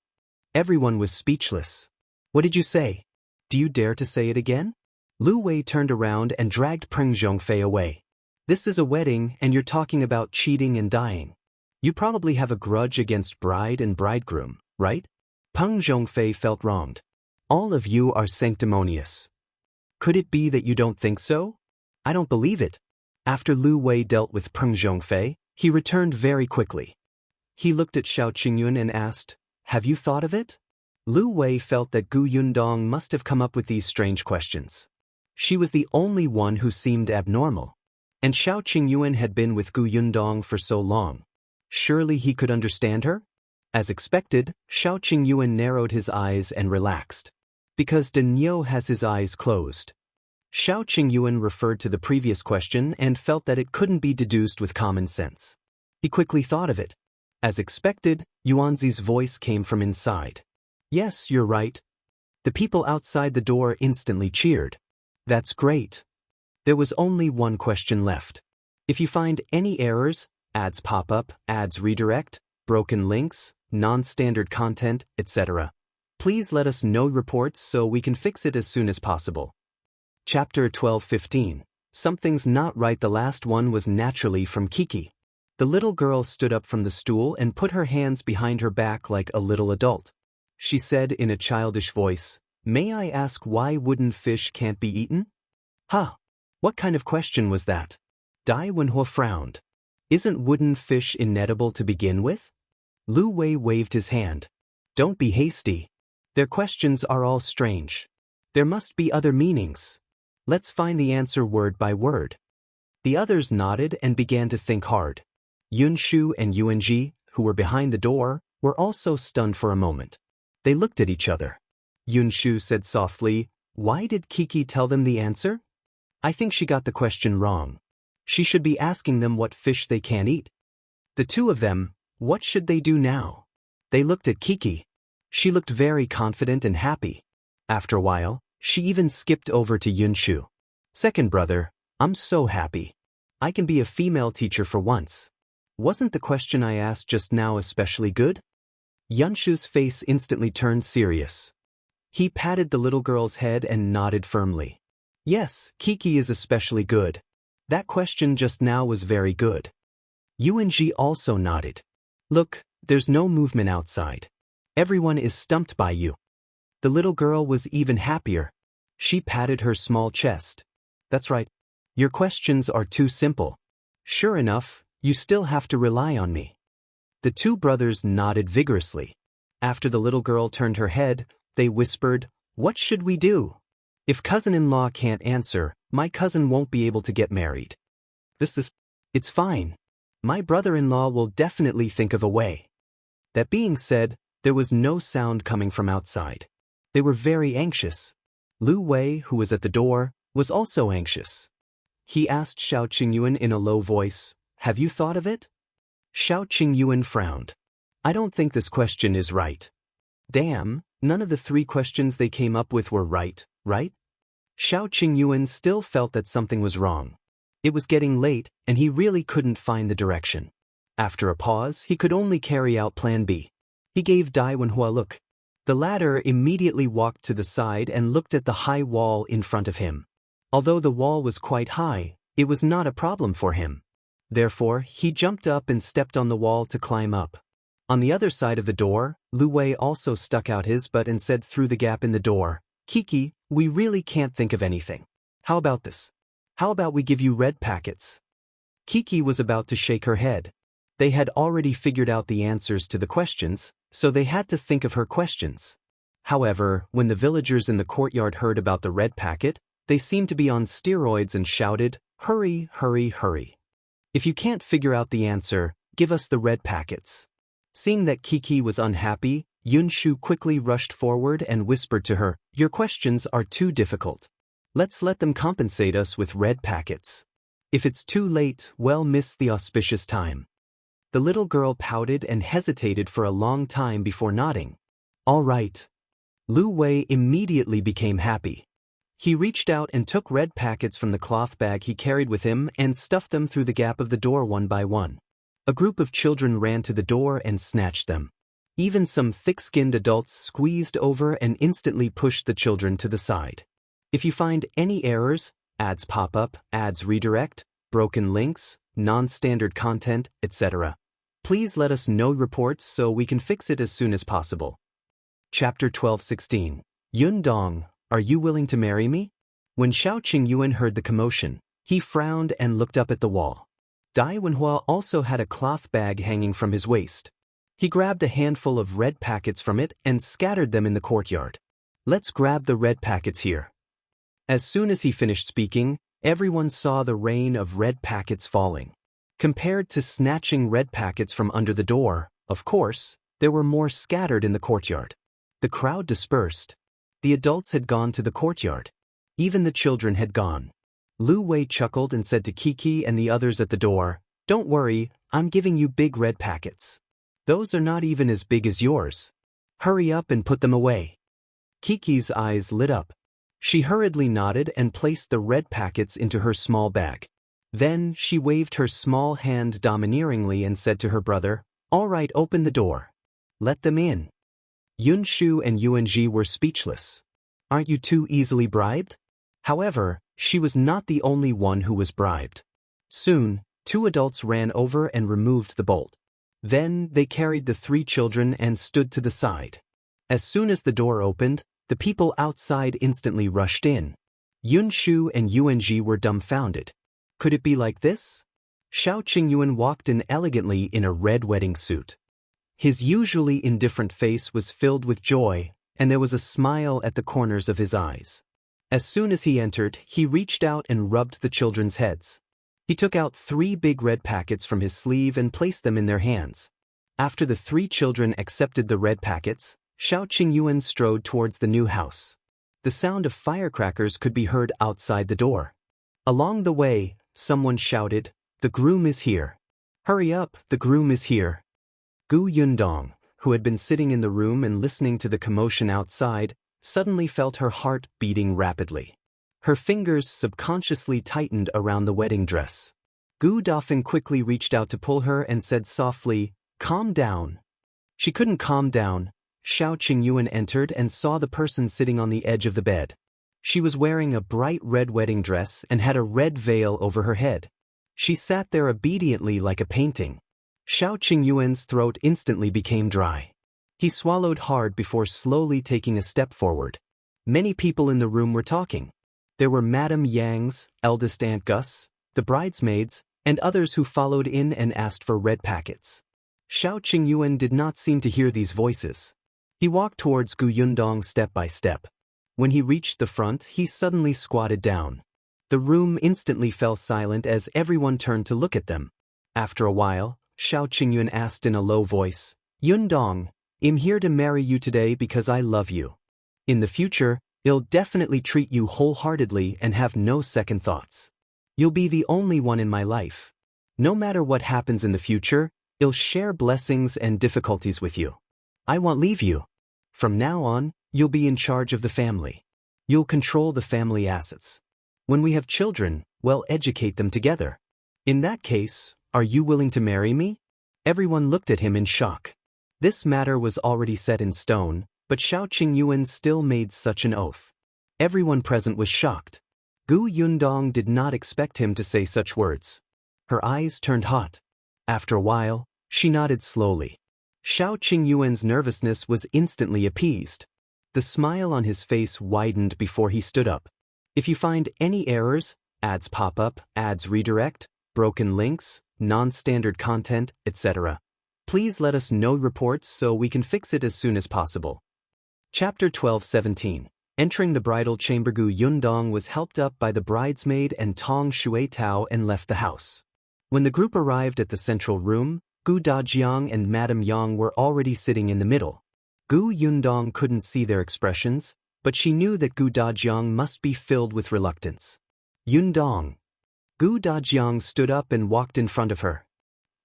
Everyone was speechless. What did you say? Do you dare to say it again? Lu Wei turned around and dragged Peng Zhongfei away. This is a wedding and you're talking about cheating and dying. You probably have a grudge against bride and bridegroom, right? Peng Zhongfei felt wronged. All of you are sanctimonious. Could it be that you don't think so? I don't believe it. After Lu Wei dealt with Peng Zhongfei, he returned very quickly. He looked at Xiao Qingyuan and asked, Have you thought of it? Lu Wei felt that Gu Yundong must have come up with these strange questions. She was the only one who seemed abnormal. And Xiao Qingyuan had been with Gu Yundong for so long. Surely he could understand her? As expected, Xiao Qingyuan narrowed his eyes and relaxed. Because Denyo has his eyes closed. Xiao Qingyuan referred to the previous question and felt that it couldn't be deduced with common sense. He quickly thought of it. As expected, Yuanzi's voice came from inside. Yes, you're right. The people outside the door instantly cheered. That's great. There was only one question left. If you find any errors, ads pop up, ads redirect, broken links, non-standard content, etc., please let us know reports so we can fix it as soon as possible. Chapter 12:15. Something's not right. The last one was naturally from Kiki. The little girl stood up from the stool and put her hands behind her back like a little adult. She said in a childish voice, May I ask why wooden fish can't be eaten? Huh. What kind of question was that? Dai Wenhua frowned. Isn't wooden fish inedible to begin with? Lu Wei waved his hand. Don't be hasty. Their questions are all strange. There must be other meanings. Let's find the answer word by word. The others nodded and began to think hard. Yun Shu and Yuanji, who were behind the door, were also stunned for a moment. They looked at each other. Yun Shu said softly, Why did Kiki tell them the answer? I think she got the question wrong. She should be asking them what fish they can't eat. The two of them, what should they do now? They looked at Kiki. She looked very confident and happy. After a while, she even skipped over to Yun Shu. Second brother, I'm so happy. I can be a female teacher for once. Wasn't the question I asked just now especially good? Yun Shu's face instantly turned serious. He patted the little girl's head and nodded firmly. Yes, Kiki is especially good. That question just now was very good. Yuanji also nodded. Look, there's no movement outside. Everyone is stumped by you. The little girl was even happier. She patted her small chest. That's right. Your questions are too simple. Sure enough, you still have to rely on me. The two brothers nodded vigorously. After the little girl turned her head, they whispered, "What should we do? If cousin-in-law can't answer, my cousin won't be able to get married." It's fine. My brother-in-law will definitely think of a way. That being said, there was no sound coming from outside. They were very anxious. Lu Wei, who was at the door, was also anxious. He asked Xiao Qingyuan in a low voice, "Have you thought of it?" Xiao Qingyuan frowned. "I don't think this question is right." Damn, none of the three questions they came up with were right? Xiao Qingyuan still felt that something was wrong. It was getting late, and he really couldn't find the direction. After a pause, he could only carry out Plan B. He gave Dai Wenhua a look. The latter immediately walked to the side and looked at the high wall in front of him. Although the wall was quite high, it was not a problem for him. Therefore, he jumped up and stepped on the wall to climb up. On the other side of the door, Lu Wei also stuck out his butt and said through the gap in the door, "Kiki, we really can't think of anything. How about this? How about we give you red packets?" Kiki was about to shake her head. They had already figured out the answers to the questions, so they had to think of her questions. However, when the villagers in the courtyard heard about the red packet, they seemed to be on steroids and shouted, "Hurry, hurry, hurry. If you can't figure out the answer, give us the red packets." Seeing that Kiki was unhappy, Yunshu quickly rushed forward and whispered to her, "Your questions are too difficult. Let's let them compensate us with red packets. If it's too late, we'll miss the auspicious time." The little girl pouted and hesitated for a long time before nodding. "All right." Lu Wei immediately became happy. He reached out and took red packets from the cloth bag he carried with him and stuffed them through the gap of the door one by one. A group of children ran to the door and snatched them. Even some thick-skinned adults squeezed over and instantly pushed the children to the side. If you find any errors, ads pop up, ads redirect, broken links, non-standard content, etc., please let us know reports so we can fix it as soon as possible. Chapter 12:16. Yundong, are you willing to marry me? When Xiao Qingyuan heard the commotion, he frowned and looked up at the wall. Dai Wenhua also had a cloth bag hanging from his waist. He grabbed a handful of red packets from it and scattered them in the courtyard. "Let's grab the red packets here." As soon as he finished speaking, everyone saw the rain of red packets falling. Compared to snatching red packets from under the door, of course, there were more scattered in the courtyard. The crowd dispersed. The adults had gone to the courtyard. Even the children had gone. Lu Wei chuckled and said to Kiki and the others at the door, "Don't worry, I'm giving you big red packets. Those are not even as big as yours. Hurry up and put them away." Kiki's eyes lit up. She hurriedly nodded and placed the red packets into her small bag. Then she waved her small hand domineeringly and said to her brother, "All right, open the door. Let them in." Yunshu and Yuanji were speechless. "Aren't you too easily bribed?" However, she was not the only one who was bribed. Soon, two adults ran over and removed the bolt. Then they carried the three children and stood to the side. As soon as the door opened, the people outside instantly rushed in. Yunshu and Yuanji were dumbfounded. Could it be like this? Xiao Qingyuan walked in elegantly in a red wedding suit. His usually indifferent face was filled with joy, and there was a smile at the corners of his eyes. As soon as he entered, he reached out and rubbed the children's heads. He took out 3 big red packets from his sleeve and placed them in their hands. After the 3 children accepted the red packets, Xiao Qingyuan strode towards the new house. The sound of firecrackers could be heard outside the door. Along the way, someone shouted, "The groom is here. Hurry up, the groom is here." Gu Yundong, who had been sitting in the room and listening to the commotion outside, suddenly felt her heart beating rapidly. Her fingers subconsciously tightened around the wedding dress. Gu Dafeng quickly reached out to pull her and said softly, "Calm down." She couldn't calm down. Xiao Qingyuan entered and saw the person sitting on the edge of the bed. She was wearing a bright red wedding dress and had a red veil over her head. She sat there obediently like a painting. Xiao Qingyuan's throat instantly became dry. He swallowed hard before slowly taking a step forward. Many people in the room were talking. There were Madame Yang's eldest Aunt Gus, the bridesmaids, and others who followed in and asked for red packets. Xiao Qingyuan did not seem to hear these voices. He walked towards Gu Yundong step by step. When he reached the front, he suddenly squatted down. The room instantly fell silent as everyone turned to look at them. After a while, Xiao Qingyuan asked in a low voice, "Yundong, I'm here to marry you today because I love you. In the future, I'll definitely treat you wholeheartedly and have no second thoughts. You'll be the only one in my life. No matter what happens in the future, I'll share blessings and difficulties with you. I won't leave you. From now on, you'll be in charge of the family. You'll control the family assets. When we have children, we'll educate them together. In that case, are you willing to marry me?" Everyone looked at him in shock. This matter was already set in stone, but Xiao Qingyuan still made such an oath. Everyone present was shocked. Gu Yundong did not expect him to say such words. Her eyes turned hot. After a while, she nodded slowly. Xiao Qingyuan's nervousness was instantly appeased. The smile on his face widened before he stood up. "If you find any errors, ads pop up, ads redirect, broken links, non-standard content, etc., please let us know reports so we can fix it as soon as possible." Chapter 12:17. Entering the bridal chamber, Gu Yundong was helped up by the bridesmaid and Tong Shuitao and left the house. When the group arrived at the central room, Gu Dajiang and Madame Yang were already sitting in the middle. Gu Yundong couldn't see their expressions, but she knew that Gu Dajiang must be filled with reluctance. "Yundong." Gu Dajiang stood up and walked in front of her.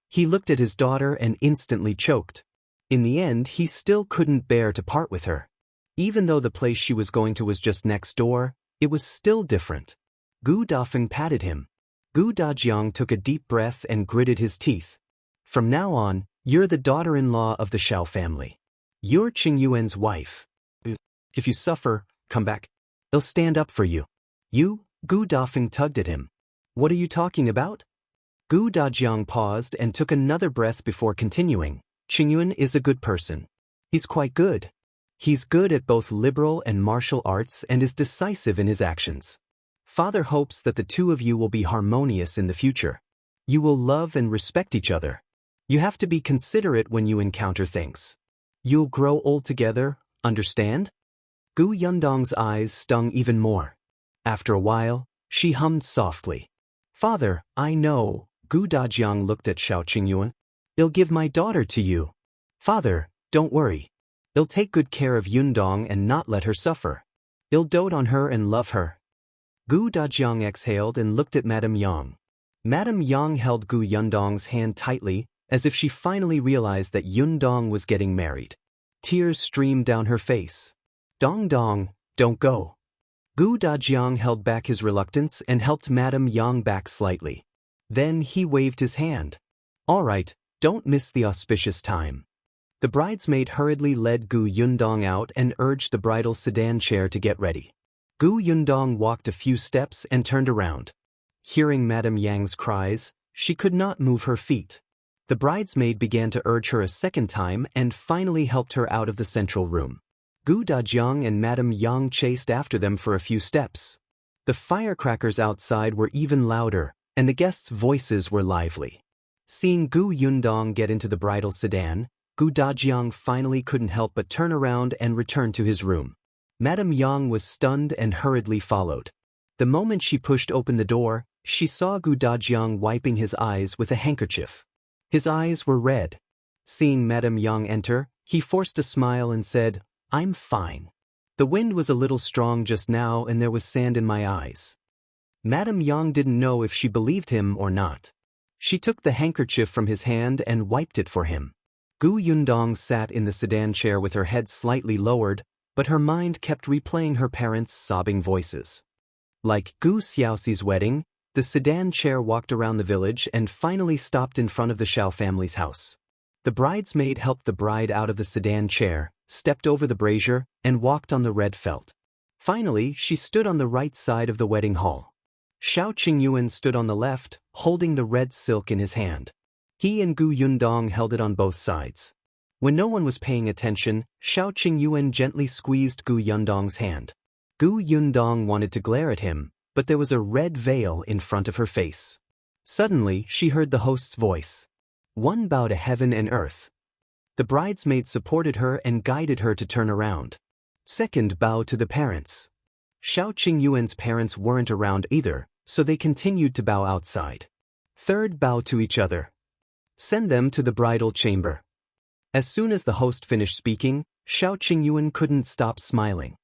He looked at his daughter and instantly choked. In the end, he still couldn't bear to part with her. Even though the place she was going to was just next door, it was still different. Gu Dafeng patted him. Gu Dajiang took a deep breath and gritted his teeth. "From now on, you're the daughter-in-law of the Xiao family. You're Qingyuan's wife. If you suffer, come back. I'll stand up for you." "You?" Gu Dafeng tugged at him. "What are you talking about?" Gu Dajiang paused and took another breath before continuing. "Qingyuan is a good person. He's quite good. He's good at both liberal and martial arts and is decisive in his actions. Father hopes that the two of you will be harmonious in the future. You will love and respect each other. You have to be considerate when you encounter things. You'll grow old together, understand?" Gu Yundong's eyes stung even more. After a while, she hummed softly. "Father, I know." Gu Dajiang looked at Xiao Qingyuan. "I'll give my daughter to you. Father, don't worry. I'll take good care of Yundong and not let her suffer. I'll dote on her and love her." Gu Dajiang exhaled and looked at Madame Yang. Madame Yang held Gu Yundong's hand tightly, as if she finally realized that Yundong was getting married. Tears streamed down her face. "Dong Dong, don't go." Gu Dajiang held back his reluctance and helped Madame Yang back slightly. Then he waved his hand. "All right, don't miss the auspicious time." The bridesmaid hurriedly led Gu Yundong out and urged the bridal sedan chair to get ready. Gu Yundong walked a few steps and turned around. Hearing Madame Yang's cries, she could not move her feet. The bridesmaid began to urge her a second time and finally helped her out of the central room. Gu Dajiang and Madame Yang chased after them for a few steps. The firecrackers outside were even louder, and the guests' voices were lively. Seeing Gu Yundong get into the bridal sedan, Gu Dajiang finally couldn't help but turn around and return to his room. Madame Yang was stunned and hurriedly followed. The moment she pushed open the door, she saw Gu Dajiang wiping his eyes with a handkerchief. His eyes were red. Seeing Madame Yang enter, he forced a smile and said, "I'm fine. The wind was a little strong just now and there was sand in my eyes." Madame Yang didn't know if she believed him or not. She took the handkerchief from his hand and wiped it for him. Gu Yundong sat in the sedan chair with her head slightly lowered, but her mind kept replaying her parents' sobbing voices. Like Gu Xiaoxi's wedding, the sedan chair walked around the village and finally stopped in front of the Xiao family's house. The bridesmaid helped the bride out of the sedan chair, stepped over the brazier, and walked on the red felt. Finally, she stood on the right side of the wedding hall. Xiao Qingyuan stood on the left, holding the red silk in his hand. He and Gu Yundong held it on both sides. When no one was paying attention, Xiao Qingyuan gently squeezed Gu Yundong's hand. Gu Yundong wanted to glare at him, but there was a red veil in front of her face. Suddenly, she heard the host's voice. One bow to heaven and earth. The bridesmaid supported her and guided her to turn around. Second bow to the parents. Xiao Qingyuan's parents weren't around either, so they continued to bow outside. Third bow to each other. Send them to the bridal chamber. As soon as the host finished speaking, Xiao Qingyuan couldn't stop smiling.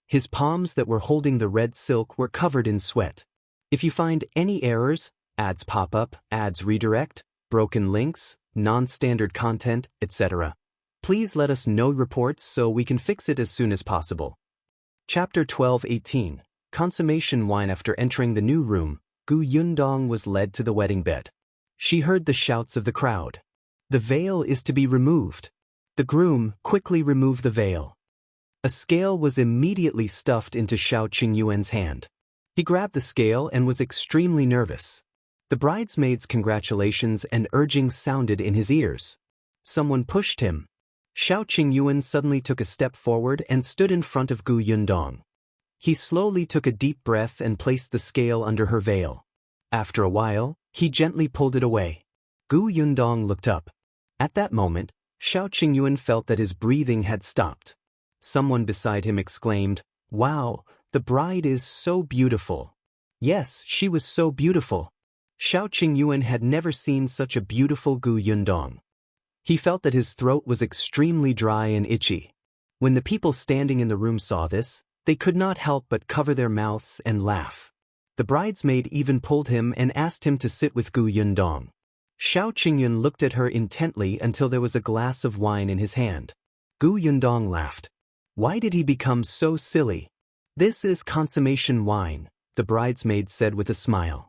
His palms that were holding the red silk were covered in sweat. If you find any errors, ads pop up, ads redirect, broken links, non-standard content, etc., please let us know reports so we can fix it as soon as possible. Chapter 12:18 Consummation Wine. After entering the new room, Gu Yundong was led to the wedding bed. She heard the shouts of the crowd. The veil is to be removed. The groom quickly removed the veil. A scale was immediately stuffed into Xiao Qingyuan's hand. He grabbed the scale and was extremely nervous. The bridesmaids' congratulations and urging sounded in his ears. Someone pushed him. Xiao Qingyuan suddenly took a step forward and stood in front of Gu Yundong. He slowly took a deep breath and placed the scale under her veil. After a while, he gently pulled it away. Gu Yundong looked up. At that moment, Xiao Qingyuan felt that his breathing had stopped. Someone beside him exclaimed, "Wow, the bride is so beautiful." Yes, she was so beautiful. Xiao Qingyuan had never seen such a beautiful Gu Yundong. He felt that his throat was extremely dry and itchy. When the people standing in the room saw this, they could not help but cover their mouths and laugh. The bridesmaid even pulled him and asked him to sit with Gu Yundong. Xiao Qingyuan looked at her intently until there was a glass of wine in his hand. Gu Yundong laughed. Why did he become so silly? This is consummation wine, the bridesmaid said with a smile.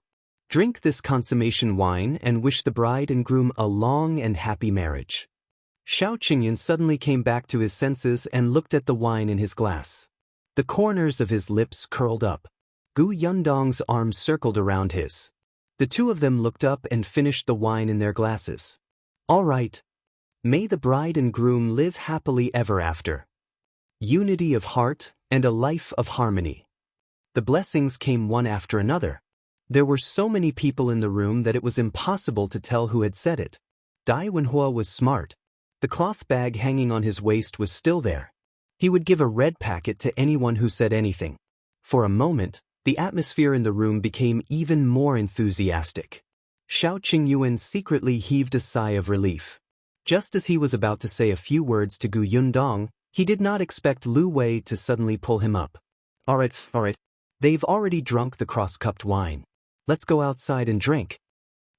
Drink this consummation wine and wish the bride and groom a long and happy marriage. Xiao Qingyuan suddenly came back to his senses and looked at the wine in his glass. The corners of his lips curled up. Gu Yundong's arms circled around his. The two of them looked up and finished the wine in their glasses. All right. May the bride and groom live happily ever after. Unity of heart and a life of harmony. The blessings came one after another. There were so many people in the room that it was impossible to tell who had said it. Dai Wenhua was smart. The cloth bag hanging on his waist was still there. He would give a red packet to anyone who said anything. For a moment, the atmosphere in the room became even more enthusiastic. Xiao Qingyuan secretly heaved a sigh of relief. Just as he was about to say a few words to Gu Yundong, he did not expect Lu Wei to suddenly pull him up. All right. They've already drunk the cross-cupped wine. Let's go outside and drink.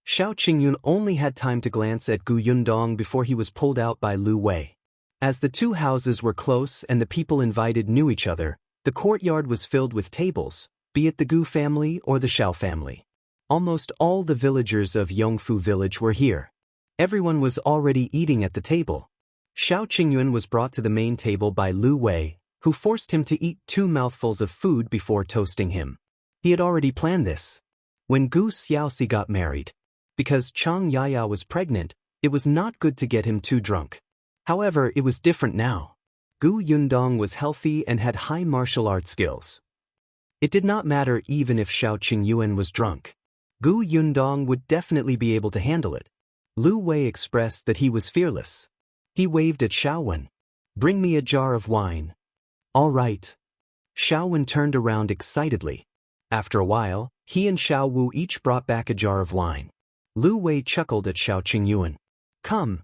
Xiao Qingyuan only had time to glance at Gu Yundong before he was pulled out by Lu Wei. As the two houses were close and the people invited knew each other, the courtyard was filled with tables, be it the Gu family or the Xiao family. Almost all the villagers of Yongfu village were here. Everyone was already eating at the table. Xiao Qingyuan was brought to the main table by Lu Wei, who forced him to eat 2 mouthfuls of food before toasting him. He had already planned this. When Gu Xiaoxi got married, because Chang Yaya was pregnant, it was not good to get him too drunk. However, it was different now. Gu Yundong was healthy and had high martial arts skills. It did not matter even if Xiao Qingyuan was drunk. Gu Yundong would definitely be able to handle it. Lu Wei expressed that he was fearless. He waved at Xiaowen. Bring me a jar of wine. All right. Xiaowen turned around excitedly. After a while, he and Xiao Wu each brought back a jar of wine. Lu Wei chuckled at Xiao Qingyuan. Come,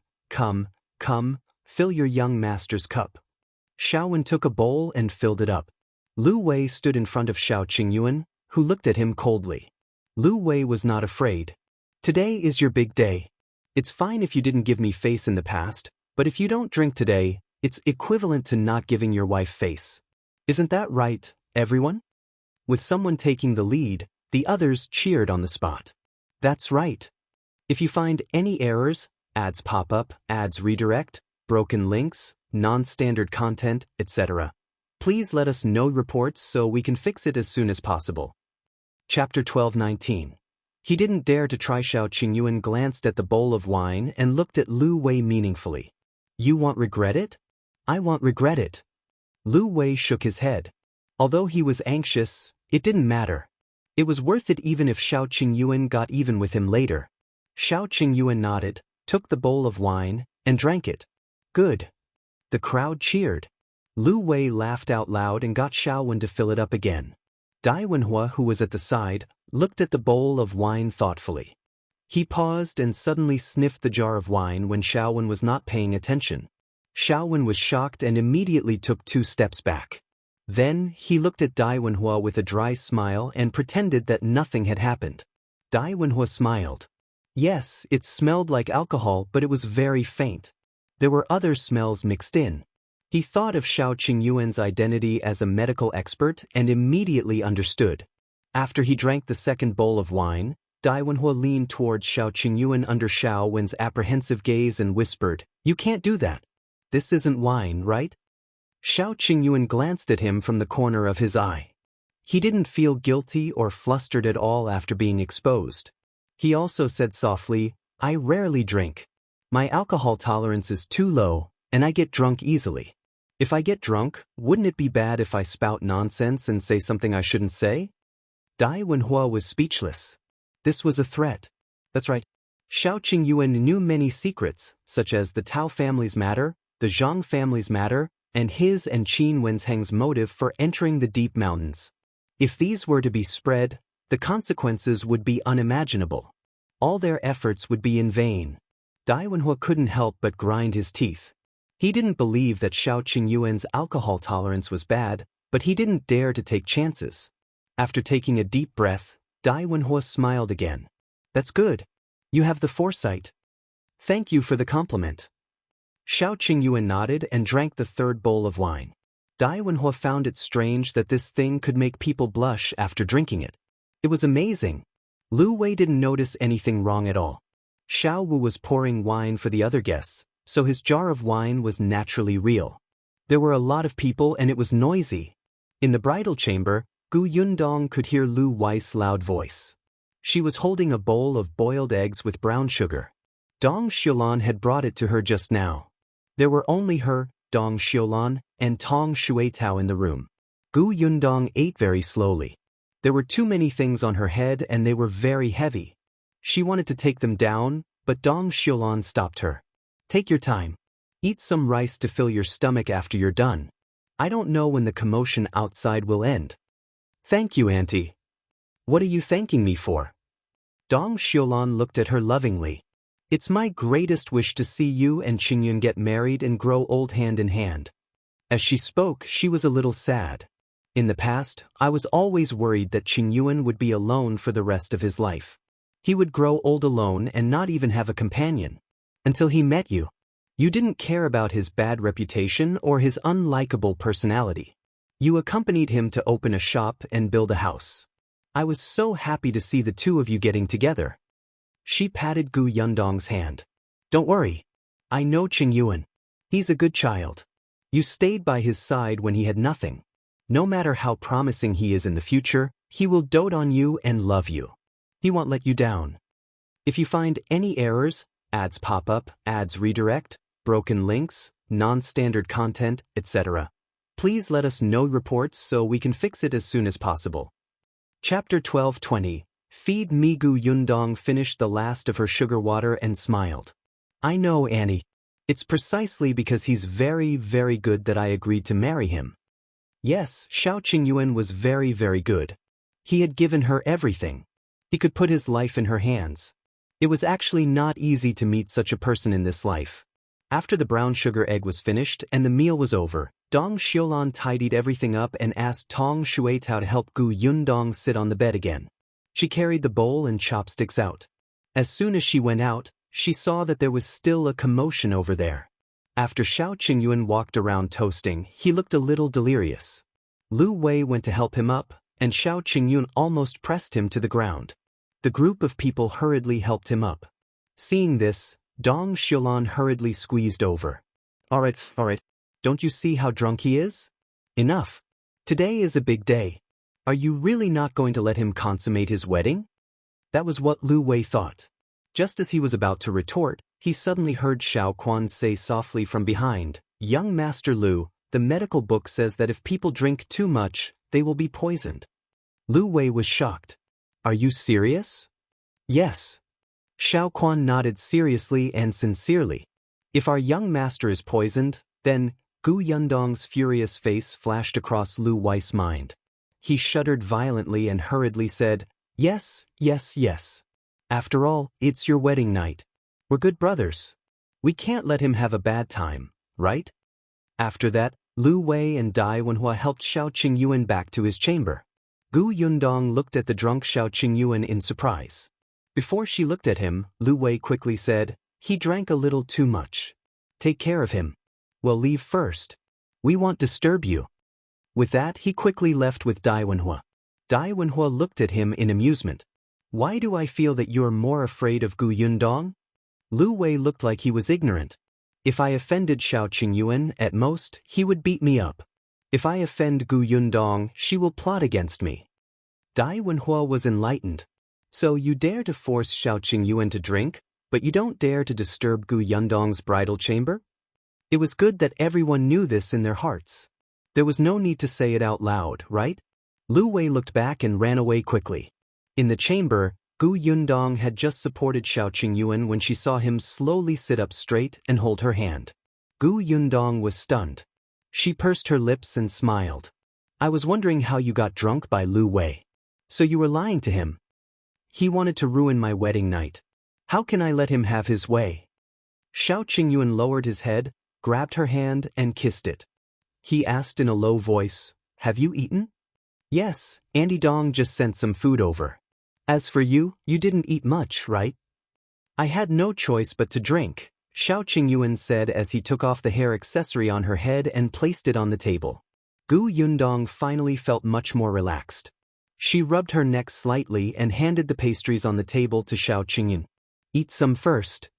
fill your young master's cup. Xiaowen took a bowl and filled it up. Lu Wei stood in front of Xiao Qingyuan, who looked at him coldly. Lu Wei was not afraid. Today is your big day. It's fine if you didn't give me face in the past, but if you don't drink today, it's equivalent to not giving your wife face. Isn't that right, everyone? With someone taking the lead, the others cheered on the spot. That's right. If you find any errors, ads pop up, ads redirect, broken links, non-standard content, etc., please let us know reports so we can fix it as soon as possible. Chapter 12:19 He didn't dare to try. Xiao Qingyuan glanced at the bowl of wine and looked at Lu Wei meaningfully. You won't regret it? I won't regret it. Lu Wei shook his head. Although he was anxious, it didn't matter. It was worth it even if Xiao Qingyuan got even with him later. Xiao Qingyuan nodded, took the bowl of wine, and drank it. Good. The crowd cheered. Lu Wei laughed out loud and got Xiaowen to fill it up again. Dai Wenhua, who was at the side, looked at the bowl of wine thoughtfully. He paused and suddenly sniffed the jar of wine when Xiaowen was not paying attention. Xiaowen was shocked and immediately took 2 steps back. Then, he looked at Dai Wenhua with a dry smile and pretended that nothing had happened. Dai Wenhua smiled. Yes, it smelled like alcohol, but it was very faint. There were other smells mixed in. He thought of Xiao Qingyuan's identity as a medical expert and immediately understood. After he drank the second bowl of wine, Dai Wenhua leaned towards Xiao Qingyuan under Xiao Wen's apprehensive gaze and whispered, "You can't do that. This isn't wine, right?" Xiao Qingyuan glanced at him from the corner of his eye. He didn't feel guilty or flustered at all after being exposed. He also said softly, "I rarely drink. My alcohol tolerance is too low, and I get drunk easily. If I get drunk, wouldn't it be bad if I spout nonsense and say something I shouldn't say?" Dai Wenhua was speechless. This was a threat. That's right. Xiao Qingyuan knew many secrets, such as the Tao family's matter, the Zhang family's matter, and his and Qin Wenzheng's motive for entering the deep mountains. If these were to be spread, the consequences would be unimaginable. All their efforts would be in vain. Dai Wenhua couldn't help but grind his teeth. He didn't believe that Xiao Qingyuan's alcohol tolerance was bad, but he didn't dare to take chances. After taking a deep breath, Dai Wenhua smiled again. "That's good. You have the foresight. Thank you for the compliment." Xiao Qingyuan nodded and drank the third bowl of wine. Dai Wenhua found it strange that this thing could make people blush after drinking it. It was amazing. Lu Wei didn't notice anything wrong at all. Xiao Wu was pouring wine for the other guests, so his jar of wine was naturally real. There were a lot of people and it was noisy. In the bridal chamber, Gu Yundong could hear Lu Wei's loud voice. She was holding a bowl of boiled eggs with brown sugar. Dong Xiulan had brought it to her just now. There were only her, Dong Xiulan, and Tong Shuitao in the room. Gu Yundong ate very slowly. There were too many things on her head and they were very heavy. She wanted to take them down, but Dong Xiulan stopped her. "Take your time. Eat some rice to fill your stomach after you're done. I don't know when the commotion outside will end." "Thank you, Auntie." "What are you thanking me for?" Dong Xiulan looked at her lovingly. "It's my greatest wish to see you and Qingyun get married and grow old hand in hand." As she spoke, she was a little sad. "In the past, I was always worried that Qingyun would be alone for the rest of his life. He would grow old alone and not even have a companion. Until he met you. You didn't care about his bad reputation or his unlikable personality. You accompanied him to open a shop and build a house. I was so happy to see the two of you getting together." She patted Gu Yundong's hand. "Don't worry. I know Qingyun. He's a good child. You stayed by his side when he had nothing. No matter how promising he is in the future, he will dote on you and love you. He won't let you down. If you find any errors, ads pop up, ads redirect, broken links, non-standard content, etc., please let us know reports so we can fix it as soon as possible." Chapter 12:20. Feed me. Gu Yundong finished the last of her sugar water and smiled. "I know, Annie. It's precisely because he's very, very good that I agreed to marry him." Yes, Xiao Qingyuan was very, very good. He had given her everything. He could put his life in her hands. It was actually not easy to meet such a person in this life. After the brown sugar egg was finished and the meal was over, Dong Xiulan tidied everything up and asked Tong Shuitao to help Gu Yundong sit on the bed again. She carried the bowl and chopsticks out. As soon as she went out, she saw that there was still a commotion over there. After Xiao Qingyuan walked around toasting, he looked a little delirious. Lu Wei went to help him up, and Xiao Qingyuan almost pressed him to the ground. The group of people hurriedly helped him up. Seeing this, Dong Xiulan hurriedly squeezed over. All right. Don't you see how drunk he is? Enough. Today is a big day. Are you really not going to let him consummate his wedding?" That was what Lu Wei thought. Just as he was about to retort, he suddenly heard Xiao Quan say softly from behind, "Young Master Lu, the medical book says that if people drink too much, they will be poisoned." Lu Wei was shocked. "Are you serious?" "Yes." Xiao Quan nodded seriously and sincerely. "If our young master is poisoned, then..." Gu Yundong's furious face flashed across Lu Wei's mind. He shuddered violently and hurriedly said, "Yes, yes, yes. After all, it's your wedding night. We're good brothers. We can't let him have a bad time, right?" After that, Lu Wei and Dai Wenhua helped Xiao Qingyuan back to his chamber. Gu Yundong looked at the drunk Xiao Qingyuan in surprise. Before she looked at him, Lu Wei quickly said, "He drank a little too much. Take care of him. Well, leave first. We won't disturb you." With that, he quickly left with Dai Wenhua. Dai Wenhua looked at him in amusement. "Why do I feel that you're more afraid of Gu Yundong?" Lu Wei looked like he was ignorant. "If I offended Xiao Qingyuan, at most, he would beat me up. If I offend Gu Yundong, she will plot against me." Dai Wenhua was enlightened. "So you dare to force Xiao Qingyuan to drink, but you don't dare to disturb Gu Yundong's bridal chamber?" It was good that everyone knew this in their hearts. There was no need to say it out loud, right? Lu Wei looked back and ran away quickly. In the chamber, Gu Yundong had just supported Xiao Qingyuan when she saw him slowly sit up straight and hold her hand. Gu Yundong was stunned. She pursed her lips and smiled. "I was wondering how you got drunk by Lu Wei. So you were lying to him. He wanted to ruin my wedding night. How can I let him have his way?" Xiao Qingyuan lowered his head, grabbed her hand and kissed it. He asked in a low voice, "Have you eaten?" "Yes, Auntie Dong just sent some food over. As for you, you didn't eat much, right?" "I had no choice but to drink," Xiao Qingyuan said as he took off the hair accessory on her head and placed it on the table. Gu Yundong finally felt much more relaxed. She rubbed her neck slightly and handed the pastries on the table to Xiao Qingyuan. "Eat some first."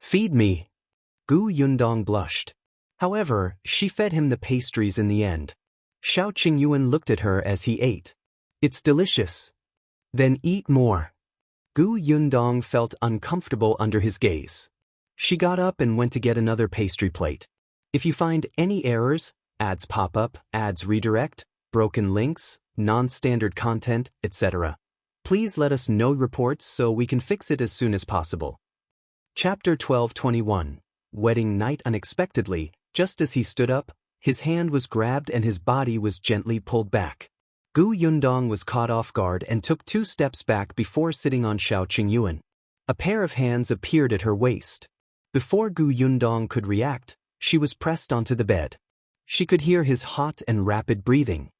"Feed me." Gu Yundong blushed. However, she fed him the pastries in the end. Xiao Qingyuan looked at her as he ate. "It's delicious." "Then eat more." Gu Yundong felt uncomfortable under his gaze. She got up and went to get another pastry plate. If you find any errors, ads pop up, ads redirect, broken links, non-standard content, etc., please let us know reports so we can fix it as soon as possible. Chapter 12:21. Wedding night. Unexpectedly, just as he stood up, his hand was grabbed and his body was gently pulled back. Gu Yundong was caught off guard and took 2 steps back before sitting on Xiao Qingyuan. A pair of hands appeared at her waist. Before Gu Yundong could react, she was pressed onto the bed. She could hear his hot and rapid breathing.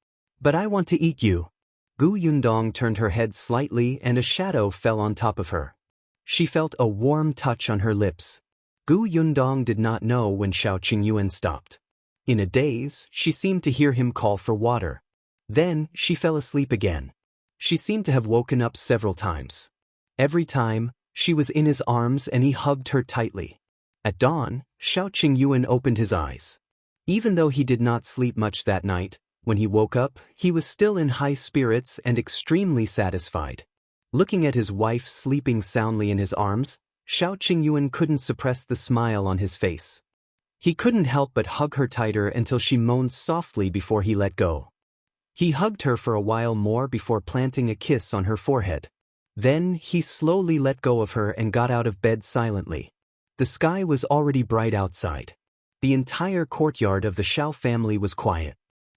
"But I want to eat you." Gu Yundong turned her head slightly and a shadow fell on top of her. She felt a warm touch on her lips. Gu Yundong did not know when Xiao Qingyuan stopped. In a daze, she seemed to hear him call for water. Then, she fell asleep again. She seemed to have woken up several times. Every time, she was in his arms and he hugged her tightly. At dawn, Xiao Qingyuan opened his eyes. Even though he did not sleep much that night, when he woke up, he was still in high spirits and extremely satisfied. Looking at his wife sleeping soundly in his arms, Xiao Qingyuan couldn't suppress the smile on his face. He couldn't help but hug her tighter until she moaned softly before he let go. He hugged her for a while more before planting a kiss on her forehead. Then, he slowly let go of her and got out of bed silently. The sky was already bright outside. The entire courtyard of the Xiao family was quiet.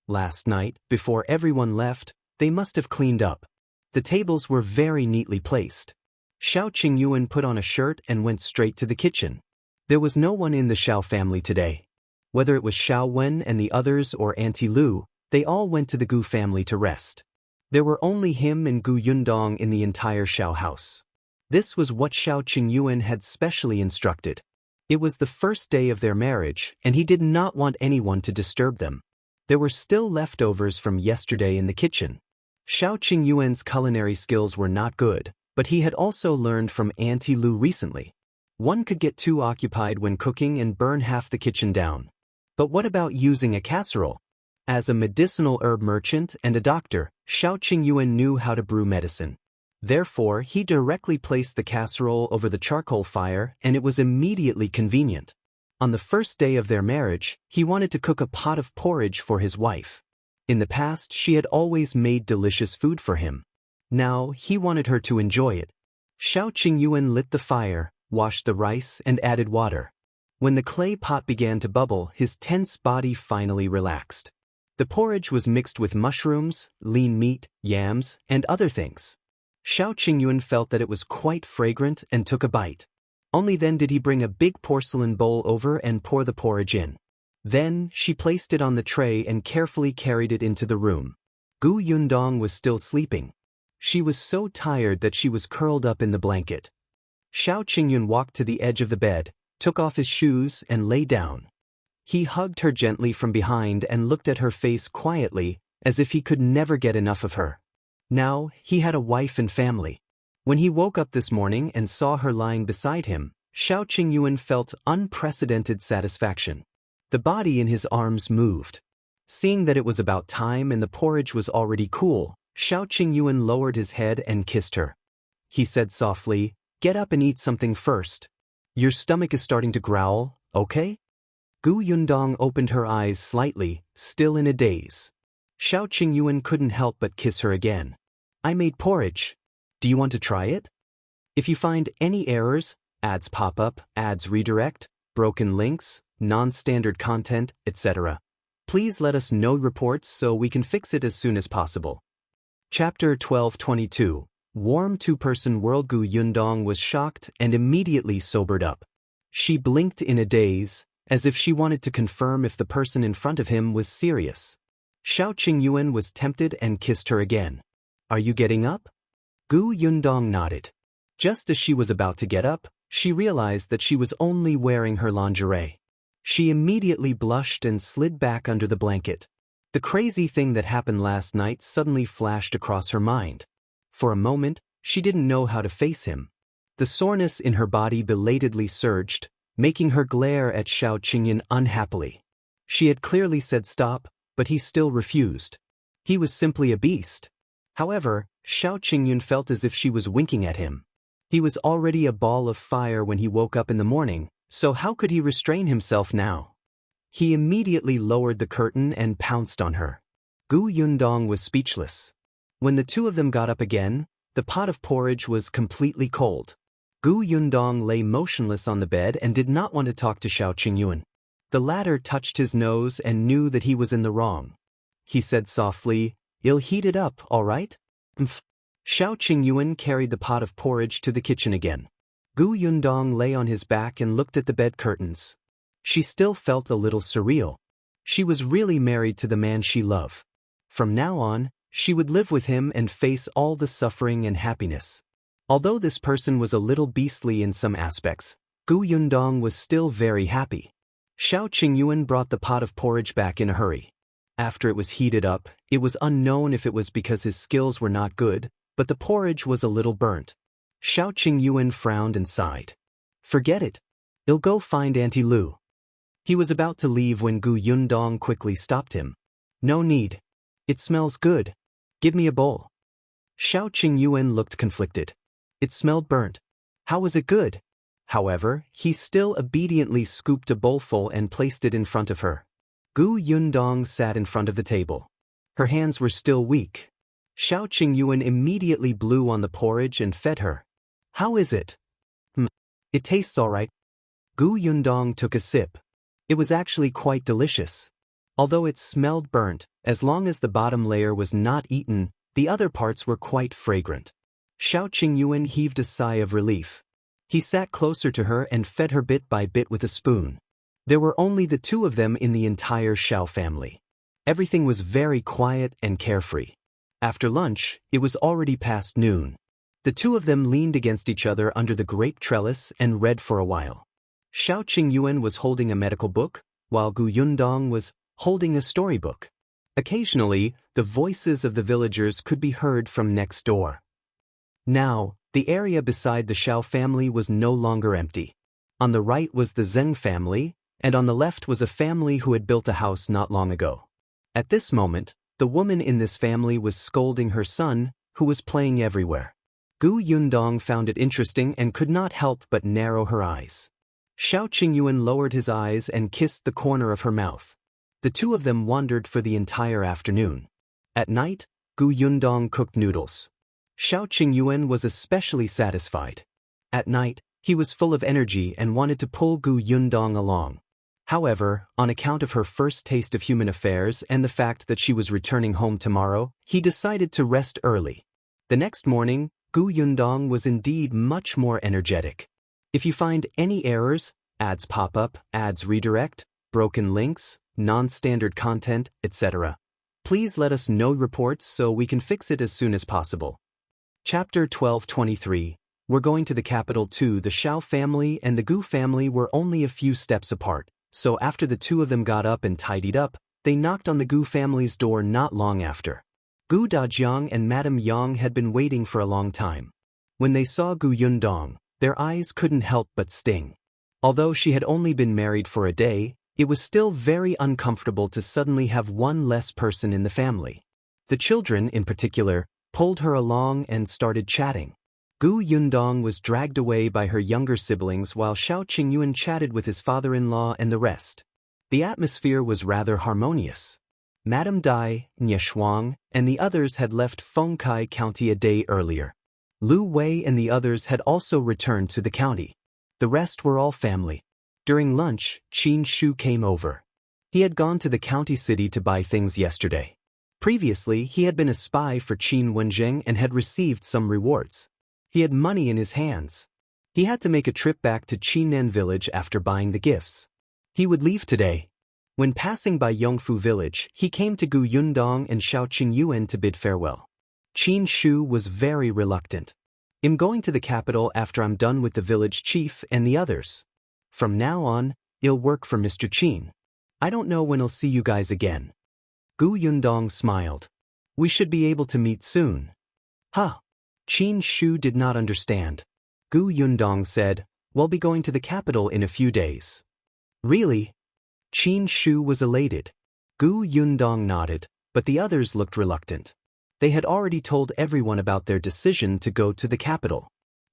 Last night, before everyone left, they must have cleaned up. The tables were very neatly placed. Xiao Qingyuan put on a shirt and went straight to the kitchen. There was no one in the Xiao family today. Whether it was Xiao Wen and the others or Auntie Lu, they all went to the Gu family to rest. There were only him and Gu Yundong in the entire Xiao house. This was what Xiao Qingyuan had specially instructed. It was the first day of their marriage, and he did not want anyone to disturb them. There were still leftovers from yesterday in the kitchen. Xiao Qingyuan's culinary skills were not good, but he had also learned from Auntie Lu recently. One could get too occupied when cooking and burn half the kitchen down. But what about using a casserole? As a medicinal herb merchant and a doctor, Xiao Qingyuan knew how to brew medicine. Therefore, he directly placed the casserole over the charcoal fire, and it was immediately convenient. On the first day of their marriage, he wanted to cook a pot of porridge for his wife. In the past, she had always made delicious food for him. Now, he wanted her to enjoy it. Xiao Qingyuan lit the fire, washed the rice, and added water. When the clay pot began to bubble, his tense body finally relaxed. The porridge was mixed with mushrooms, lean meat, yams, and other things. Xiao Qingyuan felt that it was quite fragrant and took a bite. Only then did he bring a big porcelain bowl over and pour the porridge in. Then, she placed it on the tray and carefully carried it into the room. Gu Yundong was still sleeping. She was so tired that she was curled up in the blanket. Xiao Qingyuan walked to the edge of the bed, took off his shoes, and lay down. He hugged her gently from behind and looked at her face quietly, as if he could never get enough of her. Now, he had a wife and family. When he woke up this morning and saw her lying beside him, Xiao Qingyuan felt unprecedented satisfaction. The body in his arms moved. Seeing that it was about time and the porridge was already cool, Xiao Qingyuan lowered his head and kissed her. He said softly, "Get up and eat something first. Your stomach is starting to growl, okay?" Gu Yundong opened her eyes slightly, still in a daze. Xiao Qingyuan couldn't help but kiss her again. "I made porridge. Do you want to try it? If you find any errors, ads pop up, ads redirect, broken links, non-standard content, etc., please let us know reports so we can fix it as soon as possible." Chapter 1222. Warm two-person world. Gu Yundong was shocked and immediately sobered up. She blinked in a daze, as if she wanted to confirm if the person in front of him was serious. Xiao Qingyuan was tempted and kissed her again. "Are you getting up?" Gu Yundong nodded. Just as she was about to get up, she realized that she was only wearing her lingerie. She immediately blushed and slid back under the blanket. The crazy thing that happened last night suddenly flashed across her mind. For a moment, she didn't know how to face him. The soreness in her body belatedly surged, making her glare at Xiao Qingyuan unhappily. She had clearly said stop, but he still refused. He was simply a beast. However, Xiao Qingyuan felt as if she was winking at him. He was already a ball of fire when he woke up in the morning, so how could he restrain himself now? He immediately lowered the curtain and pounced on her. Gu Yundong was speechless. When the two of them got up again, the pot of porridge was completely cold. Gu Yundong lay motionless on the bed and did not want to talk to Xiao Qingyuan. The latter touched his nose and knew that he was in the wrong. He said softly, "You'll heat it up, all right?" Xiao Qingyuan carried the pot of porridge to the kitchen again. Gu Yundong lay on his back and looked at the bed curtains. She still felt a little surreal. She was really married to the man she loved. From now on, she would live with him and face all the suffering and happiness. Although this person was a little beastly in some aspects, Gu Yundong was still very happy. Xiao Qingyuan brought the pot of porridge back in a hurry. After it was heated up, it was unknown if it was because his skills were not good, but the porridge was a little burnt. Xiao Qingyuan frowned and sighed. "Forget it. I'll go find Auntie Lu." He was about to leave when Gu Yundong quickly stopped him. "No need. It smells good. Give me a bowl." Xiao Qingyuan looked conflicted. It smelled burnt. How was it good? However, he still obediently scooped a bowlful and placed it in front of her. Gu Yundong sat in front of the table. Her hands were still weak. Xiao Qingyuan immediately blew on the porridge and fed her. "How is it?" "It tastes all right." Gu Yundong took a sip. It was actually quite delicious. Although it smelled burnt, as long as the bottom layer was not eaten, the other parts were quite fragrant. Xiao Qingyuan heaved a sigh of relief. He sat closer to her and fed her bit by bit with a spoon. There were only the two of them in the entire Xiao family. Everything was very quiet and carefree. After lunch, it was already past noon. The two of them leaned against each other under the grape trellis and read for a while. Xiao Qingyuan was holding a medical book, while Gu Yundong was holding a storybook. Occasionally, the voices of the villagers could be heard from next door. Now, the area beside the Xiao family was no longer empty. On the right was the Zhang family, and on the left was a family who had built a house not long ago. At this moment, the woman in this family was scolding her son, who was playing everywhere. Gu Yundong found it interesting and could not help but narrow her eyes. Xiao Qingyuan lowered his eyes and kissed the corner of her mouth. The two of them wandered for the entire afternoon. At night, Gu Yundong cooked noodles. Xiao Qingyuan was especially satisfied. At night, he was full of energy and wanted to pull Gu Yundong along. However, on account of her first taste of human affairs and the fact that she was returning home tomorrow, he decided to rest early. The next morning, Gu Yundong was indeed much more energetic. If you find any errors, ads pop up, ads redirect, broken links, non-standard content, etc., please let us know reports so we can fix it as soon as possible. Chapter 12:23. We're going to the capital too. The Xiao family and the Gu family were only a few steps apart, so after the two of them got up and tidied up, they knocked on the Gu family's door not long after. Gu Dajiang and Madame Yang had been waiting for a long time. When they saw Gu Yundong, their eyes couldn't help but sting. Although she had only been married for a day, it was still very uncomfortable to suddenly have one less person in the family. The children, in particular, pulled her along and started chatting. Gu Yundong was dragged away by her younger siblings while Xiao Qingyuan chatted with his father-in-law and the rest. The atmosphere was rather harmonious. Madame Dai, Nye Shuang, and the others had left Fengkai County a day earlier. Lu Wei and the others had also returned to the county. The rest were all family. During lunch, Qin Shu came over. He had gone to the county city to buy things yesterday. Previously, he had been a spy for Qin Wenzheng and had received some rewards. He had money in his hands. He had to make a trip back to Qinan village after buying the gifts. He would leave today. When passing by Yongfu village, he came to Gu Yundong and Xiao Qingyuan to bid farewell. Qin Shu was very reluctant. I'm going to the capital after I'm done with the village chief and the others. From now on, I'll work for Mr. Qin. I don't know when I'll see you guys again. Gu Yundong smiled. We should be able to meet soon. Huh. Qin Shu did not understand. Gu Yundong said, we'll be going to the capital in a few days. Really? Qin Shu was elated. Gu Yundong nodded, but the others looked reluctant. They had already told everyone about their decision to go to the capital.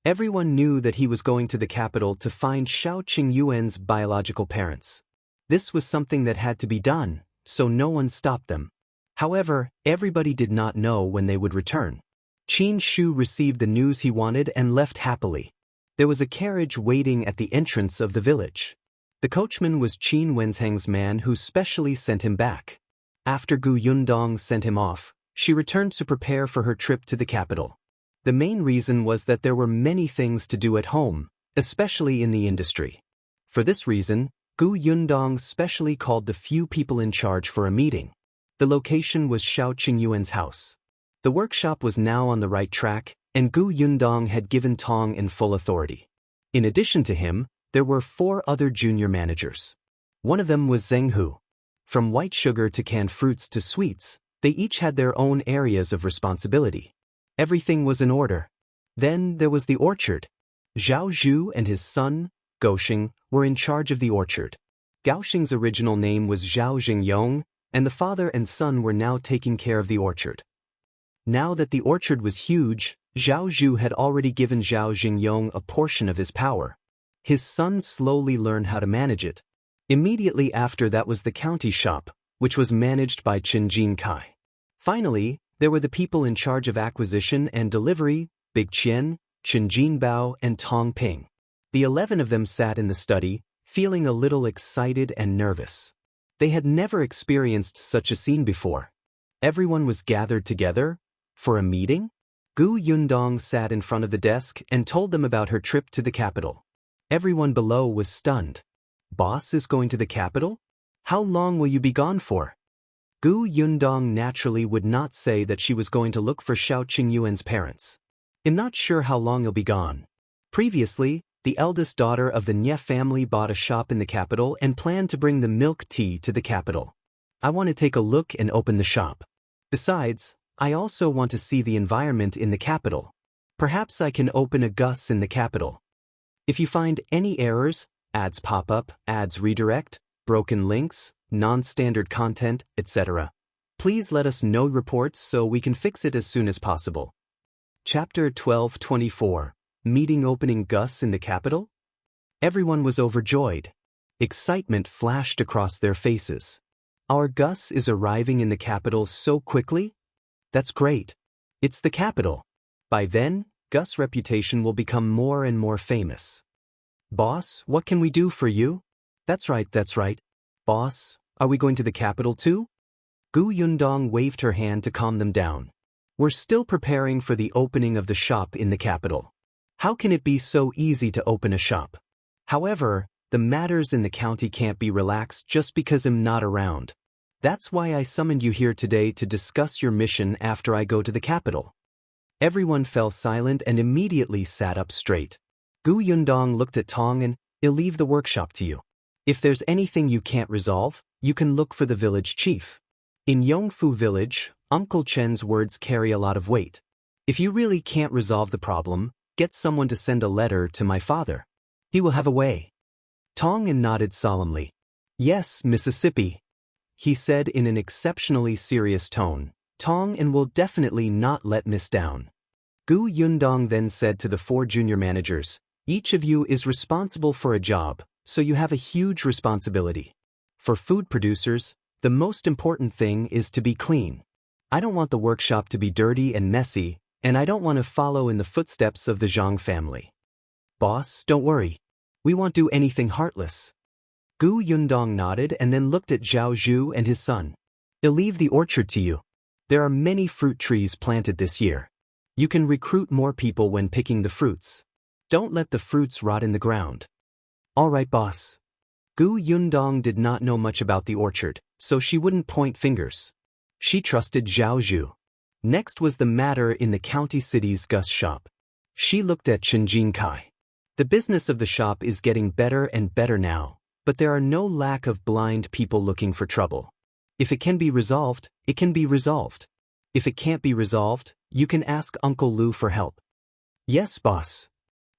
Everyone knew that he was going to the capital to find Xiao Qingyuan's biological parents. This was something that had to be done, so no one stopped them. However, everybody did not know when they would return. Qin Shu received the news he wanted and left happily. There was a carriage waiting at the entrance of the village. The coachman was Qin Wenzheng's man who specially sent him back. After Gu Yundong sent him off, she returned to prepare for her trip to the capital. The main reason was that there were many things to do at home, especially in the industry. For this reason, Gu Yundong specially called the few people in charge for a meeting. The location was Xiao Qingyuan's house. The workshop was now on the right track, and Gu Yundong had given Tong in full authority. In addition to him, there were 4 other junior managers. One of them was Zheng Hu. From white sugar to canned fruits to sweets, they each had their own areas of responsibility. Everything was in order. Then there was the orchard. Zhao Zhu and his son, Gaoxing, were in charge of the orchard. Gaoxing's original name was Zhao Jingyong, and the father and son were now taking care of the orchard. Now that the orchard was huge, Zhao Zhu had already given Zhao Jingyong a portion of his power. His son slowly learned how to manage it. Immediately after that was the county shop, which was managed by Chen Jinkai. Finally, there were the people in charge of acquisition and delivery, Big Qian, Chen Jinbao, and Tong Ping. The 11 of them sat in the study, feeling a little excited and nervous. They had never experienced such a scene before. Everyone was gathered together for a meeting? Gu Yundong sat in front of the desk and told them about her trip to the capital. Everyone below was stunned. Boss is going to the capital? How long will you be gone for? Gu Yundong naturally would not say that she was going to look for Xiao Qingyuan's parents. I'm not sure how long you'll be gone. Previously, the eldest daughter of the Nye family bought a shop in the capital and planned to bring the milk tea to the capital. I want to take a look and open the shop. Besides, I also want to see the environment in the capital. Perhaps I can open a Gus in the capital. If you find any errors, ads pop up, ads redirect, broken links, non-standard content, etc., please let us know reports so we can fix it as soon as possible. Chapter 12:24. Meeting opening Gus in the capital? Everyone was overjoyed. Excitement flashed across their faces. Our Gus is arriving in the capital so quickly? That's great. It's the capital. By then, Gus' reputation will become more and more famous. Boss, what can we do for you? That's right. Boss, are we going to the capital too? Gu Yundong waved her hand to calm them down. We're still preparing for the opening of the shop in the capital. How can it be so easy to open a shop? However, the matters in the county can't be relaxed just because I'm not around. That's why I summoned you here today to discuss your mission after I go to the capital. Everyone fell silent and immediately sat up straight. Gu Yundong looked at Tong and, I'll leave the workshop to you. If there's anything you can't resolve, you can look for the village chief. In Yongfu village, Uncle Chen's words carry a lot of weight. If you really can't resolve the problem, get someone to send a letter to my father. He will have a way. Tong nodded solemnly. Yes, Mississippi, he said in an exceptionally serious tone. Tong will definitely not let Miss down. Gu Yundong then said to the 4 junior managers, each of you is responsible for a job, so you have a huge responsibility. For food producers, the most important thing is to be clean. I don't want the workshop to be dirty and messy, and I don't want to follow in the footsteps of the Zhang family. Boss, don't worry. We won't do anything heartless. Gu Yundong nodded and then looked at Zhou and his son. I'll leave the orchard to you. There are many fruit trees planted this year. You can recruit more people when picking the fruits. Don't let the fruits rot in the ground. All right, boss. Gu Yundong did not know much about the orchard, so she wouldn't point fingers. She trusted Zhou. Next was the matter in the county city's Gus shop. She looked at Chenjin Kai. The business of the shop is getting better and better now, but there are no lack of blind people looking for trouble. If it can be resolved, it can be resolved. If it can't be resolved, you can ask Uncle Lu for help. Yes, boss.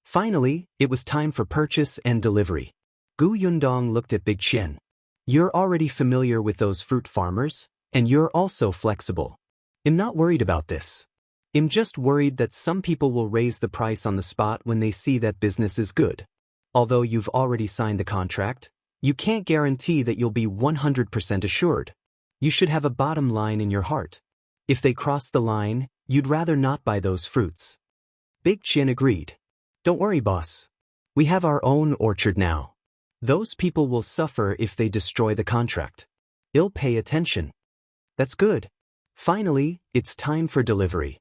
Finally, it was time for purchase and delivery. Gu Yundong looked at Big Qian. You're already familiar with those fruit farmers, and you're also flexible. I'm not worried about this. I'm just worried that some people will raise the price on the spot when they see that business is good. Although you've already signed the contract, you can't guarantee that you'll be 100% assured. You should have a bottom line in your heart. If they cross the line, you'd rather not buy those fruits. Big Qian agreed. Don't worry, boss. We have our own orchard now. Those people will suffer if they destroy the contract. I'll pay attention. That's good. Finally, it's time for delivery.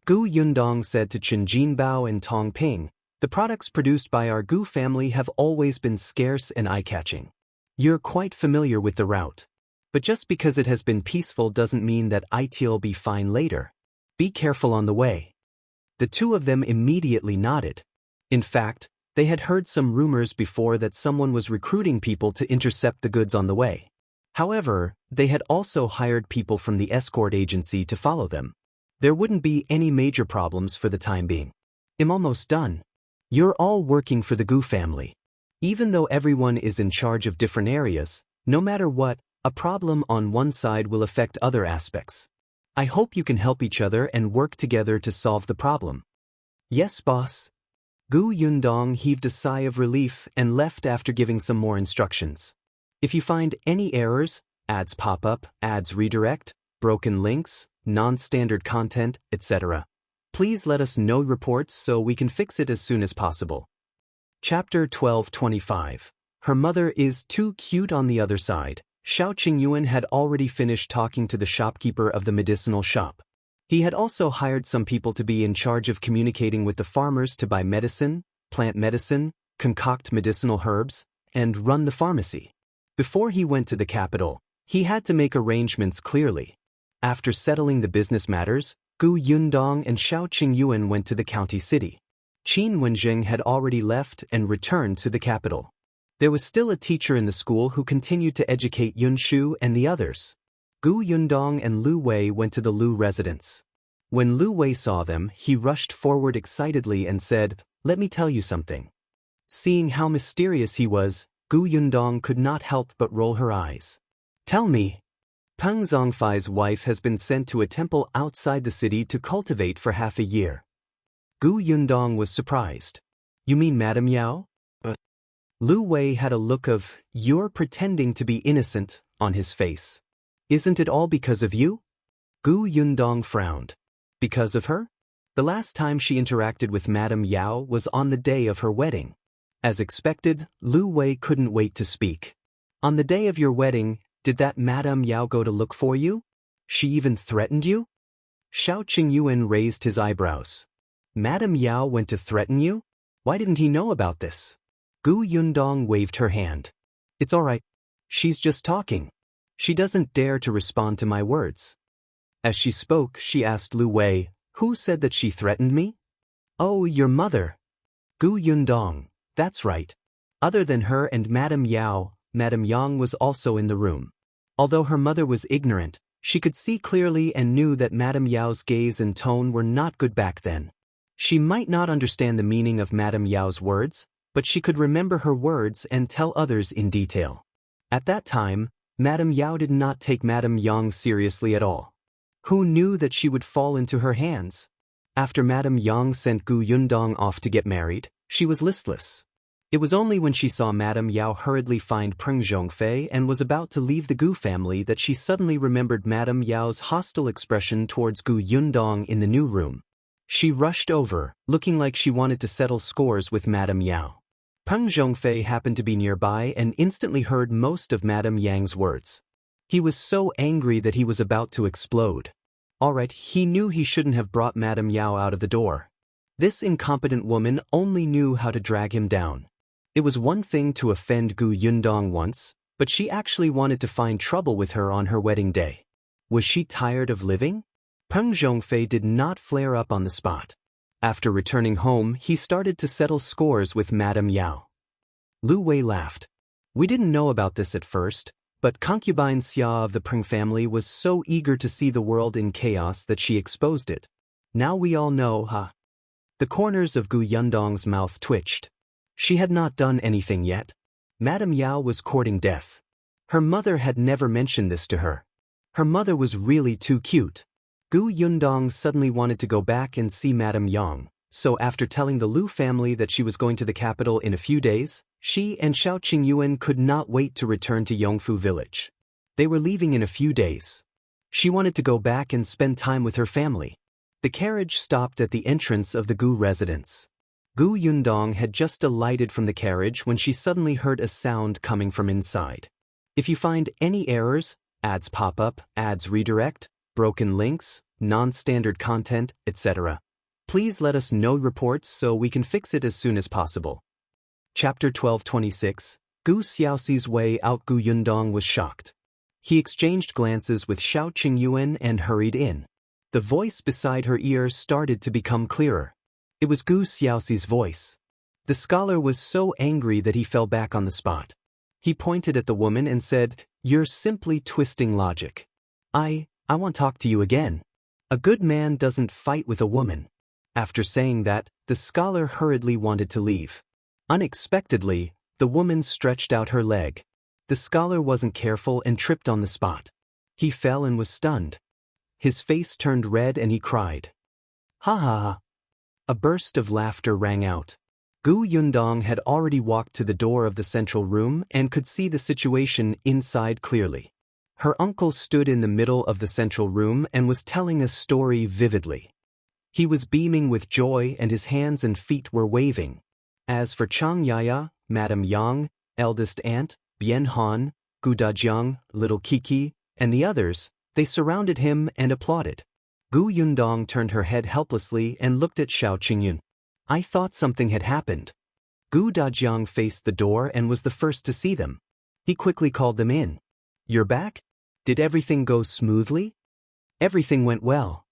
Gu Yundong said to Chen Jinbao and Tong Ping, the products produced by our Gu family have always been scarce and eye-catching. You're quite familiar with the route. But just because it has been peaceful doesn't mean that it'll be fine later. Be careful on the way. The two of them immediately nodded. In fact, they had heard some rumors before that someone was recruiting people to intercept the goods on the way. However, they had also hired people from the escort agency to follow them. There wouldn't be any major problems for the time being. I'm almost done. You're all working for the Gu family. Even though everyone is in charge of different areas, no matter what, a problem on one side will affect other aspects. I hope you can help each other and work together to solve the problem. Yes, boss. Gu Yundong heaved a sigh of relief and left after giving some more instructions. If you find any errors, ads pop up, ads redirect, broken links, non-standard content, etc., please let us know reports so we can fix it as soon as possible. Chapter 12:25. Her mother is too cute on the other side. Xiao Qingyuan had already finished talking to the shopkeeper of the medicinal shop. He had also hired some people to be in charge of communicating with the farmers to buy medicine, plant medicine, concoct medicinal herbs, and run the pharmacy. Before he went to the capital, he had to make arrangements clearly. After settling the business matters, Gu Yundong and Xiao Qingyuan went to the county city. Qin Wenzheng had already left and returned to the capital. There was still a teacher in the school who continued to educate Yunshu and the others. Gu Yundong and Lu Wei went to the Lu residence. When Lu Wei saw them, he rushed forward excitedly and said, "Let me tell you something." Seeing how mysterious he was, Gu Yundong could not help but roll her eyes. "Tell me." Peng Zhongfei's wife has been sent to a temple outside the city to cultivate for half a year. Gu Yundong was surprised. You mean Madame Yao? Lu Wei had a look of, "You're pretending to be innocent," on his face. Isn't it all because of you? Gu Yundong frowned. Because of her? The last time she interacted with Madame Yao was on the day of her wedding. As expected, Lu Wei couldn't wait to speak. On the day of your wedding, did that Madame Yao go to look for you? She even threatened you? Xiao Qingyuan raised his eyebrows. Madame Yao went to threaten you? Why didn't he know about this? Gu Yundong waved her hand. It's all right. She's just talking. She doesn't dare to respond to my words. As she spoke, she asked Lu Wei, who said that she threatened me? Oh, your mother. Gu Yundong, that's right. Other than her and Madame Yao, Madame Yang was also in the room. Although her mother was ignorant, she could see clearly and knew that Madame Yao's gaze and tone were not good back then. She might not understand the meaning of Madame Yao's words, but she could remember her words and tell others in detail. At that time, Madame Yao did not take Madame Yang seriously at all. Who knew that she would fall into her hands? After Madame Yang sent Gu Yundong off to get married, she was listless. It was only when she saw Madame Yao hurriedly find Peng Zhongfei and was about to leave the Gu family that she suddenly remembered Madame Yao's hostile expression towards Gu Yundong in the new room. She rushed over, looking like she wanted to settle scores with Madame Yao. Peng Zhongfei happened to be nearby and instantly heard most of Madame Yang's words. He was so angry that he was about to explode. Alright, he knew he shouldn't have brought Madame Yao out of the door. This incompetent woman only knew how to drag him down. It was one thing to offend Gu Yundong once, but she actually wanted to find trouble with her on her wedding day. Was she tired of living? Peng Zhongfei did not flare up on the spot. After returning home, he started to settle scores with Madame Yao. Lu Wei laughed. We didn't know about this at first, but concubine Xia of the Peng family was so eager to see the world in chaos that she exposed it. Now we all know, huh? The corners of Gu Yundong's mouth twitched. She had not done anything yet. Madame Yao was courting death. Her mother had never mentioned this to her. Her mother was really too cute. Gu Yundong suddenly wanted to go back and see Madame Yang, so after telling the Lu family that she was going to the capital in a few days, she and Xiao Qingyuan could not wait to return to Yongfu village. They were leaving in a few days. She wanted to go back and spend time with her family. The carriage stopped at the entrance of the Gu residence. Gu Yundong had just alighted from the carriage when she suddenly heard a sound coming from inside. If you find any errors, ads pop up, ads redirect, broken links, non-standard content, etc., please let us know reports so we can fix it as soon as possible. Chapter 1226, Gu Xiaoxi's way out. Gu Yundong was shocked. He exchanged glances with Xiao Qingyuan and hurried in. The voice beside her ear started to become clearer. It was Gu Xiaoxi's voice. The scholar was so angry that he fell back on the spot. He pointed at the woman and said, "You're simply twisting logic. I want to talk to you again. A good man doesn't fight with a woman." After saying that, the scholar hurriedly wanted to leave. Unexpectedly, the woman stretched out her leg. The scholar wasn't careful and tripped on the spot. He fell and was stunned. His face turned red and he cried. Ha ha ha. A burst of laughter rang out. Gu Yundong had already walked to the door of the central room and could see the situation inside clearly. Her uncle stood in the middle of the central room and was telling a story vividly. He was beaming with joy and his hands and feet were waving. As for Xianxia, Madame Yang, eldest aunt, Bian Han, Gu Dajiang, little Kiki, and the others, they surrounded him and applauded. Gu Yundong turned her head helplessly and looked at Xiao Qingyun. I thought something had happened. Gu Dajiang faced the door and was the first to see them. He quickly called them in. You're back? Did everything go smoothly? Everything went well.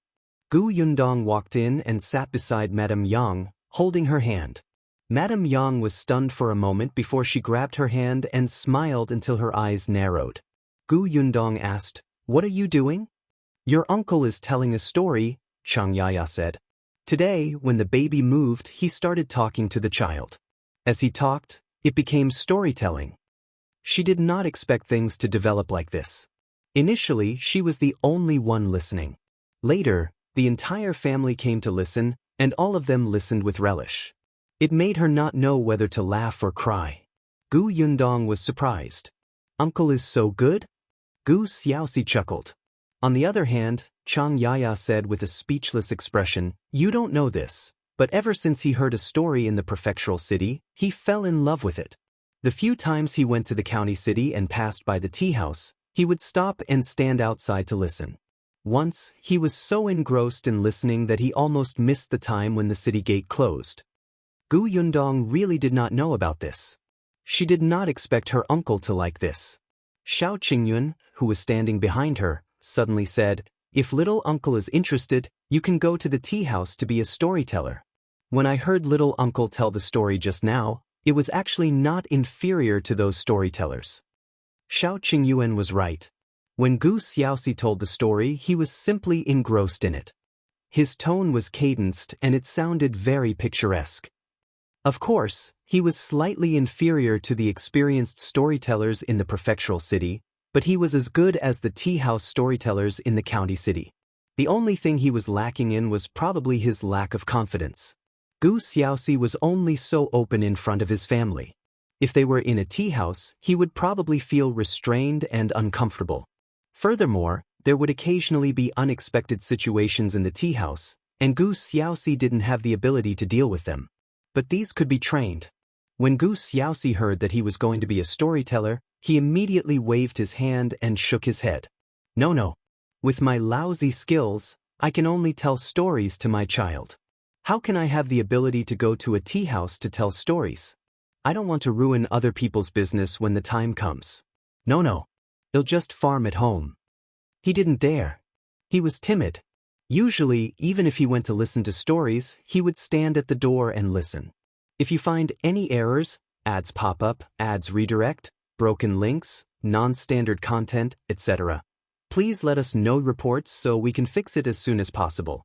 Gu Yundong walked in and sat beside Madame Yang, holding her hand. Madame Yang was stunned for a moment before she grabbed her hand and smiled until her eyes narrowed. Gu Yundong asked, What are you doing? Your uncle is telling a story, Xianxia said. Today, when the baby moved, he started talking to the child. As he talked, it became storytelling. She did not expect things to develop like this. Initially, she was the only one listening. Later, the entire family came to listen, and all of them listened with relish. It made her not know whether to laugh or cry. Gu Yundong was surprised. Uncle is so good? Gu Xiaoxi chuckled. On the other hand, Chang Yaya said with a speechless expression, "You don't know this, but ever since he heard a story in the prefectural city, he fell in love with it. The few times he went to the county city and passed by the tea house, he would stop and stand outside to listen. Once, he was so engrossed in listening that he almost missed the time when the city gate closed." Gu Yundong really did not know about this. She did not expect her uncle to like this. Xiao Qingyun, who was standing behind her, suddenly said, "If little uncle is interested, you can go to the tea house to be a storyteller." When I heard little uncle tell the story just now, it was actually not inferior to those storytellers. Xiao Qingyuan was right. When Gu Xiaoxi told the story, he was simply engrossed in it. His tone was cadenced and it sounded very picturesque. Of course, he was slightly inferior to the experienced storytellers in the prefectural city, but he was as good as the tea house storytellers in the county city. The only thing he was lacking in was probably his lack of confidence. Gu Xiaoxi was only so open in front of his family. If they were in a tea house, he would probably feel restrained and uncomfortable. Furthermore, there would occasionally be unexpected situations in the tea house, and Gu Xiaoxi didn't have the ability to deal with them. But these could be trained. When Gu Xiaoxi heard that he was going to be a storyteller, he immediately waved his hand and shook his head. No. With my lousy skills, I can only tell stories to my child. How can I have the ability to go to a tea house to tell stories? I don't want to ruin other people's business when the time comes. No. He'll just farm at home. He didn't dare. He was timid. Usually, even if he went to listen to stories, he would stand at the door and listen. If you find any errors, ads pop up, ads redirect, broken links, non-standard content, etc., please let us know reports so we can fix it as soon as possible.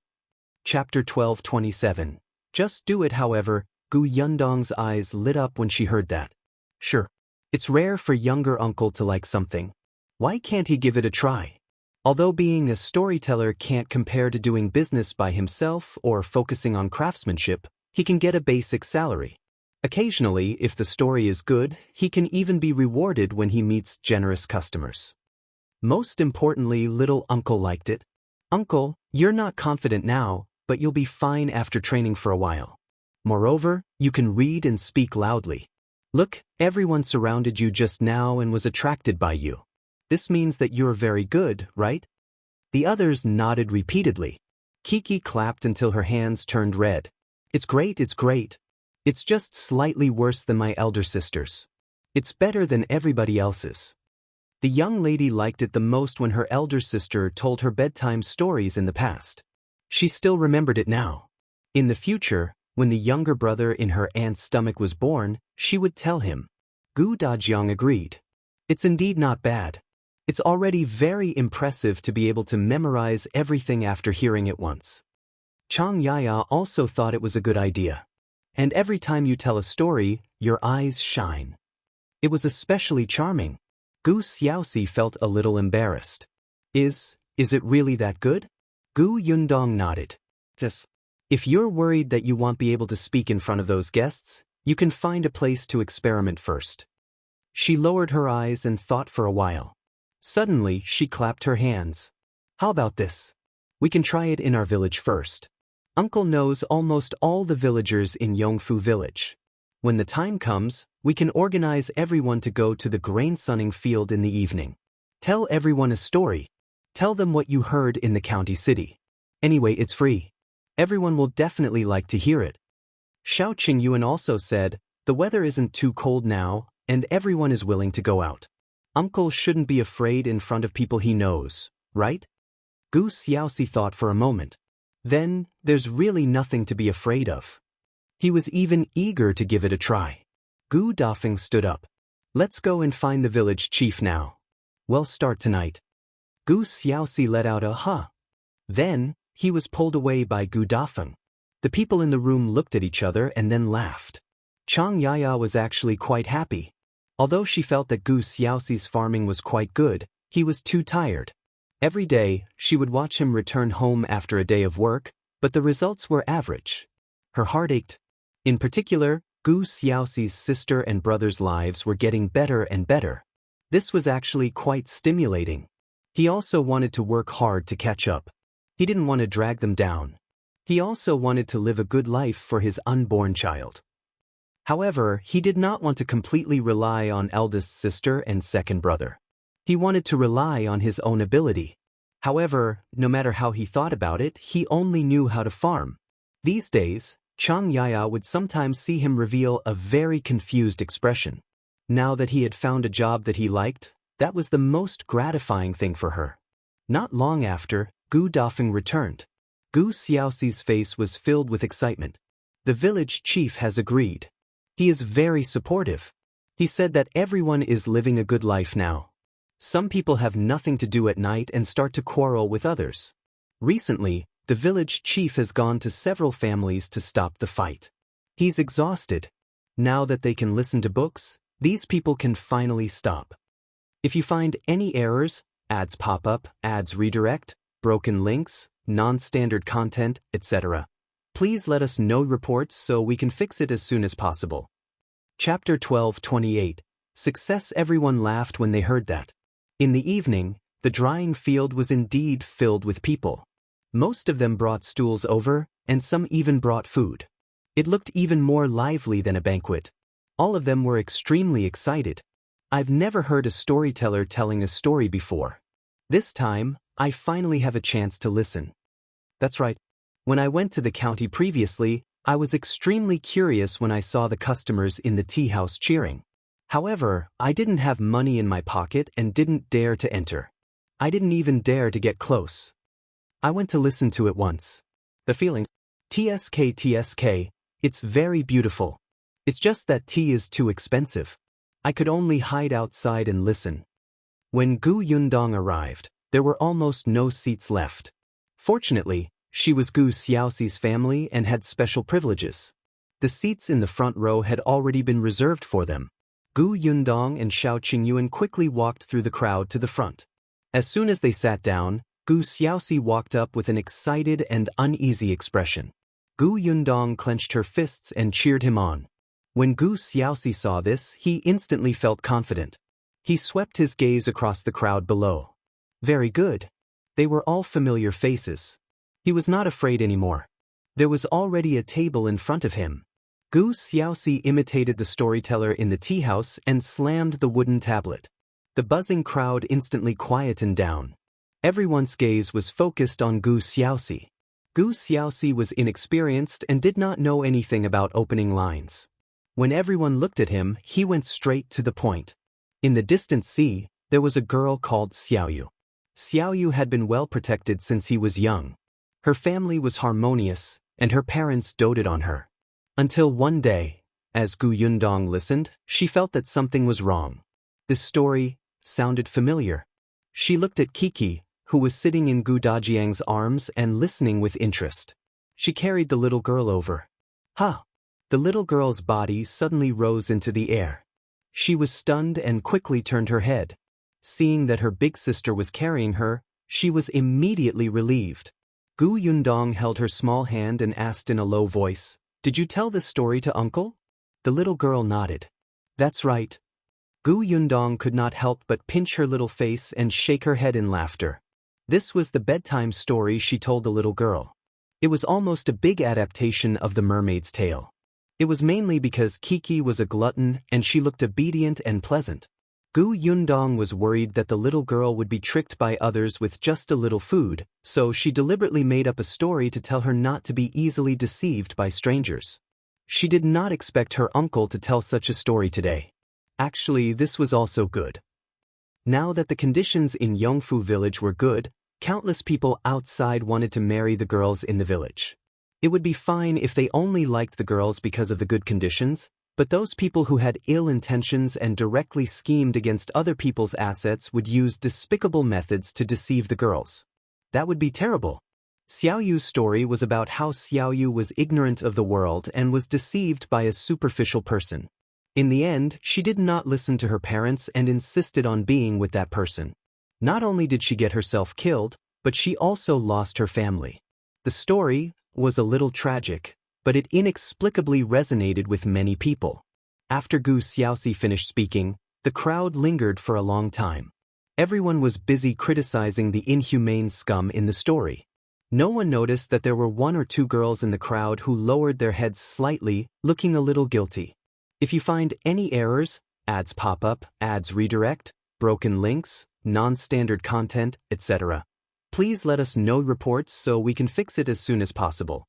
Chapter 12:27. Just do it. However, Gu Yundong's eyes lit up when she heard that. Sure. It's rare for younger uncle to like something. Why can't he give it a try? Although being a storyteller can't compare to doing business by himself or focusing on craftsmanship, he can get a basic salary. Occasionally, if the story is good, he can even be rewarded when he meets generous customers. Most importantly, little uncle liked it. Uncle, you're not confident now, but you'll be fine after training for a while. Moreover, you can read and speak loudly. Look, everyone surrounded you just now and was attracted by you. This means that you're very good, right? The others nodded repeatedly. Kiki clapped until her hands turned red. It's great. It's just slightly worse than my elder sister's. It's better than everybody else's. The young lady liked it the most when her elder sister told her bedtime stories in the past. She still remembered it now. In the future, when the younger brother in her aunt's stomach was born, she would tell him. Gu Dajiang agreed. It's indeed not bad. It's already very impressive to be able to memorize everything after hearing it once. Chang Yaya also thought it was a good idea. And every time you tell a story, your eyes shine. It was especially charming. Gu Xiaoxi felt a little embarrassed. Is it really that good? Gu Yundong nodded. Yes. If you're worried that you won't be able to speak in front of those guests, you can find a place to experiment first. She lowered her eyes and thought for a while. Suddenly, she clapped her hands. How about this? We can try it in our village first. Uncle knows almost all the villagers in Yongfu village. When the time comes, we can organize everyone to go to the grain sunning field in the evening. Tell everyone a story. Tell them what you heard in the county city. Anyway, it's free. Everyone will definitely like to hear it. Xiao Qingyuan also said, the weather isn't too cold now, and everyone is willing to go out. Uncle shouldn't be afraid in front of people he knows, right? Gu Xiaoxi thought for a moment. Then, there's really nothing to be afraid of. He was even eager to give it a try. Gu Dafeng stood up. Let's go and find the village chief now. We'll start tonight. Gu Xiaoxi let out a huh. Then, he was pulled away by Gu Dafeng. The people in the room looked at each other and then laughed. Chang Yaya was actually quite happy. Although she felt that Gu Xiaoxi's farming was quite good, He was too tired. Every day, she would watch him return home after a day of work, but the results were average. Her heart ached. In particular, Gu Xiaoxi's sister and brother's lives were getting better and better. This was actually quite stimulating. He also wanted to work hard to catch up. He didn't want to drag them down. He also wanted to live a good life for his unborn child. However, he did not want to completely rely on eldest sister and second brother. He wanted to rely on his own ability. However, no matter how he thought about it, he only knew how to farm. These days, Chang Yaya would sometimes see him reveal a very confused expression. Now that he had found a job that he liked, that was the most gratifying thing for her. Not long after, Gu Dafeng returned. Gu Xiaoxi's face was filled with excitement. The village chief has agreed. He is very supportive. He said that everyone is living a good life now. Some people have nothing to do at night and start to quarrel with others. Recently, the village chief has gone to several families to stop the fight. He's exhausted. Now that they can listen to books, these people can finally stop. If you find any errors, ads pop up, ads redirect, broken links, non-standard content, etc., please let us know reports so we can fix it as soon as possible. Chapter 12:28. Success. Everyone laughed when they heard that. In the evening, the drying field was indeed filled with people. Most of them brought stools over, and some even brought food. It looked even more lively than a banquet. All of them were extremely excited. I've never heard a storyteller telling a story before. This time, I finally have a chance to listen. That's right. When I went to the county previously, I was extremely curious when I saw the customers in the tea house cheering. However, I didn't have money in my pocket and didn't dare to enter. I didn't even dare to get close. I went to listen to it once. The feeling, TSK, it's very beautiful. It's just that tea is too expensive. I could only hide outside and listen. When Gu Yundong arrived, there were almost no seats left. Fortunately, she was Gu Xiaoxi's family and had special privileges. The seats in the front row had already been reserved for them. Gu Yundong and Xiao Qingyuan quickly walked through the crowd to the front. As soon as they sat down, Gu Xiaoxi walked up with an excited and uneasy expression. Gu Yundong clenched her fists and cheered him on. When Gu Xiaoxi saw this, he instantly felt confident. He swept his gaze across the crowd below. Very good. They were all familiar faces. He was not afraid anymore. There was already a table in front of him. Gu Xiaoxi imitated the storyteller in the tea house and slammed the wooden tablet. The buzzing crowd instantly quietened down. Everyone's gaze was focused on Gu Xiaoxi. Gu Xiaoxi was inexperienced and did not know anything about opening lines. When everyone looked at him, he went straight to the point. In the distant sea, there was a girl called Xiaoyu. Xiaoyu had been well protected since he was young. Her family was harmonious, and her parents doted on her. Until one day, as Gu Yundong listened, she felt that something was wrong. This story sounded familiar. She looked at Kiki, who was sitting in Gu Dajiang's arms and listening with interest. She carried the little girl over. Ha! The little girl's body suddenly rose into the air. She was stunned and quickly turned her head. Seeing that her big sister was carrying her, she was immediately relieved. Gu Yundong held her small hand and asked in a low voice, "Did you tell this story to Uncle?" The little girl nodded. "That's right." Gu Yundong could not help but pinch her little face and shake her head in laughter. This was the bedtime story she told the little girl. It was almost a big adaptation of The Mermaid's Tale. It was mainly because Kiki was a glutton and she looked obedient and pleasant. Gu Yundong was worried that the little girl would be tricked by others with just a little food, so she deliberately made up a story to tell her not to be easily deceived by strangers. She did not expect her uncle to tell such a story today. Actually, this was also good. Now that the conditions in Yongfu village were good, countless people outside wanted to marry the girls in the village. It would be fine if they only liked the girls because of the good conditions, but those people who had ill intentions and directly schemed against other people's assets would use despicable methods to deceive the girls. That would be terrible. Xiaoyu's story was about how Xiaoyu was ignorant of the world and was deceived by a superficial person. In the end, she did not listen to her parents and insisted on being with that person. Not only did she get herself killed, but she also lost her family. The story was a little tragic, but it inexplicably resonated with many people. After Gu Xiaoxi finished speaking, the crowd lingered for a long time. Everyone was busy criticizing the inhumane scum in the story. No one noticed that there were one or two girls in the crowd who lowered their heads slightly, looking a little guilty. If you find any errors, ads pop up, ads redirect, broken links, non-standard content, etc., please let us know reports so we can fix it as soon as possible.